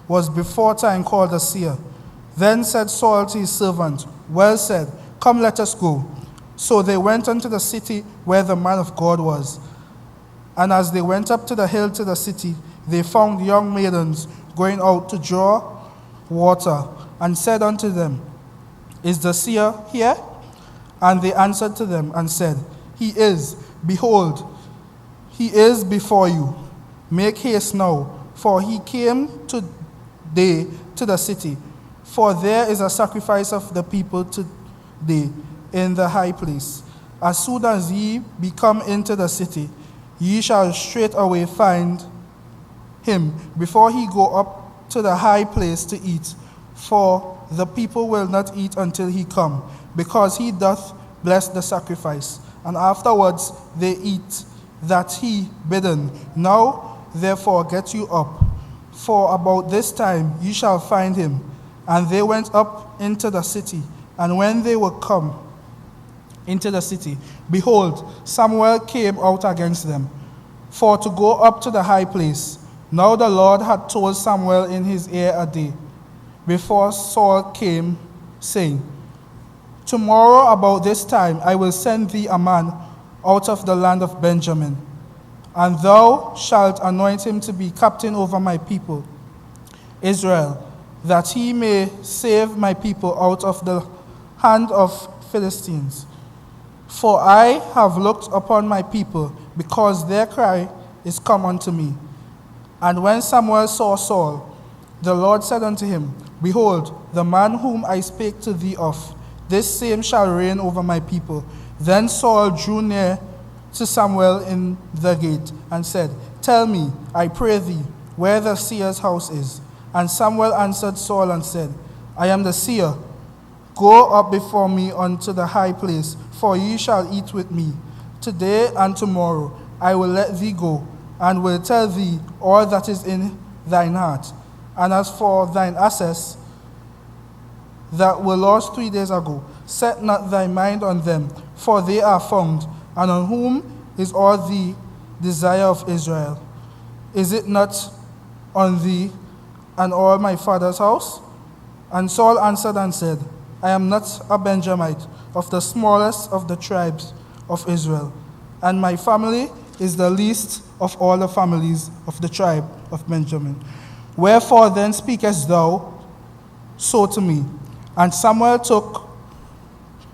Speaker 10: was before time called a seer. Then said Saul to his servant, Well said, come, let us go. So they went unto the city where the man of God was. And as they went up to the hill to the city, they found young maidens going out to draw water, and said unto them, Is the seer here? And they answered to them and said, He is. Behold, he is before you. Make haste now, for he came today to the city. For there is a sacrifice of the people today in the high place. As soon as ye be come into the city, ye shall straightway find him before he go up to the high place to eat. For the people will not eat until he come, because he doth bless the sacrifice. And afterwards they eat that he bidden. Now therefore get you up, for about this time ye shall find him. And they went up into the city. And when they were come into the city, behold, Samuel came out against them, for to go up to the high place. Now the Lord had told Samuel in his ear a day before Saul came, saying, Tomorrow about this time I will send thee a man out of the land of Benjamin, and thou shalt anoint him to be captain over my people Israel, that he may save my people out of the hand of Philistines. For I have looked upon my people, because their cry is come unto me. And when Samuel saw Saul, the Lord said unto him, Behold, the man whom I spake to thee of, this same shall reign over my people. Then Saul drew near to Samuel in the gate, and said, Tell me, I pray thee, where the seer's house is. And Samuel answered Saul and said, I am the seer. Go up before me unto the high place, for ye shall eat with me. Today and tomorrow I will let thee go, and will tell thee all that is in thine heart. And as for thine asses that were lost 3 days ago, set not thy mind on them, for they are found. And on whom is all the desire of Israel? Is it not on thee and all my father's house? And Saul answered and said, I am not a Benjamite, of the smallest of the tribes of Israel, and my family is the least of all the families of the tribe of Benjamin. Wherefore then speakest thou so to me? And Samuel took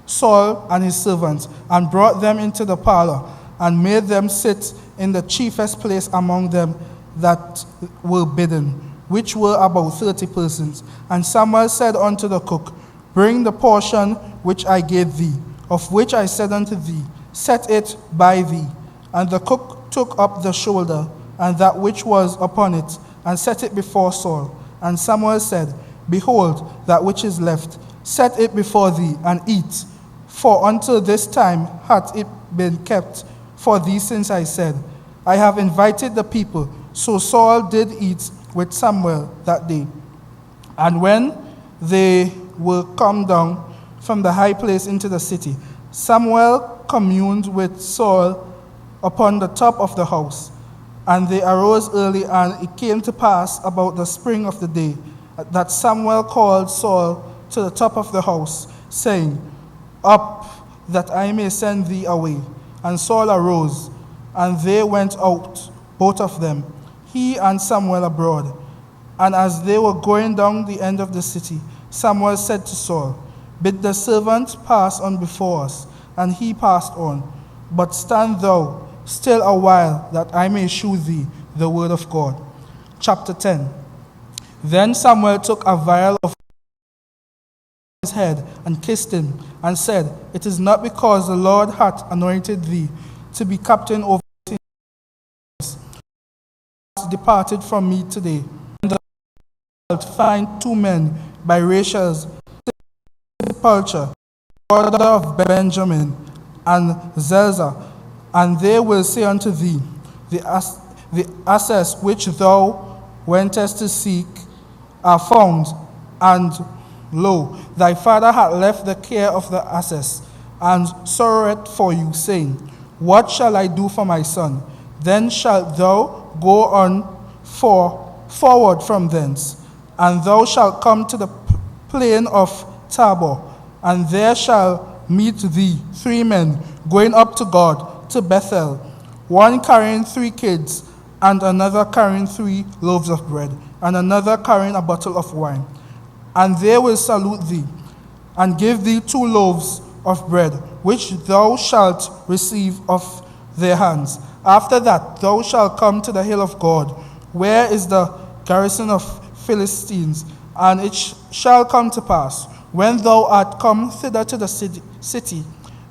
Speaker 10: Saul and his servants, and brought them into the parlor, and made them sit in the chiefest place among them that were bidden, which were about 30 persons. And Samuel said unto the cook, Bring the portion which I gave thee, of which I said unto thee, Set it by thee. And the cook took up the shoulder and that which was upon it, and set it before Saul. And Samuel said, Behold, that which is left, set it before thee, and eat. For until this time hath it been kept for thee since I said, I have invited the people. So Saul did eat with Samuel that day. And when they were come down from the high place into the city, Samuel communed with Saul upon the top of the house. And they arose early, and it came to pass about the spring of the day that Samuel called Saul to the top of the house, saying, Up, that I may send thee away. And Saul arose, and they went out, both of them, he and Samuel abroad. And as they were going down the end of the city, Samuel said to Saul, Bid the servant pass on before us. And he passed on. But stand thou still a while, that I may shew thee the word of God. Chapter 10. Then Samuel took a vial of his head and kissed him, and said, It is not because the Lord hath anointed thee to be captain over thou hast departed from me today. And thou shalt find 2 men by Rachel's sepulchre, order of Benjamin and Zelzah, and they will say unto thee, The asses which thou wentest to seek are found, and lo, thy father hath left the care of the asses, and sorroweth for you, saying, What shall I do for my son? Then shalt thou go on forward from thence, and thou shalt come to the plain of Tabor, and there shall meet thee 3 men going up to God, to Bethel, one carrying 3 kids, and another carrying 3 loaves of bread, and another carrying a bottle of wine. And they will salute thee, and give thee 2 loaves of bread, which thou shalt receive of their hands. After that thou shalt come to the hill of God, where is the garrison of Philistines. And it shall come to pass, when thou art come thither to the city,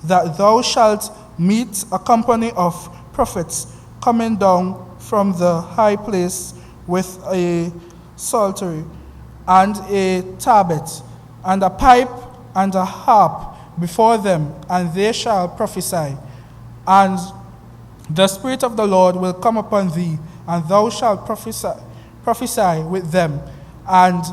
Speaker 10: that thou shalt meet a company of prophets coming down from the high place with a psaltery and a tabret and a pipe and a harp before them, and they shall prophesy. And the Spirit of the Lord will come upon thee, and thou shalt prophesy with them, and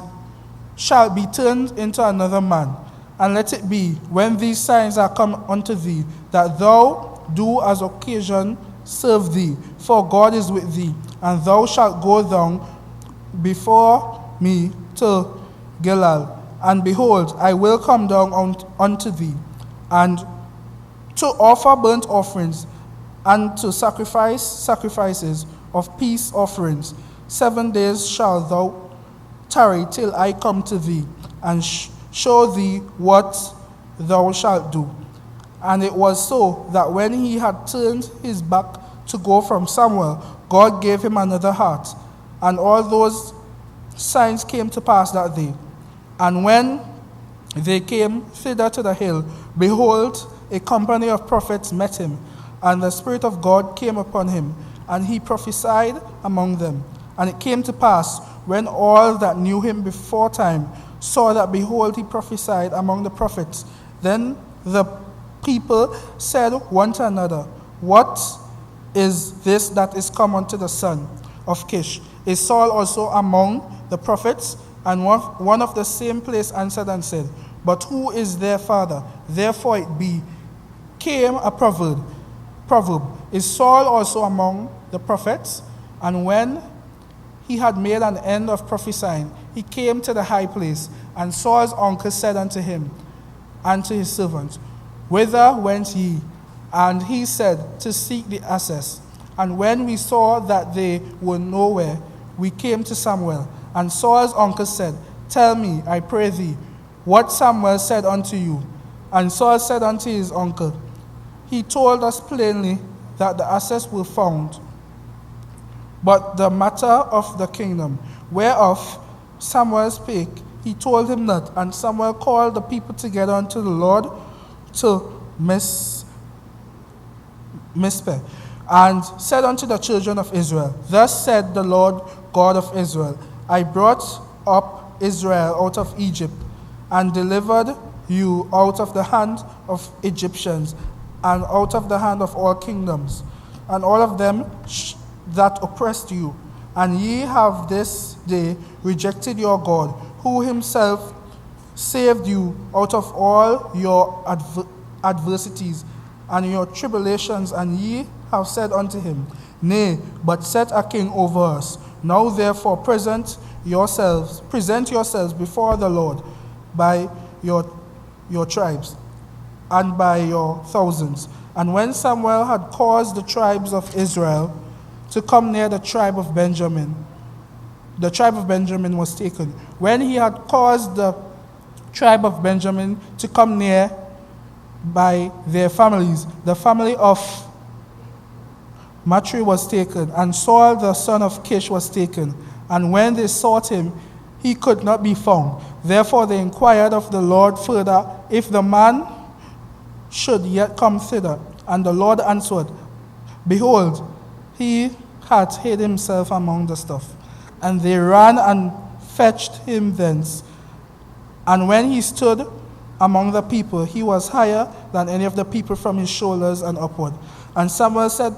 Speaker 10: shalt be turned into another man. And let it be, when these signs are come unto thee, that thou do as occasion serve thee, for God is with thee. And thou shalt go down before me to Gilgal, and behold, I will come down unto thee, and to offer burnt offerings, and to sacrifice sacrifices of peace offerings. 7 days shalt thou tarry till I come to thee, and show thee what thou shalt do. And it was so that when he had turned his back to go from Samuel, God gave him another heart. And all those signs came to pass that day. And when they came thither to the hill, behold, a company of prophets met him, and the Spirit of God came upon him, and he prophesied among them. And it came to pass, when all that knew him before time saw that, behold, he prophesied among the prophets, then the people said one to another, What is this that is come unto the son of Kish? Is Saul also among the prophets? And one of the same place answered and said, But who is their father? Therefore it became a proverb. Is Saul also among the prophets? And when he had made an end of prophesying, he came to the high place, and Saul's uncle said unto him and to his servants, Whither went ye? And he said, To seek the asses. And when we saw that they were nowhere, we came to Samuel. And Saul's uncle said, Tell me, I pray thee, what Samuel said unto you. And Saul said unto his uncle, He told us plainly that the asses were found. But the matter of the kingdom, whereof Samuel spake, he told him not. And Samuel called the people together unto the Lord to Mizpeh. and said unto the children of Israel, Thus said the Lord God of Israel, I brought up Israel out of Egypt, and delivered you out of the hand of Egyptians, and out of the hand of all kingdoms, and all of them that oppressed you. And ye have this day rejected your God, who himself saved you out of all your adversities and your tribulations, and ye have said unto him, Nay, but set a king over us. Now therefore present yourselves before the Lord by your tribes and by your thousands. And when Samuel had caused the tribes of Israel to come near the tribe of Benjamin was taken. When he had caused the tribe of Benjamin to come near by their families, the family of Matri was taken, and Saul the son of Kish was taken. And when they sought him, he could not be found. Therefore they inquired of the Lord further if the man should yet come thither. And the Lord answered, Behold, he hath hid himself among the stuff. And they ran and fetched him thence. And when he stood among the people, he was higher than any of the people from his shoulders and upward. And Samuel said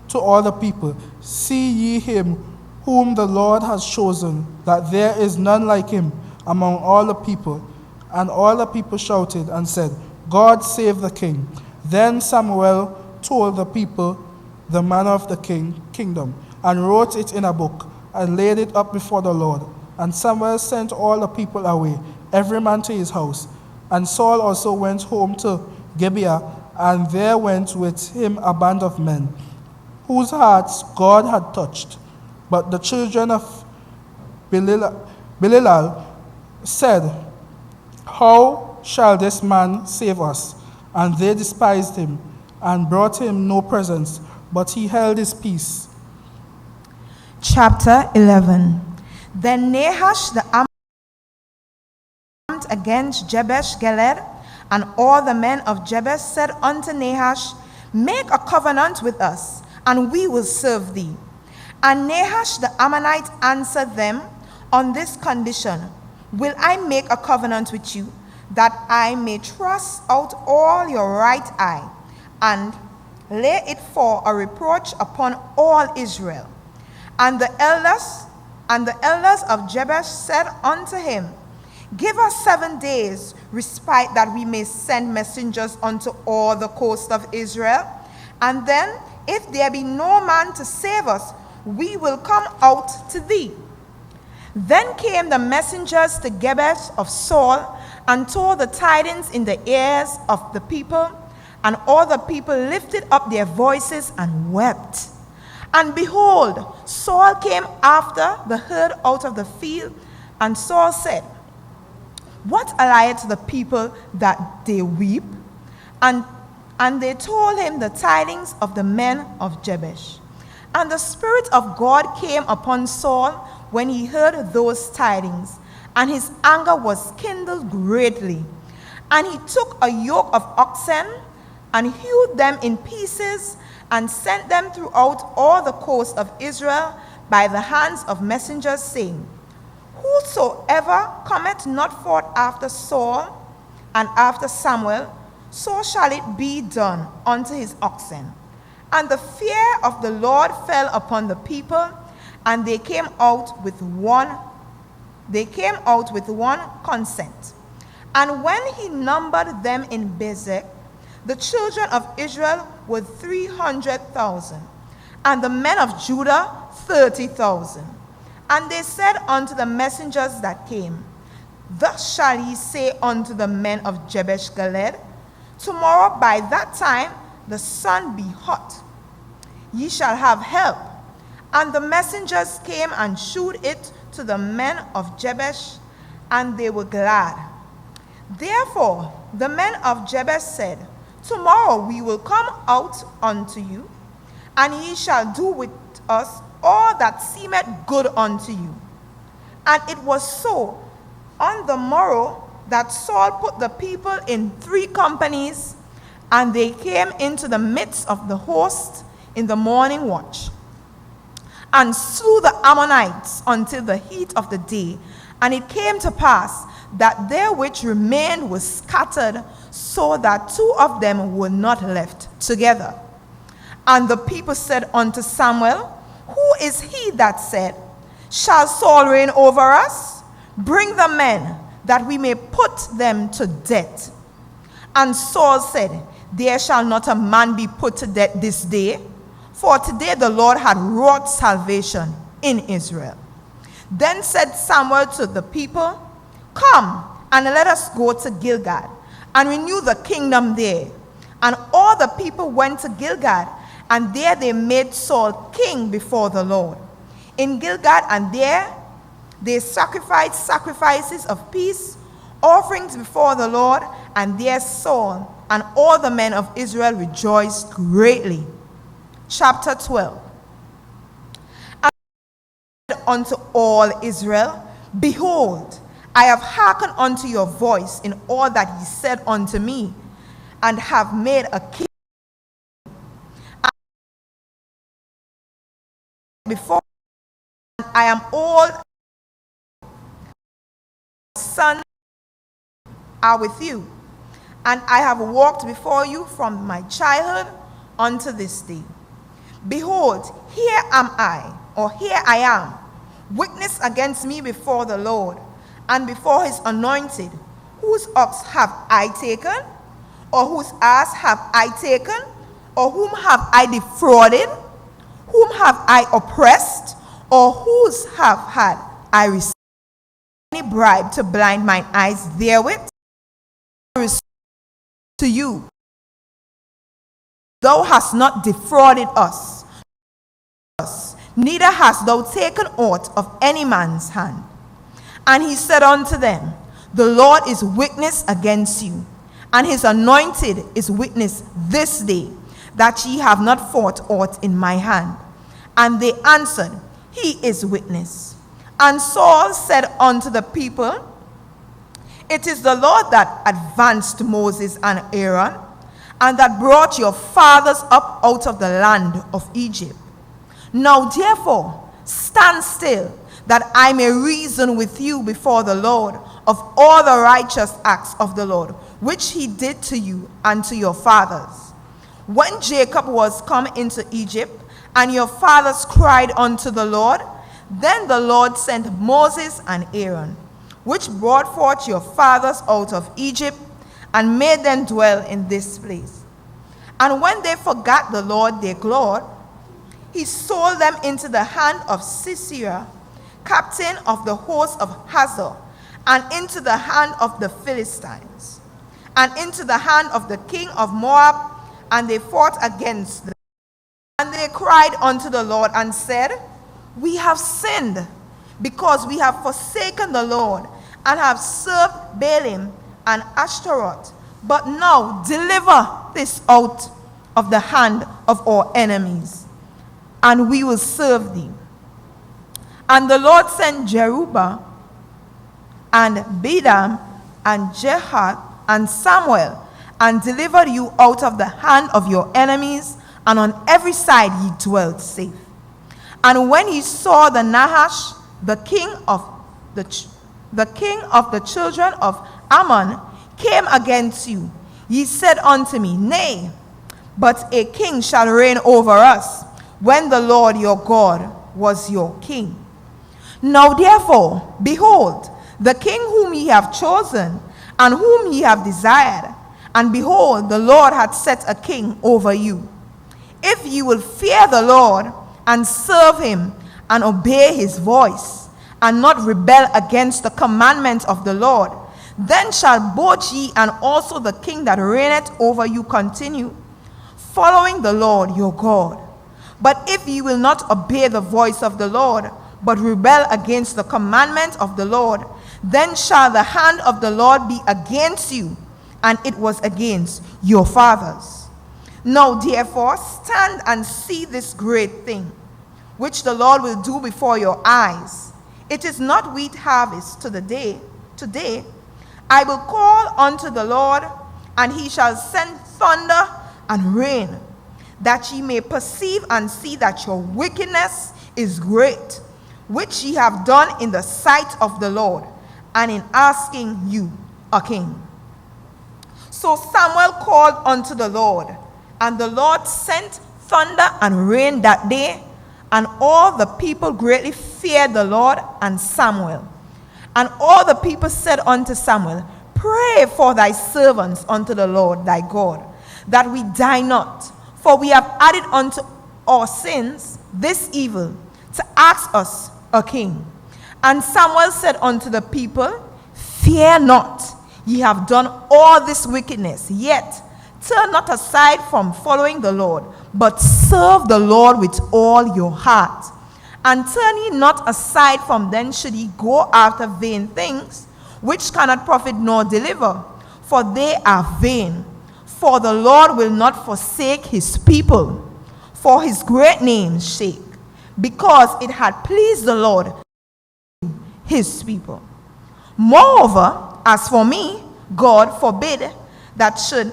Speaker 10: to all the people, See ye him whom the Lord has chosen, that there is none like him among all the people. And all the people shouted and said, God save the king. Then Samuel told the people the manner of the kingdom, and wrote it in a book, and laid it up before the Lord. And Samuel sent all the people away, every man to his house. And Saul also went home to Gibeah, and there went with him a band of men, whose hearts God had touched. But the children of Belial said, How shall this man save us? And they despised him, and brought him no presents, but he held his peace.
Speaker 9: Chapter 11. Then Nahash the Ammonite against Jabesh Gilead, and all the men of Jabesh said unto Nahash, Make a covenant with us, and we will serve thee. And Nahash the Ammonite answered them, On this condition will I make a covenant with you, that I may thrust out all your right eye, and lay it for a reproach upon all Israel. And the elders of Jabesh said unto him, Give us 7 days respite, that we may send messengers unto all the coast of Israel. And then, if there be no man to save us, we will come out to thee. Then came the messengers to Jabesh of Saul, and told the tidings in the ears of the people. And all the people lifted up their voices and wept. And behold, Saul came after the herd out of the field, and Saul said, What allieth the people that they weep? And they told him the tidings of the men of Jabesh. And the Spirit of God came upon Saul when he heard those tidings, and his anger was kindled greatly. And he took a yoke of oxen, and hewed them in pieces, and sent them throughout all the coast of Israel by the hands of messengers, saying, Whosoever cometh not forth after Saul and after Samuel, so shall it be done unto his oxen. And the fear of the Lord fell upon the people, and they came out with one consent. And when he numbered them in Bezek, the children of Israel were 300,000, and the men of Judah 30,000. And they said unto the messengers that came, Thus shall ye say unto the men of Jabesh Gilead, Tomorrow by that time the sun be hot. Ye shall have help. And the messengers came and shewed it to the men of Jabesh, and they were glad. Therefore the men of Jabesh said, Tomorrow we will come out unto you, and ye shall do with us all that seemeth good unto you. And it was so on the morrow that Saul put the people in 3 companies, and they came into the midst of the host in the morning watch, and slew the Ammonites until the heat of the day. And it came to pass that there which remained was scattered, so that 2 of them were not left together. And the people said unto Samuel, Who is he that said, Shall Saul reign over us? Bring the men, that we may put them to death. And Saul said, There shall not a man be put to death this day, for today the Lord had wrought salvation in Israel. Then said Samuel to the people, Come, and let us go to Gilgal, and renew the kingdom there. And all the people went to Gilgal, and there they made Saul king before the Lord. In Gilgal, and there they sacrificed sacrifices of peace, offerings before the Lord, and there Saul and all the men of Israel rejoiced greatly. Chapter 12. And said unto all Israel, Behold, I have hearkened unto your voice in all that ye said unto me, and have made a king before, and I am old, son are with you, and I have walked before you from my childhood unto this day. Behold, here am I, or here I am, witness against me before the Lord, and before his anointed. Whose ox have I taken? Or whose ass have I taken? Or whom have I defrauded? Whom have I oppressed? Or whose have had I received any bribe to blind mine eyes therewith? To you, thou hast not defrauded us, neither hast thou taken aught of any man's hand. And he said unto them, The Lord is witness against you, and his anointed is witness this day, that ye have not fought aught in my hand. And they answered, He is witness. And Saul said unto the people, It is the Lord that advanced Moses and Aaron, and that brought your fathers up out of the land of Egypt. Now therefore stand still, that I may reason with you before the Lord of all the righteous acts of the Lord, which he did to you and to your fathers. When Jacob was come into Egypt, and your fathers cried unto the Lord, then the Lord sent Moses and Aaron, which brought forth your fathers out of Egypt, and made them dwell in this place. And when they forgot the Lord their God, he sold them into the hand of Sisera, captain of the host of Hazor, and into the hand of the Philistines, and into the hand of the king of Moab, and they fought against them. And they cried unto the Lord and said, We have sinned, because we have forsaken the Lord, and have served Baalim and Ashtaroth. But now deliver this out of the hand of our enemies, and we will serve thee. And the Lord sent Jerubbaal and Bedam and Jehath and Samuel, and delivered you out of the hand of your enemies, and on every side ye dwelt safe. And when he saw the Nahash, the king of the children of Ammon, came against you, ye said unto me, Nay, but a king shall reign over us, when the Lord your God was your king. Now therefore, behold, the king whom ye have chosen, and whom ye have desired, and behold, the Lord hath set a king over you. If ye will fear the Lord, and serve him, and obey his voice, and not rebel against the commandments of the Lord, then shall both ye and also the king that reigneth over you continue, following the Lord your God. But if ye will not obey the voice of the Lord, but rebel against the commandment of the Lord, then shall the hand of the Lord be against you, and it was against your fathers. Now therefore stand and see this great thing, which the Lord will do before your eyes. It is not wheat harvest today. I will call unto the Lord, and he shall send thunder and rain. that ye may perceive and see that your wickedness is great, which ye have done in the sight of the Lord, and in asking you a king. So Samuel called unto the Lord, and the Lord sent thunder and rain that day, and all the people greatly feared the Lord and Samuel. And all the people said unto Samuel, Pray for thy servants unto the Lord thy God, that we die not, for we have added unto our sins this evil, to ask us a king. And Samuel said unto the people, Fear not, ye have done all this wickedness, yet turn not aside from following the Lord, but serve the Lord with all your heart. And turn ye not aside from them, should ye go after vain things, which cannot profit nor deliver, for they are vain. For the Lord will not forsake his people, for his great name's sake, because it had pleased the Lord, his people. Moreover, as for me, God forbid that should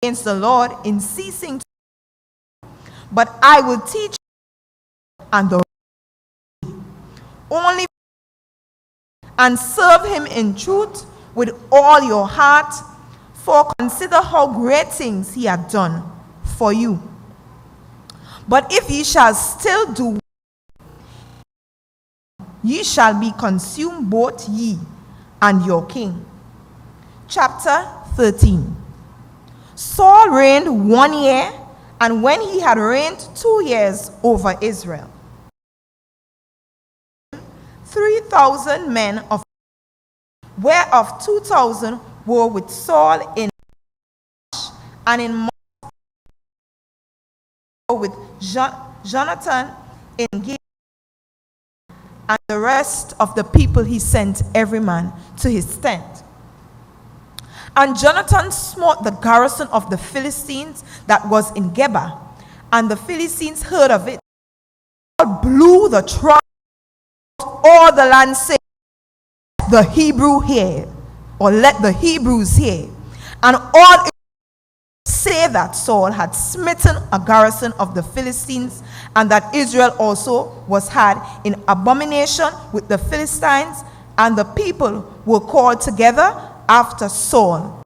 Speaker 9: against the Lord in ceasing to, but I will teach and the only and serve him in truth with all your heart, for consider how great things he hath done for you. But if ye shall still do, ye shall be consumed, both ye and your king. Chapter 13. Saul reigned 1 year, and when he had reigned 2 years over Israel, 3,000 men of whereof 2,000 were with Saul in and in with Jonathan in Gibeon, and the rest of the people he sent every man to his tent. And Jonathan smote the garrison of the Philistines that was in Geba, and the Philistines heard of it. God blew the trumpet, all the land saying, the Hebrew hear, or let the Hebrews hear. And all say that Saul had smitten a garrison of the Philistines, and that Israel also was had in abomination with the Philistines, and the people were called together after Saul,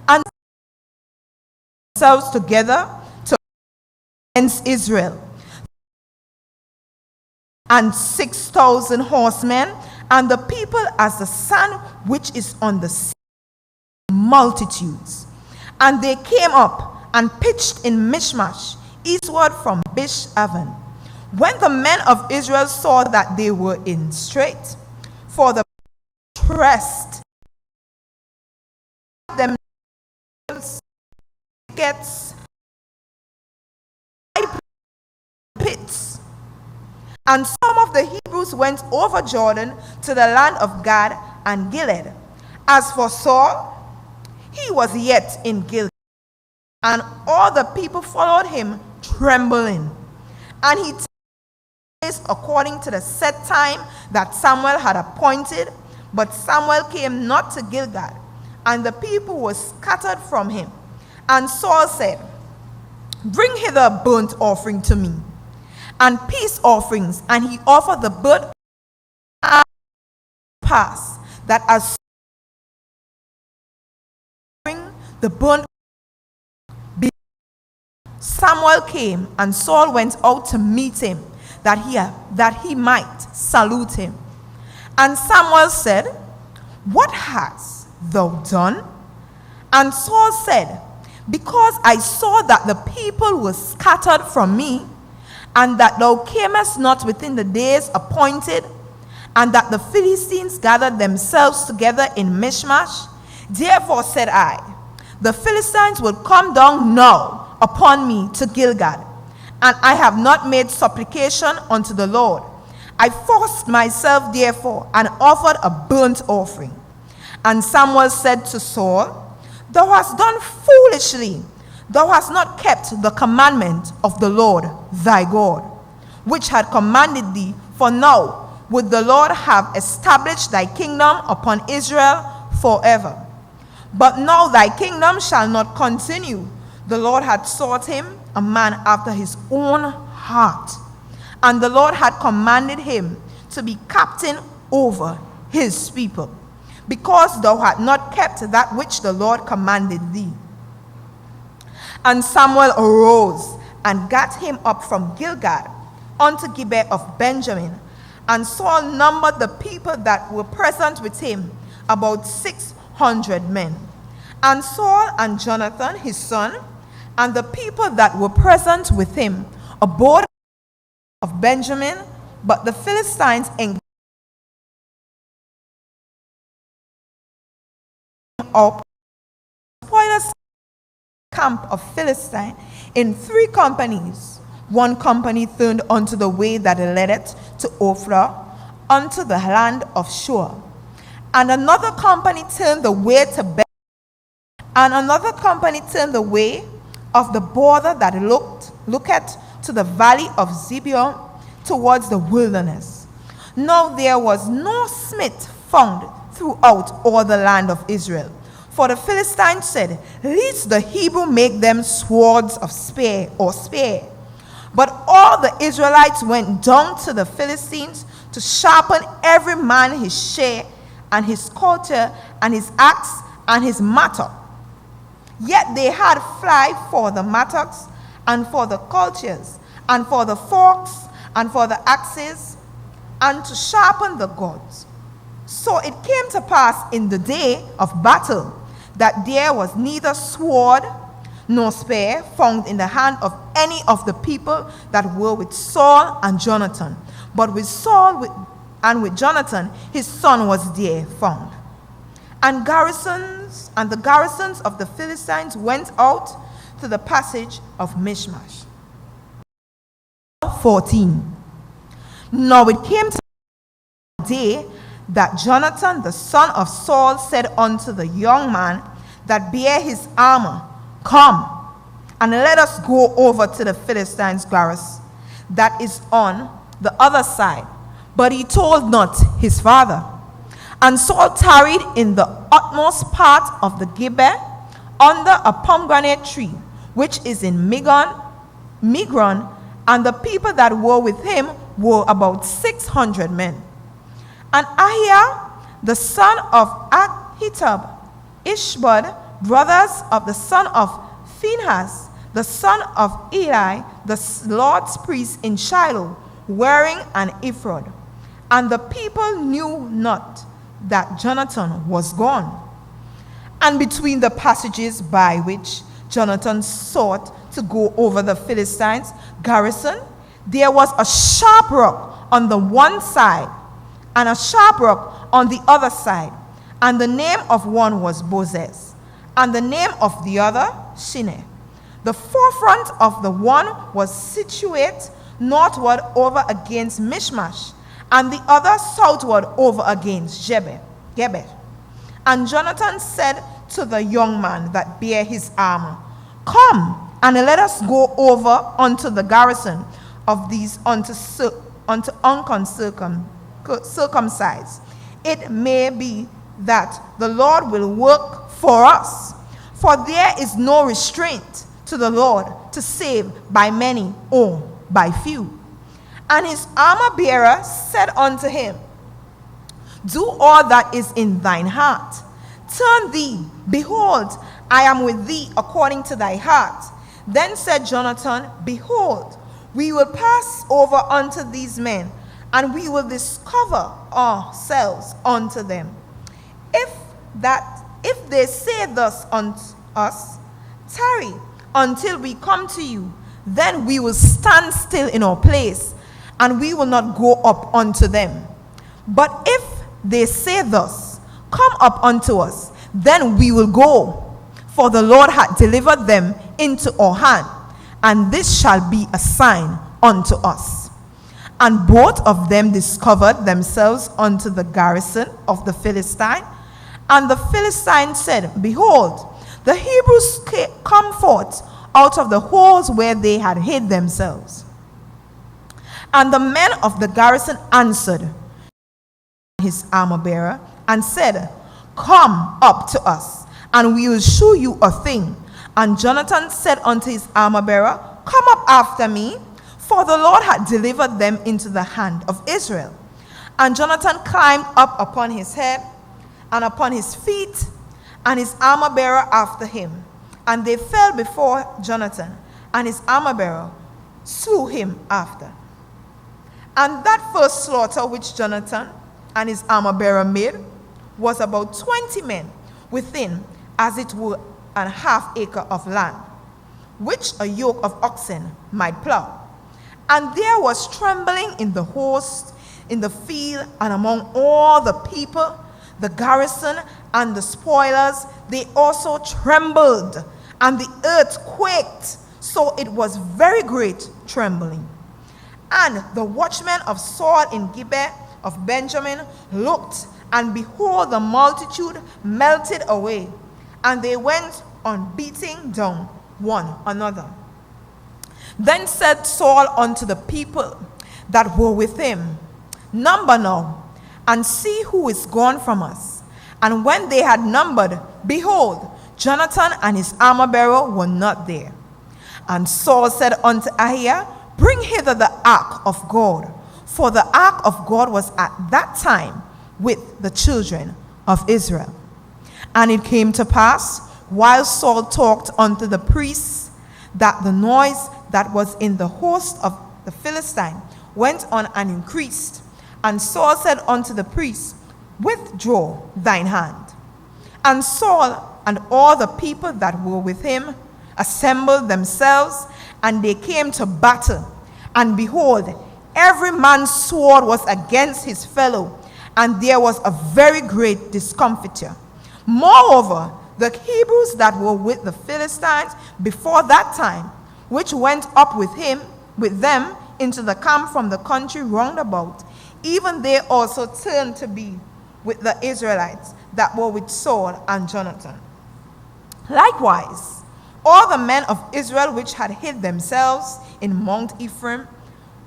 Speaker 9: and themselves together to against Israel, and 6,000 horsemen, and the people as the sand which is on the sea, multitudes. And they came up and pitched in Michmash, eastward from Bish-aven. When the men of Israel saw that they were in strait, for the pressed themselves gets pits, and some of the Hebrews went over Jordan to the land of Gad and Gilead. As for Saul, he was yet in Gilead, and all the people followed him trembling. And he took place according to the set time that Samuel had appointed, but Samuel came not to Gilgal, and the people were scattered from him. And Saul said, Bring hither a burnt offering to me, and peace offerings. And he offered the burnt pass, that as the burnt Samuel came, and Saul went out to meet him, that he might salute him. And Samuel said, What hast thou done? And Saul said, Because I saw that the people were scattered from me, and that thou camest not within the days appointed, and that the Philistines gathered themselves together in Michmash, therefore said I, The Philistines will come down now upon me to Gilgal, and I have not made supplication unto the Lord. I forced myself therefore, and offered a burnt offering. And Samuel said to Saul, Thou hast done foolishly. Thou hast not kept the commandment of the Lord thy God, which had commanded thee. For now would the Lord have established thy kingdom upon Israel forever. But now thy kingdom shall not continue, the Lord had sought him a man after his own heart, and the Lord had commanded him to be captain over his people, because thou hast not kept that which the Lord commanded thee. And Samuel arose and gat him up from Gilgal unto Gibeah of Benjamin. And Saul numbered the people that were present with him, about 600 men. And Saul and Jonathan his son, and the people that were present with him, abode of Benjamin, but the Philistines encamped up spoilers camp of Philistine in 3 companies. One company turned unto the way that leadeth to Ophrah, unto the land of Shur. And another company turned the way to Beth, and another company turned the way of the border that looketh to the valley of Zibeon, towards the wilderness. Now there was no smith found throughout all the land of Israel. For the Philistines said, lest the Hebrew make them swords of spear. But all the Israelites went down to the Philistines to sharpen every man his share, and his culture, and his axe, and his mattock. Yet they had fly for the mattocks, and for the cultures, and for the forks, and for the axes, and to sharpen the gods. So it came to pass in the day of battle, that there was neither sword nor spear found in the hand of any of the people that were with Saul and Jonathan. But with Saul and with Jonathan his son was there found. And the garrisons of the Philistines went out to the passage of Michmash. 14. Now it came to the day that Jonathan the son of Saul said unto the young man that bare his armor, come, and let us go over to the Philistines' garrison that is on the other side. But he told not his father. And Saul tarried in the utmost part of the Gibeah, under a pomegranate tree, which is in Migron, and the people that were with him were about 600 men. And Ahiah, the son of Ahitub, Ishbod, brothers of the son of Phinehas, the son of Eli, the Lord's priest in Shiloh, wearing an ephod. And the people knew not that Jonathan was gone. And between the passages by which Jonathan sought to go over the Philistines' garrison, there was a sharp rock on the one side, and a sharp rock on the other side. And the name of one was Boaz, and the name of the other Shinneh. The forefront of the one was situate northward over against Michmash, and the other southward over against Jabesh. And Jonathan said to the young man that bare his armor, come, and let us go over unto the garrison of these unto uncircumcised. It may be that the Lord will work for us, for there is no restraint to the Lord to save by many or by few. And his armor bearer said unto him, do all that is in thine heart. Turn thee, behold, I am with thee according to thy heart. Then said Jonathan, behold, we will pass over unto these men, and we will discover ourselves unto them. If they say thus unto us, tarry until we come to you, then we will stand still in our place, and we will not go up unto them. But if they say thus, come up unto us, then we will go, for the Lord hath delivered them into our hand, and this shall be a sign unto us. And both of them discovered themselves unto the garrison of the Philistine. And the Philistines said, behold, the Hebrews come forth out of the holes where they had hid themselves. And the men of the garrison answered his armor bearer and said, come up to us, and we will shew you a thing. And Jonathan said unto his armor-bearer, Come up after me, for the Lord had delivered them into the hand of Israel. And Jonathan climbed up upon his head and upon his feet, and his armor-bearer after him. And they fell before Jonathan, and his armor-bearer slew him after. And that first slaughter which Jonathan and his armor-bearer made was about 20 men within, as it were, an half acre of land, which a yoke of oxen might plow. And there was trembling in the host, in the field, and among all the people, the garrison and the spoilers. They also trembled, and the earth quaked, so it was very great trembling. And the watchmen of Saul in Gibeah of Benjamin looked, and behold, the multitude melted away, and they went on beating down one another. Then said Saul unto the people that were with him, Number now, and see who is gone from us. And when they had numbered, behold, Jonathan and his armor-bearer were not there. And Saul said unto Ahiah, Bring hither the ark of God, for the ark of God was at that time with the children of Israel. And it came to pass, while Saul talked unto the priests, that the noise that was in the host of the Philistines went on and increased. And Saul said unto the priests, Withdraw thine hand. And Saul and all the people that were with him assembled themselves, and they came to battle. And behold, every man's sword was against his fellow, and there was a very great discomfiture. Moreover, the Hebrews that were with the Philistines before that time, which went up with them into the camp from the country round about, even they also turned to be with the Israelites that were with Saul and Jonathan. Likewise, all the men of Israel which had hid themselves in Mount Ephraim,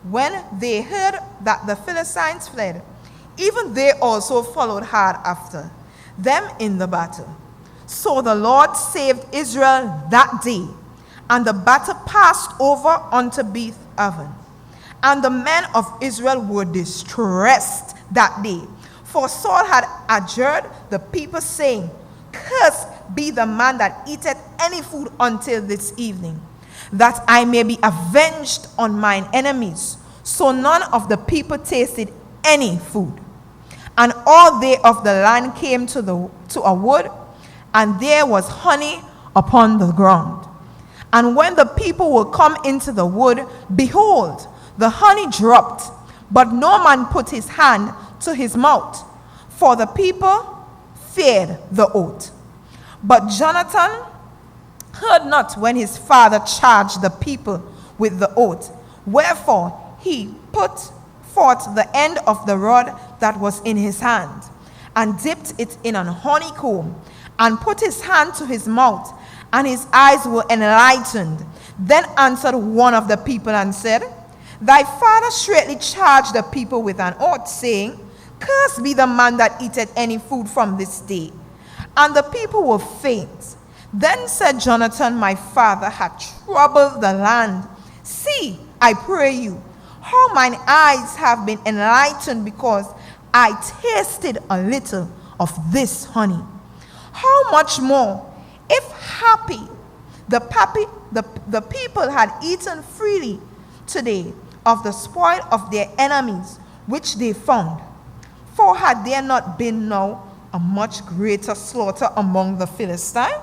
Speaker 9: when they heard that the Philistines fled, even they also followed hard after them in the battle. So the Lord saved Israel that day, and the battle passed over unto Beth-aven. And the men of Israel were distressed that day, for Saul had adjured the people, saying, Cursed be the man that eateth any food until this evening, that I may be avenged on mine enemies. So none of the people tasted any food. And all they of the land came to a wood, and there was honey upon the ground. And when the people were come into the wood, behold, the honey dropped, but no man put his hand to his mouth, for the people feared the oath. But Jonathan heard not when his father charged the people with the oath. Wherefore he put forth the end of the rod that was in his hand, and dipped it in an honeycomb, and put his hand to his mouth, and his eyes were enlightened. Then answered one of the people and said, Thy father straitly charged the people with an oath, saying, Cursed be the man that eateth any food from this day. And the people were faint. Then said Jonathan, My father hath troubled the land. See, I pray you, how mine eyes have been enlightened, because I tasted a little of this honey. How much more, if the people had eaten freely today of the spoil of their enemies, which they found. For had there not been now a much greater slaughter among the Philistines?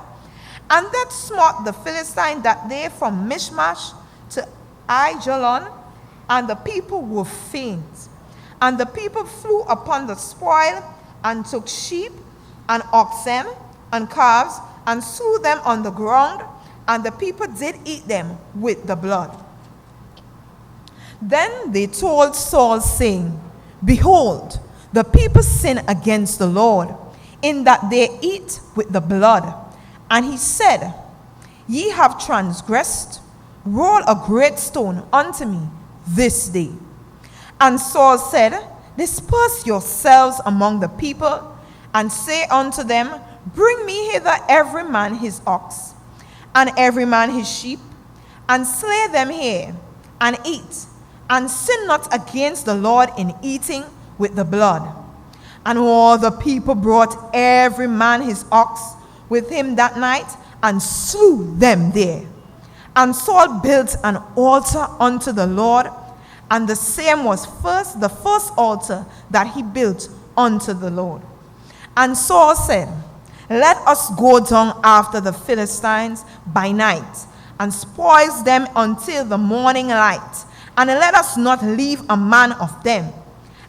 Speaker 9: And that smote the Philistine that day from Michmash to Aijalon, and the people were faint. And the people flew upon the spoil, and took sheep, and oxen, and calves, and slew them on the ground, and the people did eat them with the blood. Then they told Saul, saying, Behold, the people sin against the Lord, in that they eat with the blood. And he said, Ye have transgressed. Roll a great stone unto me this day. And Saul said, Disperse yourselves among the people, and say unto them, Bring me hither every man his ox. and every man his sheep, and slay them here, and eat, and sin not against the Lord in eating with the blood. And all the people brought every man his ox with him that night, and slew them there. And Saul built an altar unto the Lord, and the same was the first altar that he built unto the Lord. And Saul said, Let us go down after the Philistines by night, and spoil them until the morning light, and let us not leave a man of them.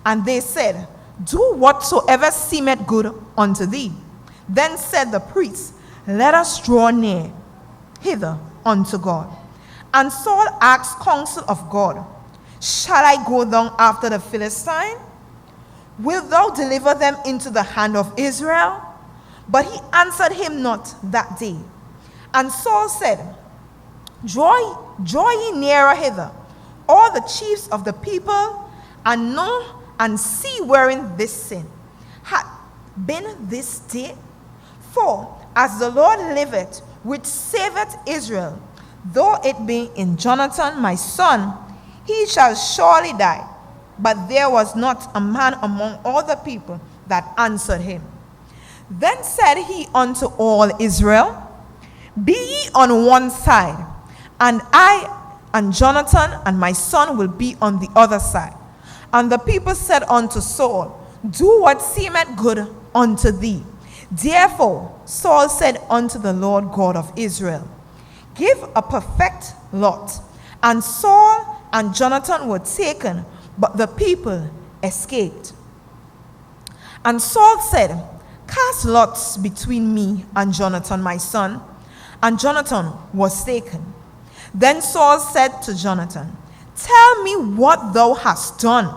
Speaker 9: And they said, Do whatsoever seemeth good unto thee. Then said the priest, Let us draw near hither unto God. And Saul asked counsel of God, Shall I go down after the Philistine? Wilt thou deliver them into the hand of Israel? But he answered him not that day. And Saul said, Draw ye nearer hither, all the chiefs of the people, and know and see wherein this sin hath been this day. For as the Lord liveth, which saveth Israel, though it be in Jonathan my son, he shall surely die. But there was not a man among all the people that answered him. Then said he unto all Israel, Be ye on one side, and I and Jonathan and my son will be on the other side. And the people said unto Saul, Do what seemeth good unto thee. Therefore Saul said unto the Lord God of Israel, Give a perfect lot. And Saul and Jonathan were taken, but the people escaped. And Saul said, Cast lots between me and Jonathan my son. And Jonathan was taken. Then Saul said to Jonathan, Tell me what thou hast done.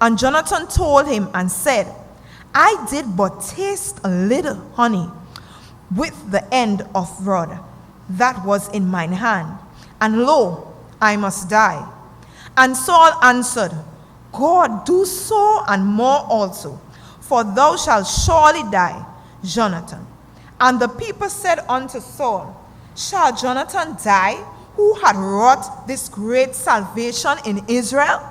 Speaker 9: And Jonathan told him and said, I did but taste a little honey with the end of rod that was in mine hand, and lo, I must die. And Saul answered, God do so and more also, for thou shalt surely die, Jonathan. And the people said unto Saul, Shall Jonathan die, who had wrought this great salvation in Israel?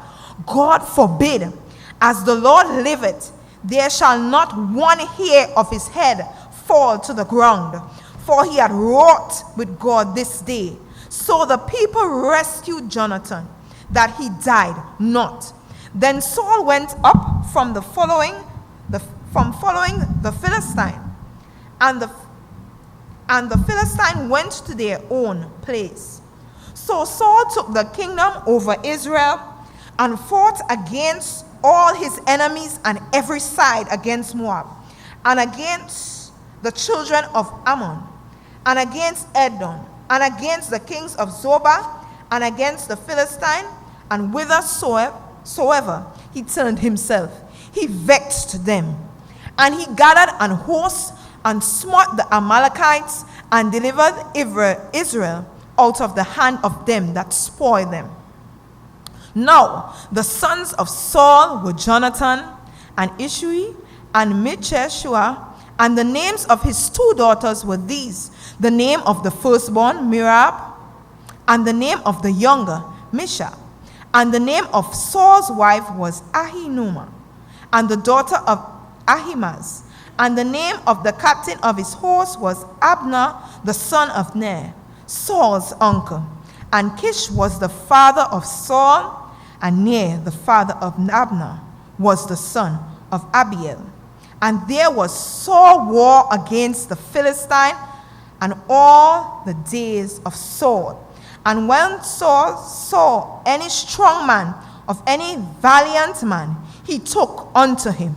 Speaker 9: God forbid. As the Lord liveth, there shall not one hair of his head fall to the ground, for he had wrought with God this day. So the people rescued Jonathan, that he died not. Then Saul went up from following the Philistine, and the Philistine went to their own place. So Saul took the kingdom over Israel, and fought against all his enemies on every side, against Moab, and against the children of Ammon, and against Edom, and against the kings of Zobah, and against the Philistine, and whithersoever he turned himself, he vexed them. And he gathered an host, and smote the Amalekites, and delivered Israel out of the hand of them that spoiled them. Now the sons of Saul were Jonathan, and Ishui, and Micheshua, and the names of his two daughters were these: the name of the firstborn, Merab, and the name of the younger, Misha. And the name of Saul's wife was Ahinuma, and the daughter of Ahimaaz. And the name of the captain of his horse was Abner, the son of Ner, Saul's uncle. And Kish was the father of Saul, and Ner, the father of Abner, was the son of Abiel. And there was sore war against the Philistine and all the days of Saul. And when Saul saw any strong man of any valiant man, he took unto him.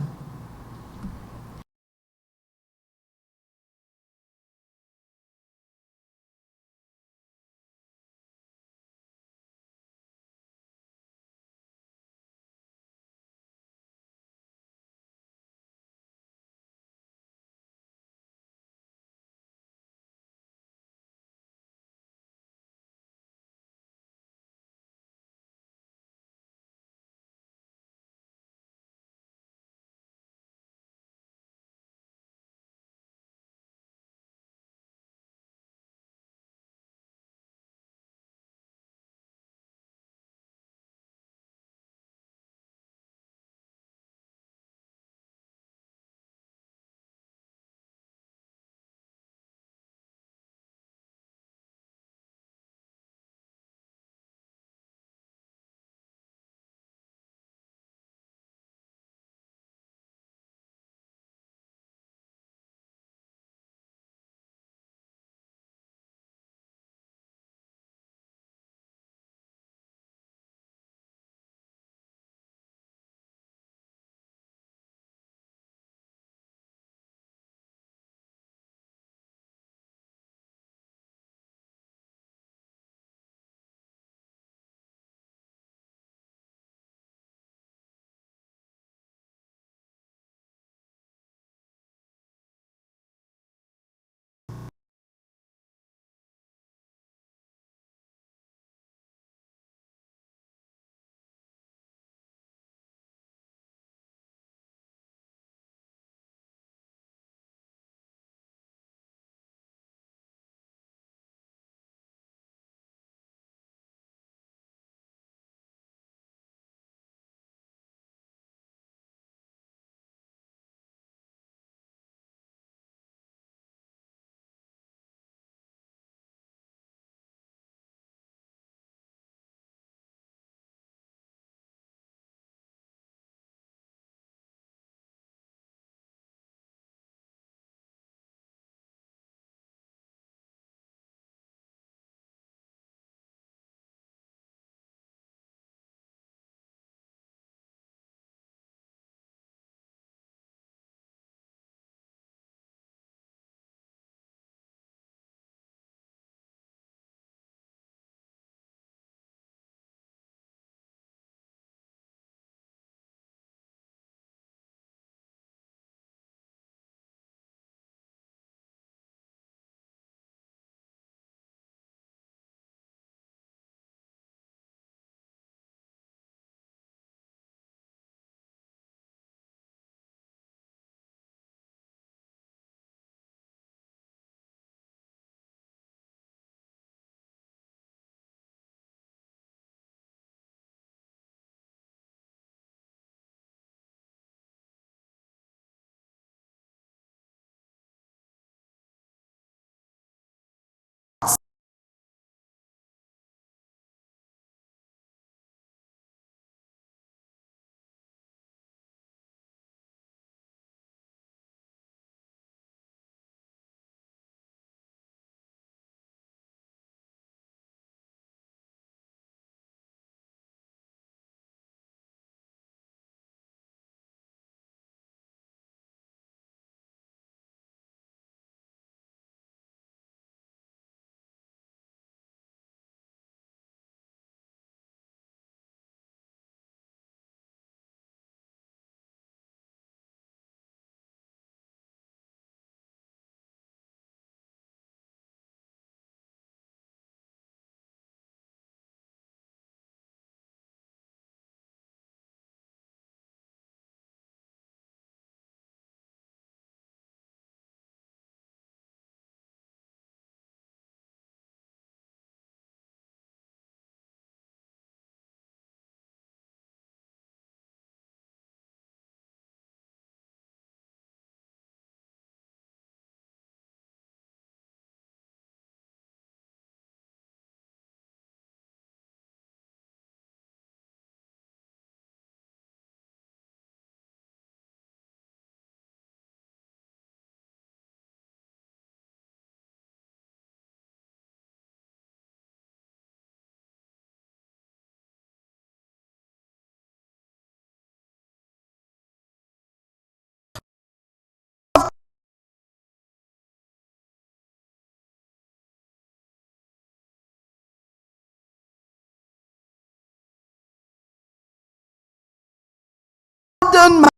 Speaker 11: pardon my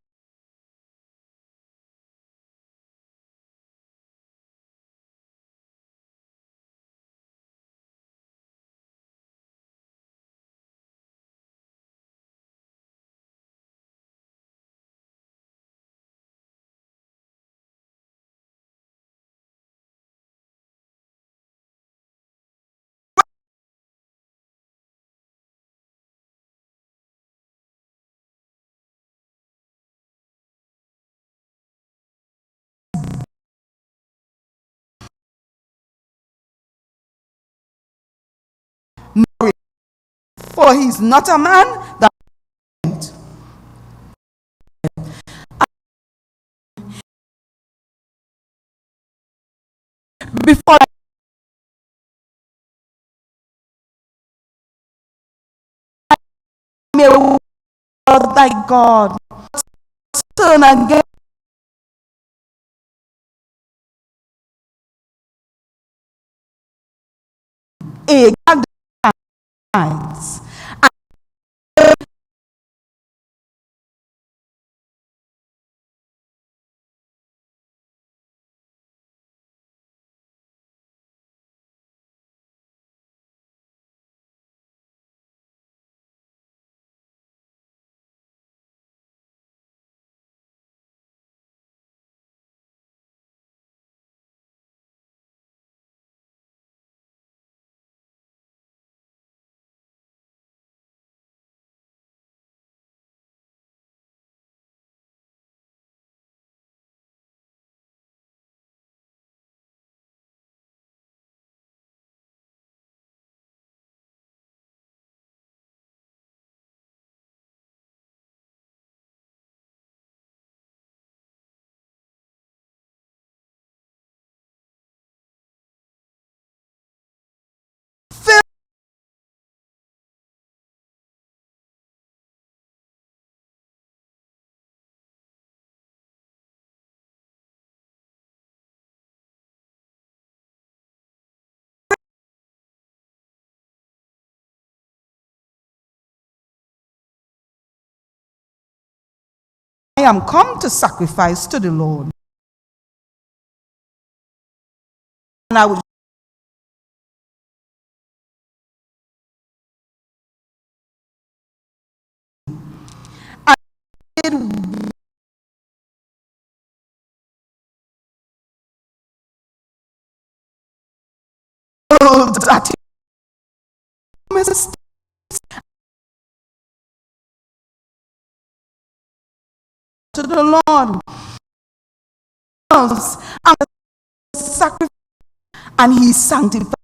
Speaker 11: for he's not a man that before I may world thy God turn again Agag eyes. I am come to sacrifice to the Lord. And I will that to the Lord and sacrifice, and he sanctified